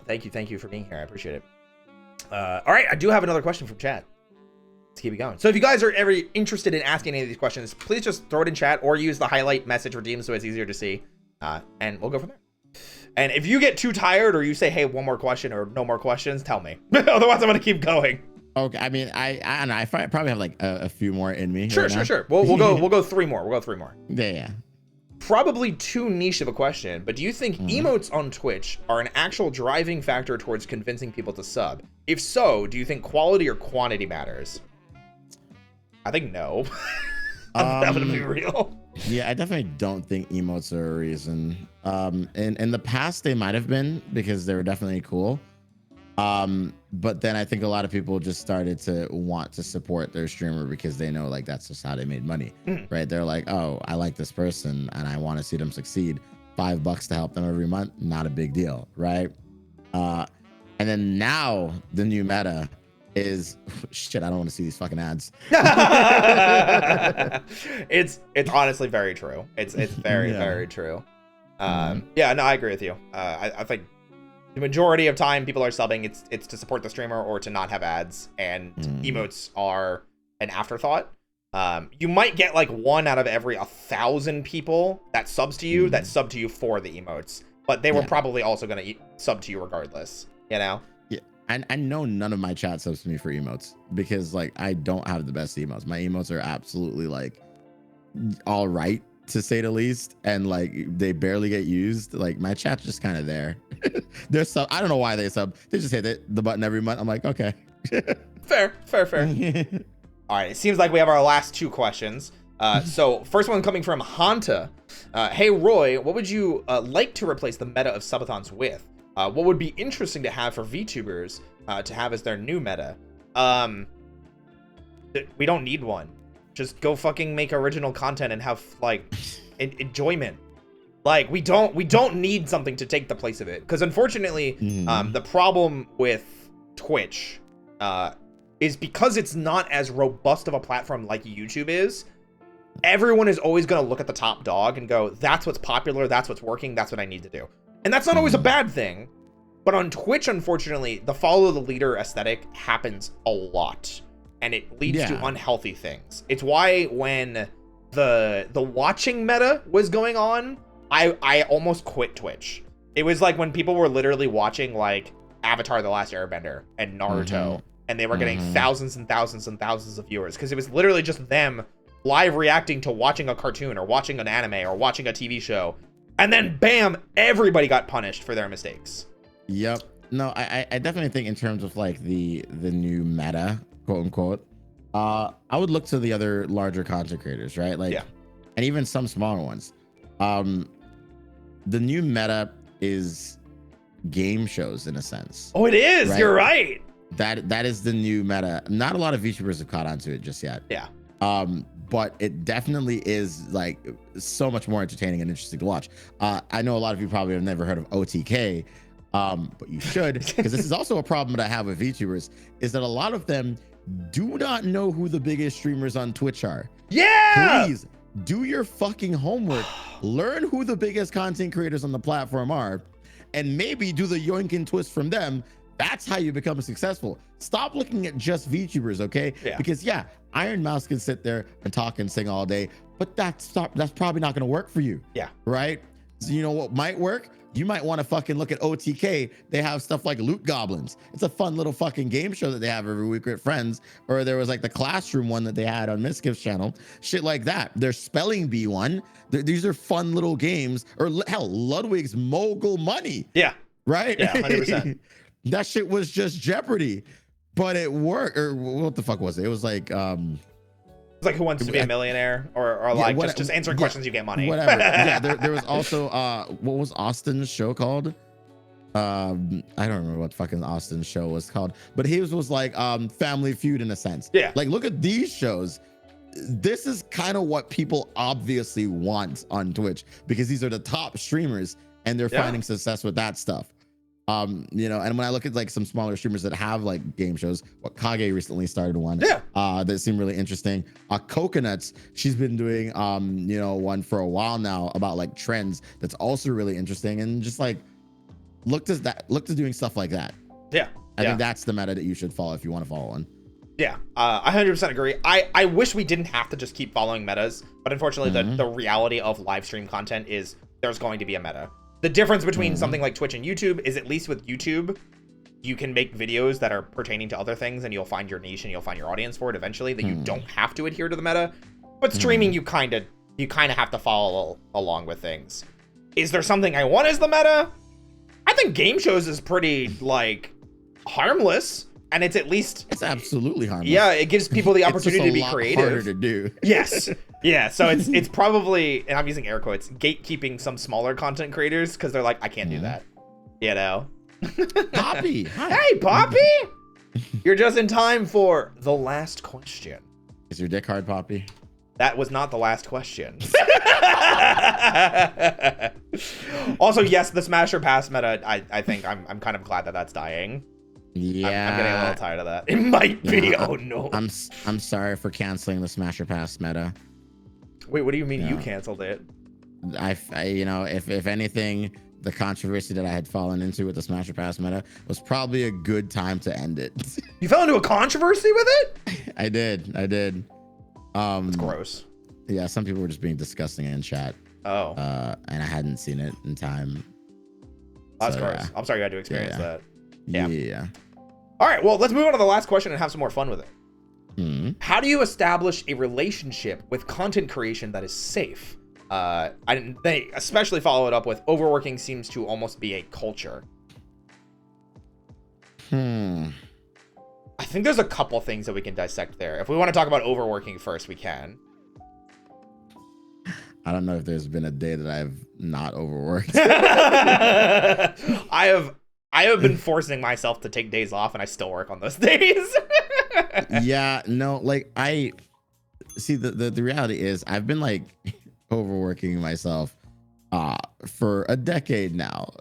Thank you for being here. I appreciate it. All right, I do have another question from chat. Let's keep it going. So if you guys are ever interested in asking any of these questions, please just throw it in chat or use the highlight message redeem so it's easier to see. And we'll go from there. And if you get too tired or you say, hey, one more question or no more questions, tell me. Otherwise, I'm going to keep going. Okay, I mean, I don't know. I probably have like a few more in me. Sure. We'll go three more. We'll go three more. Yeah. Probably too niche of a question, but do you think emotes on Twitch are an actual driving factor towards convincing people to sub? If so, do you think quality or quantity matters? I think no. I'm gonna be real. Yeah, I definitely don't think emotes are a reason. In the past, they might have been because they were definitely cool. But then I think a lot of people just started to want to support their streamer because they know like that's just how they made money, right? They're like, oh, I like this person and I want to see them succeed. $5 to help them every month, not a big deal, right? And then now the new meta is shit. I don't want to see these fucking ads. It's honestly very true. It's very very true. Yeah, no, I agree with you. I think the majority of time people are subbing, it's to support the streamer or to not have ads, and emotes are an afterthought. You might get like 1 out of every 1,000 people that subs to you that sub to you for the emotes, but they were probably also going to sub to you regardless, you know? Yeah, I know none of my chat subs to me for emotes because like I don't have the best emotes. My emotes are absolutely like all right, to say the least, and like they barely get used. Like my chat's just kind of there. They're sub. I don't know why they sub. They just hit the button every month. I'm like, okay. Fair. All right, it seems like we have our last 2 questions. So first one coming from Hanta. Hey Roy, what would you like to replace the meta of subathons with? What would be interesting to have for VTubers to have as their new meta? We don't need one. Just go fucking make original content and have like enjoyment. Like we don't need something to take the place of it. Because unfortunately, the problem with Twitch is because it's not as robust of a platform like YouTube is. Everyone is always going to look at the top dog and go, that's what's popular, that's what's working, that's what I need to do. And that's not always a bad thing. But on Twitch, unfortunately, the follow the leader aesthetic happens a lot. And it leads to unhealthy things. It's why when the watching meta was going on, I almost quit Twitch. It was like when people were literally watching like Avatar: The Last Airbender and Naruto, and they were getting thousands and thousands and thousands of viewers because it was literally just them live reacting to watching a cartoon or watching an anime or watching a TV show. And then bam, everybody got punished for their mistakes. Yep. No, I definitely think in terms of like the new meta, quote unquote, I would look to the other larger content creators, right? Like, and even some smaller ones. The new meta is game shows in a sense. Oh, it is. Right? You're right. That is the new meta. Not a lot of VTubers have caught on to it just yet. Yeah. But it definitely is like so much more entertaining and interesting to watch. I know a lot of you probably have never heard of OTK, but you should, because this is also a problem that I have with VTubers, is that a lot of them do not know who the biggest streamers on Twitch are. Yeah. Please do your fucking homework. Learn who the biggest content creators on the platform are, and maybe do the yoink and twist from them. That's how you become successful. Stop looking at just VTubers, okay? Yeah. Because Iron Mouse can sit there and talk and sing all day, but that's probably not gonna work for you. Yeah. Right? So you know what might work? You might want to fucking look at OTK. They have stuff like Loot Goblins. It's a fun little fucking game show that they have every week with friends. Or there was like the Classroom one that they had on Miskif's channel. Shit like that. There's Spelling Bee one. These are fun little games. Or hell, Ludwig's Mogul Money. Yeah. Right? Yeah, 100%. That shit was just Jeopardy, but it worked. Or what the fuck was it? It was like it's like Who Wants to Be a Millionaire, or like just answering questions, you get money. Whatever. Yeah, there was also what was Austin's show called? I don't remember what fucking Austin's show was called, but his was like Family Feud in a sense. Yeah. Like look at these shows. This is kind of what people obviously want on Twitch because these are the top streamers and they're finding success with that stuff. You know, and when I look at like some smaller streamers that have like game shows, Kage recently started one. Yeah. That seemed really interesting. Coconuts, she's been doing you know, one for a while now about like trends that's also really interesting, and just like look to doing stuff like that. Yeah. I think that's the meta that you should follow if you want to follow one. Yeah, I 100% agree. I wish we didn't have to just keep following metas, but unfortunately the reality of live stream content is there's going to be a meta. The difference between something like Twitch and YouTube is, at least with YouTube, you can make videos that are pertaining to other things and you'll find your niche and you'll find your audience for it eventually, that you don't have to adhere to the meta. But streaming, you kind of have to follow along with things. Is there something I want as the meta? I think game shows is pretty like harmless, and it's at least it's absolutely harmless. Yeah, it gives people the opportunity to be creative. Harder to do. Yes. Yeah, so it's probably, and I'm using air quotes, gatekeeping some smaller content creators because they're like, I can't do that. You know? Poppy. Hi. Hey, Poppy. You're just in time for the last question. Is your dick hard, Poppy? That was not the last question. Also, yes, the smash or pass meta, I think I'm kind of glad that that's dying. Yeah. I'm getting a little tired of that. It might be. Oh no. I'm sorry for canceling the smash or pass meta. Wait, what do you mean you canceled it? I you know, if anything, the controversy that I had fallen into with the smash or pass meta was probably a good time to end it. You fell into a controversy with it? I did. It's gross. Yeah, some people were just being disgusting in chat. Oh. And I hadn't seen it in time. That's gross. Yeah. I'm sorry you had to experience that. Yeah. All right, well, let's move on to the last question and have some more fun with it. Mm-hmm. How do you establish a relationship with content creation that is safe? They especially follow it up with overworking seems to almost be a culture. I think there's a couple things that we can dissect there. If we want to talk about overworking first, we can. I don't know if there's been a day that I've not overworked. I have been forcing myself to take days off, and I still work on those days. Yeah, no, like I see the reality is I've been like overworking myself for a decade now.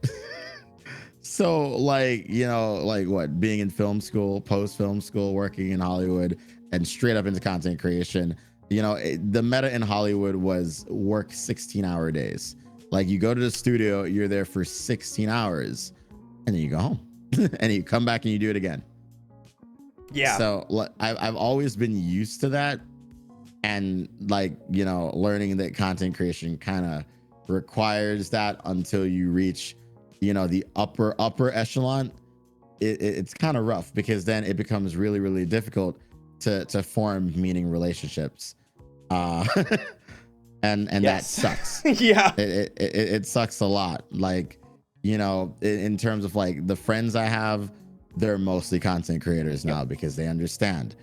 So like, you know, like what, being in film school, post film school, working in Hollywood, and straight up into content creation. You know, the meta in Hollywood was work 16-hour days. Like you go to the studio, you're there for 16 hours, and then you go home, and you come back and you do it again. Yeah. So I've always been used to that, and like, you know, learning that content creation kind of requires that until you reach, you know, the upper echelon. It's kind of rough, because then it becomes really, really difficult to form meaning relationships, and that sucks. Yeah, it sucks a lot. Like, you know, in terms of like the friends I have, they're mostly content creators now, because they understand.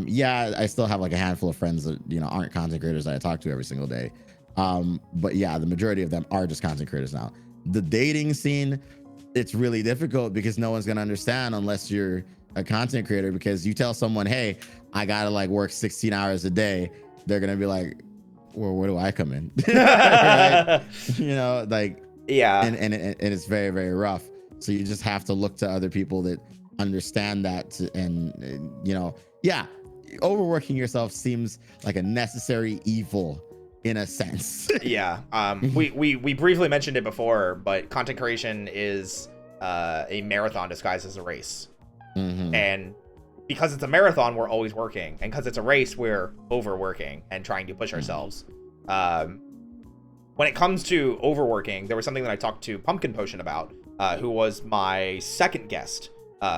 Yeah, I still have like a handful of friends that, you know, aren't content creators that I talk to every single day, but yeah, the majority of them are just content creators now. The dating scene, it's really difficult because no one's gonna understand unless you're a content creator, because you tell someone, hey, I gotta like work 16 hours a day, they're gonna be like, well, where do I come in? Right? You know, like, yeah, and it's very, very rough. So you just have to look to other people that understand that, and you know, yeah, overworking yourself seems like a necessary evil in a sense. Yeah. We briefly mentioned it before, but content creation is a marathon disguised as a race. Mm-hmm. And because it's a marathon, we're always working, and because it's a race, we're overworking and trying to push ourselves. When it comes to overworking, there was something that I talked to Pumpkin Potion about, who was my second guest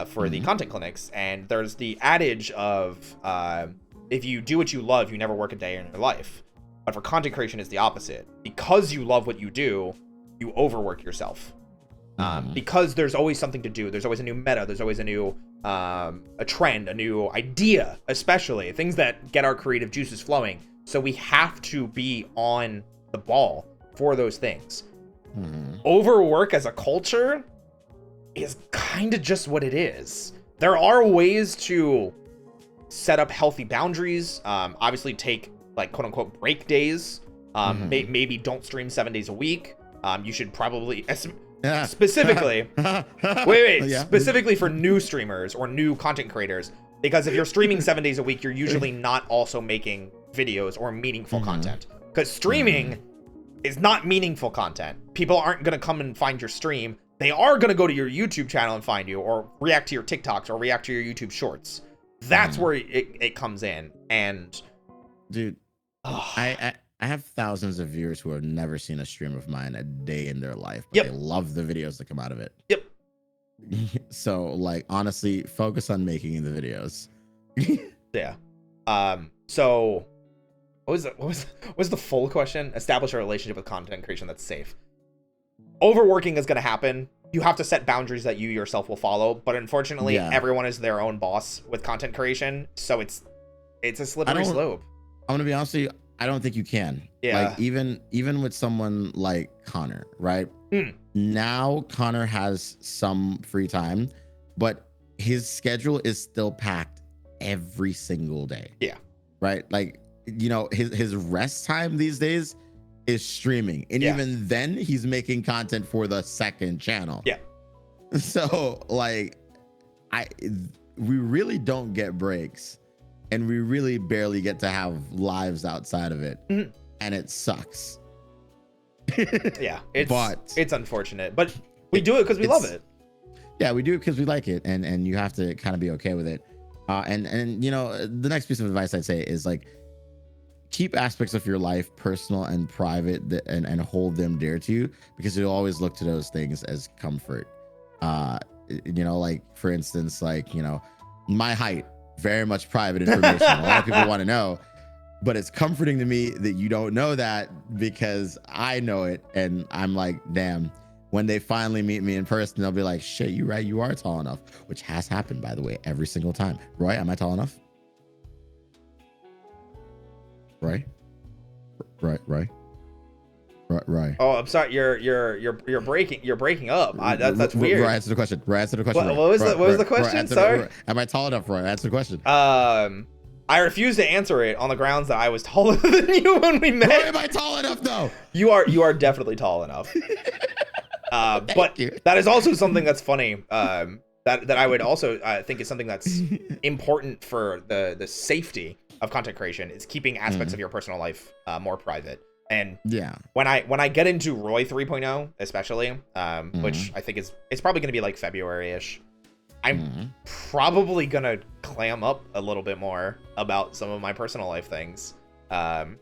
for the content clinics. And there's the adage of if you do what you love, you never work a day in your life. But for content creation, it's the opposite. Because you love what you do, you overwork yourself. Because there's always something to do. There's always a new meta. There's always a new a trend, a new idea, especially things that get our creative juices flowing. So we have to be on the ball for those things. Overwork as a culture is kind of just what it is. There are ways to set up healthy boundaries. Obviously take like quote unquote break days. Maybe don't stream 7 days a week. You should probably specifically specifically for new streamers or new content creators, because if you're streaming 7 days a week, you're usually not also making videos or meaningful content, because streaming is not meaningful content. People aren't going to come and find your stream. They are going to go to your YouTube channel and find you, or react to your TikToks, or react to your YouTube shorts. That's where it comes in. And dude, I have thousands of viewers who have never seen a stream of mine a day in their life, but they love the videos that come out of it. So like, honestly, focus on making the videos. Yeah. So what was the full question? Establish a relationship with content creation that's safe. Overworking is going to happen. You have to set boundaries that you yourself will follow, but unfortunately everyone is their own boss with content creation, so it's a slippery slope. I'm gonna be honest with you, I don't think you can. Yeah. Like even with someone like Connor, right? Now Connor has some free time, but his schedule is still packed every single day. Yeah. Right? Like, you know, his rest time these days is streaming. And even then he's making content for the second channel. Yeah. So like we really don't get breaks, and we really barely get to have lives outside of it. And it sucks. Yeah, it's unfortunate, but we do it because we love it. Yeah, we do it because we like it, and you have to kind of be okay with it. And you know, the next piece of advice I'd say is like, keep aspects of your life personal and private, and hold them dear to you, because you'll always look to those things as comfort. You know, like for instance, like, you know, my height, very much private information. A lot of people want to know, but it's comforting to me that you don't know that, because I know it. And I'm like, damn, when they finally meet me in person, they'll be like, shit, you right, you are tall enough, which has happened, by the way, every single time. Roy, am I tall enough? Roy? Right. Oh, I'm sorry. You're breaking up. That's weird. Roy, answer the question. What was the question? Sorry. Am I tall enough, Roy? Answer the question. I refuse to answer it on the grounds that I was taller than you when we met. Roy, am I tall enough though? You are definitely tall enough. But that is also something that's funny. That I would also think is something that's important for the safety of content creation, is keeping aspects of your personal life more private. And when I get into Roy 3.0, especially, which I think it's probably going to be like February-ish, I'm probably going to clam up a little bit more about some of my personal life things. I'm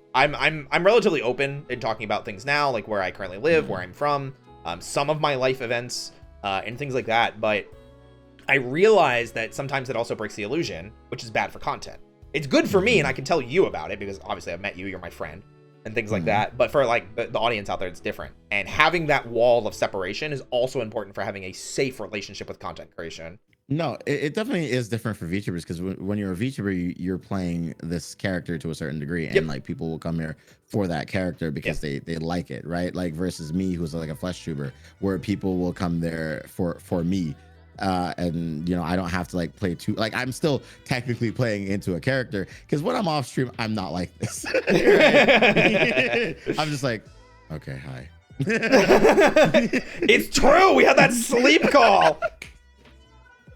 relatively open in talking about things now, like where I currently live, where I'm from, some of my life events, and things like that. But I realize that sometimes it also breaks the illusion, which is bad for content. It's good for me, and I can tell you about it because obviously I've met you, you're my friend, and things like that. But for like the audience out there, it's different. And having that wall of separation is also important for having a safe relationship with content creation. No, it definitely is different for VTubers, because when you're a VTuber, you're playing this character to a certain degree, and like people will come here for that character because they like it, right? Like versus me, who's like a flesh tuber, where people will come there for me. And you know, I don't have to like play too, like I'm still technically playing into a character, because when I'm off stream, I'm not like this. I'm just like, okay, hi. It's true, we had that sleep call.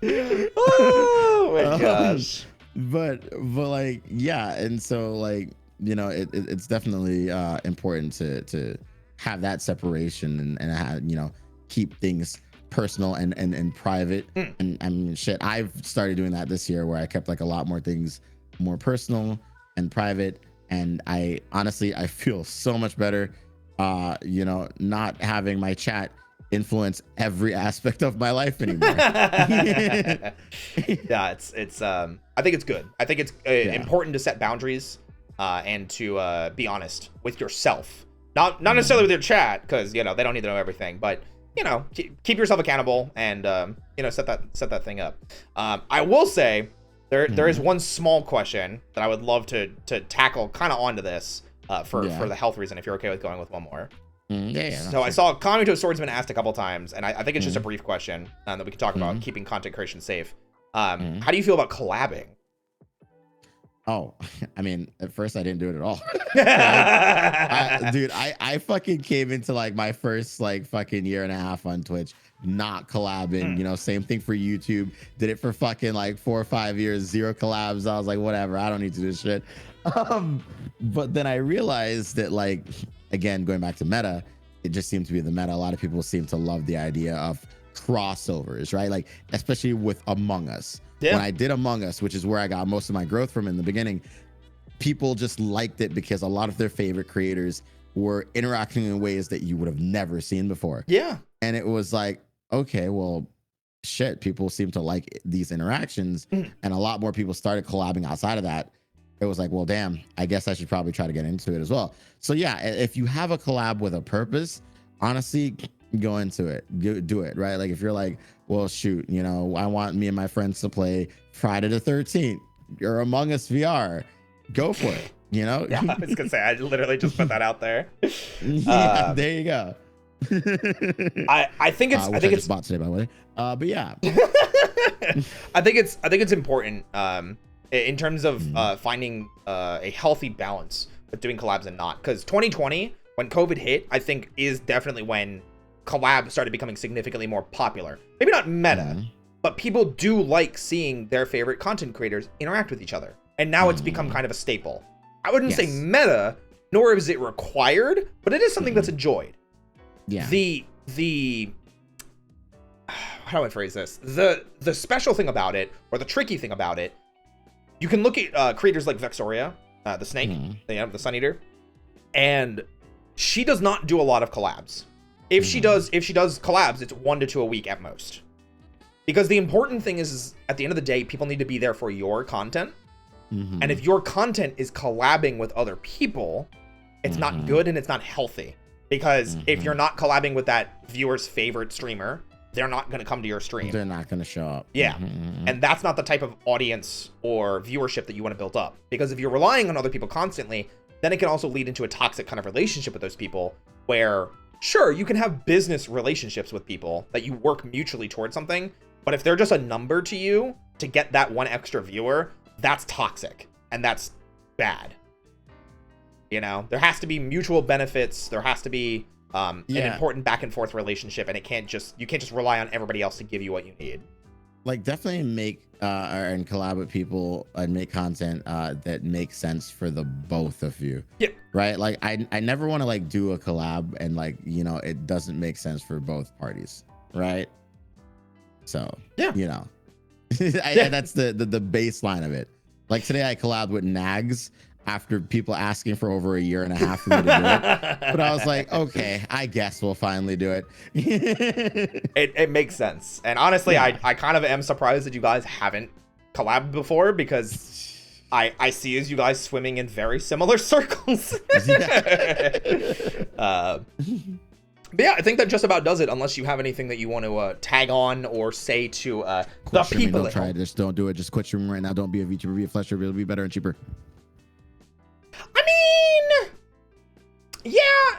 Oh my gosh. But like, yeah, and so like, you know, it's definitely important to have that separation and have, you know, keep things personal and private. And I mean, shit, I've started doing that this year, where I kept like a lot more things more personal and private, and I honestly feel so much better, you know, not having my chat influence every aspect of my life anymore. Yeah, it's I think it's good. I think it's important to set boundaries and to be honest with yourself, not necessarily with your chat, because you know they don't need to know everything, but you know, keep yourself accountable and you know, set that thing up. I will say there is one small question that I would love to tackle kind of onto this for the health reason, if you're okay with going with one more. So I saw Kamito Swordsman asked a couple times, and I think it's just a brief question that we can talk about keeping content creation safe. How do you feel about collabing? Oh, I mean, at first I didn't do it at all. Dude, I fucking came into like my first like fucking year and a half on Twitch not collabing. You know, same thing for YouTube. Did it for fucking like 4 or 5 years, 0 collabs. I was like, whatever, I don't need to do this shit. But then I realized that, like, again, going back to meta, it just seemed to be the meta. A lot of people seem to love the idea of crossovers, right? Like, especially with Among Us. When I did Among Us, which is where I got most of my growth from in the beginning, people just liked it because a lot of their favorite creators were interacting in ways that you would have never seen before. Yeah. And it was like, okay, well, shit, people seem to like these interactions. And a lot more people started collabing outside of that. It was like, well, damn, I guess I should probably try to get into it as well. So yeah, if you have a collab with a purpose, honestly, go into it, do it, right? Like if you're like, well, shoot, you know, I want me and my friends to play Friday the 13th or Among Us VR, go for it. You know? Yeah, I was gonna say I literally just put that out there. Yeah, there you go. I think it's I just bought today, by the way. But yeah. I think it's important in terms of finding a healthy balance with doing collabs and not, because 2020, when COVID hit, I think is definitely when collabs started becoming significantly more popular. Maybe not meta, but people do like seeing their favorite content creators interact with each other, and now it's become kind of a staple. I wouldn't say meta, nor is it required, but it is something that's enjoyed. Yeah. The how do I phrase this? The special thing about it, or the tricky thing about it, you can look at creators like Vexoria, the snake, the Sun Eater, and she does not do a lot of collabs. If she does collabs, it's 1 to 2 a week at most. Because the important thing is at the end of the day, people need to be there for your content. And if your content is collabing with other people, it's not good and it's not healthy. Because if you're not collabing with that viewer's favorite streamer, they're not going to come to your stream. They're not going to show up. Yeah. And that's not the type of audience or viewership that you want to build up. Because if you're relying on other people constantly, then it can also lead into a toxic kind of relationship with those people where, sure, you can have business relationships with people that you work mutually towards something. But if they're just a number to you to get that one extra viewer, that's toxic and that's bad. You know, there has to be mutual benefits. There has to be an important back and forth relationship, and you can't just rely on everybody else to give you what you need. Like, definitely make and collab with people and make content that makes sense for the both of you. Yeah. Right. Like, I never want to like do a collab and like, you know, it doesn't make sense for both parties. Right. So yeah, you know, that's the baseline of it. Like today I collabed with Nags after people asking for over a year and a half for me to do it. But I was like, okay, I guess we'll finally do it. It makes sense. And honestly, I kind of am surprised that you guys haven't collabed before, because I see as you guys swimming in very similar circles. But yeah, I think that just about does it, unless you have anything that you want to tag on or say to the people. Don't try it. Just don't do it. Just quit streaming right now. Don't be a VTuber, be a flesh tuber. It'll be better and cheaper. I mean, yeah.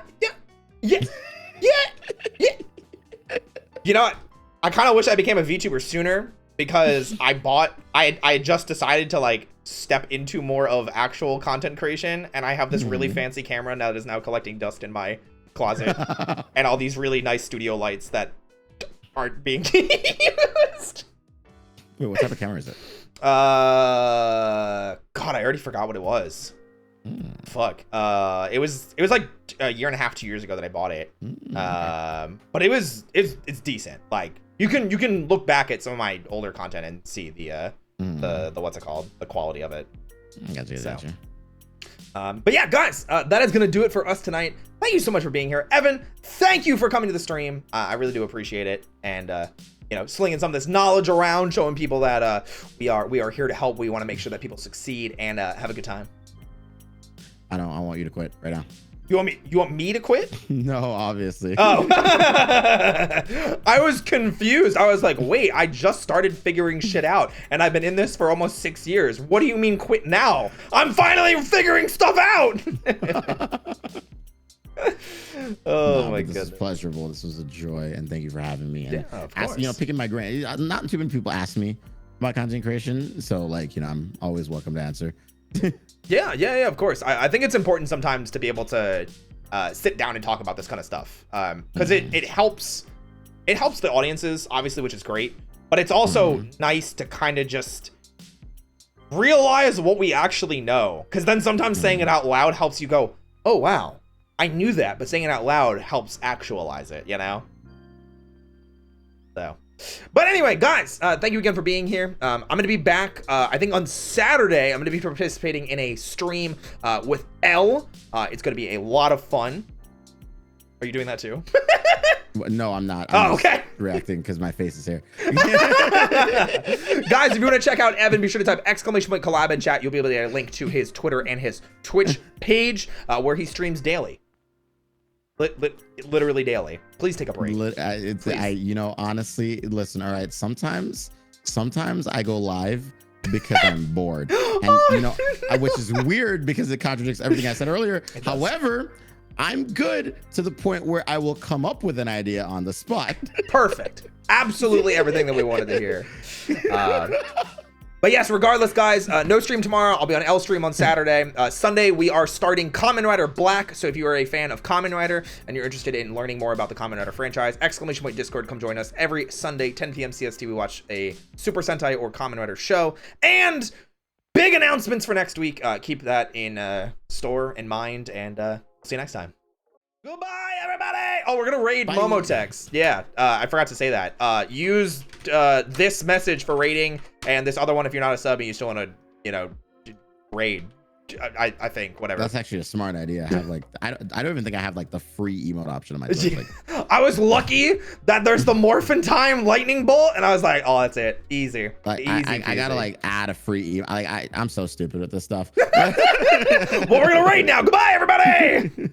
You know what? I kind of wish I became a VTuber sooner, because I had just decided to like step into more of actual content creation, and I have this really fancy camera now that is now collecting dust in my closet and all these really nice studio lights that aren't being used. Wait, what type of camera is it? God, I already forgot what it was. Fuck. It was like a year and a half, 2 years ago that I bought it. But it's decent. Like you can look back at some of my older content and see the what's it called, the quality of it. Gotcha. But yeah, guys, that is gonna do it for us tonight. Thank you so much for being here. Evan, thank you for coming to the stream. I really do appreciate it. And you know, slinging some of this knowledge around, showing people that we are here to help. We want to make sure that people succeed and have a good time. I want you to quit right now. You want me to quit? No, obviously. Oh. I was confused. I was like, wait, I just started figuring shit out, and I've been in this for almost 6 years. What do you mean quit now? I'm finally figuring stuff out. My goodness. This is pleasurable. This was a joy, and thank you for having me. And yeah, of course. Picking my brain. Not too many people ask me about content creation, so like, you know, I'm always welcome to answer. Yeah, of course. I think it's important sometimes to be able to sit down and talk about this kind of stuff, because it helps the audiences, obviously, which is great, but it's also nice to kind of just realize what we actually know, because then sometimes saying it out loud helps you go, oh wow, I knew that, but saying it out loud helps actualize it, you know? So, but anyway, guys, thank you again for being here. I'm going to be back, I think on Saturday. I'm going to be participating in a stream with L. It's going to be a lot of fun. Are you doing that too? No, I'm not. I'm okay. Reacting because my face is here. Guys, if you want to check out Evan, be sure to type !collab in chat. You'll be able to get a link to his Twitter and his Twitch page where he streams daily. Literally daily. Please take a break. Honestly, listen, all right, sometimes I go live because I'm bored. And you know, which is weird because it contradicts everything I said earlier. However, I'm good to the point where I will come up with an idea on the spot. Perfect. Absolutely everything that we wanted to hear. But yes, regardless, guys, no stream tomorrow. I'll be on L stream on Saturday. Sunday, we are starting Kamen Rider Black. So if you are a fan of Kamen Rider and you're interested in learning more about the Kamen Rider franchise, ! Discord, come join us every Sunday, 10 p.m. CST. We watch a Super Sentai or Kamen Rider show. And big announcements for next week. Keep that in store in mind, and see you next time. Goodbye, everybody! Oh, we're gonna raid Momotex. Yeah, I forgot to say that. Use this message for raiding, and this other one if you're not a sub and you still want to, you know, raid. I think whatever. That's actually a smart idea. I have like I don't even think I have like the free emote option on my Twitch. Like, I was lucky that there's the Morphin Time lightning bolt, and I was like, oh, that's it, easy. Like, easy. I gotta like add a free emote. I'm so stupid with this stuff. Well, we're gonna raid now. Goodbye, everybody.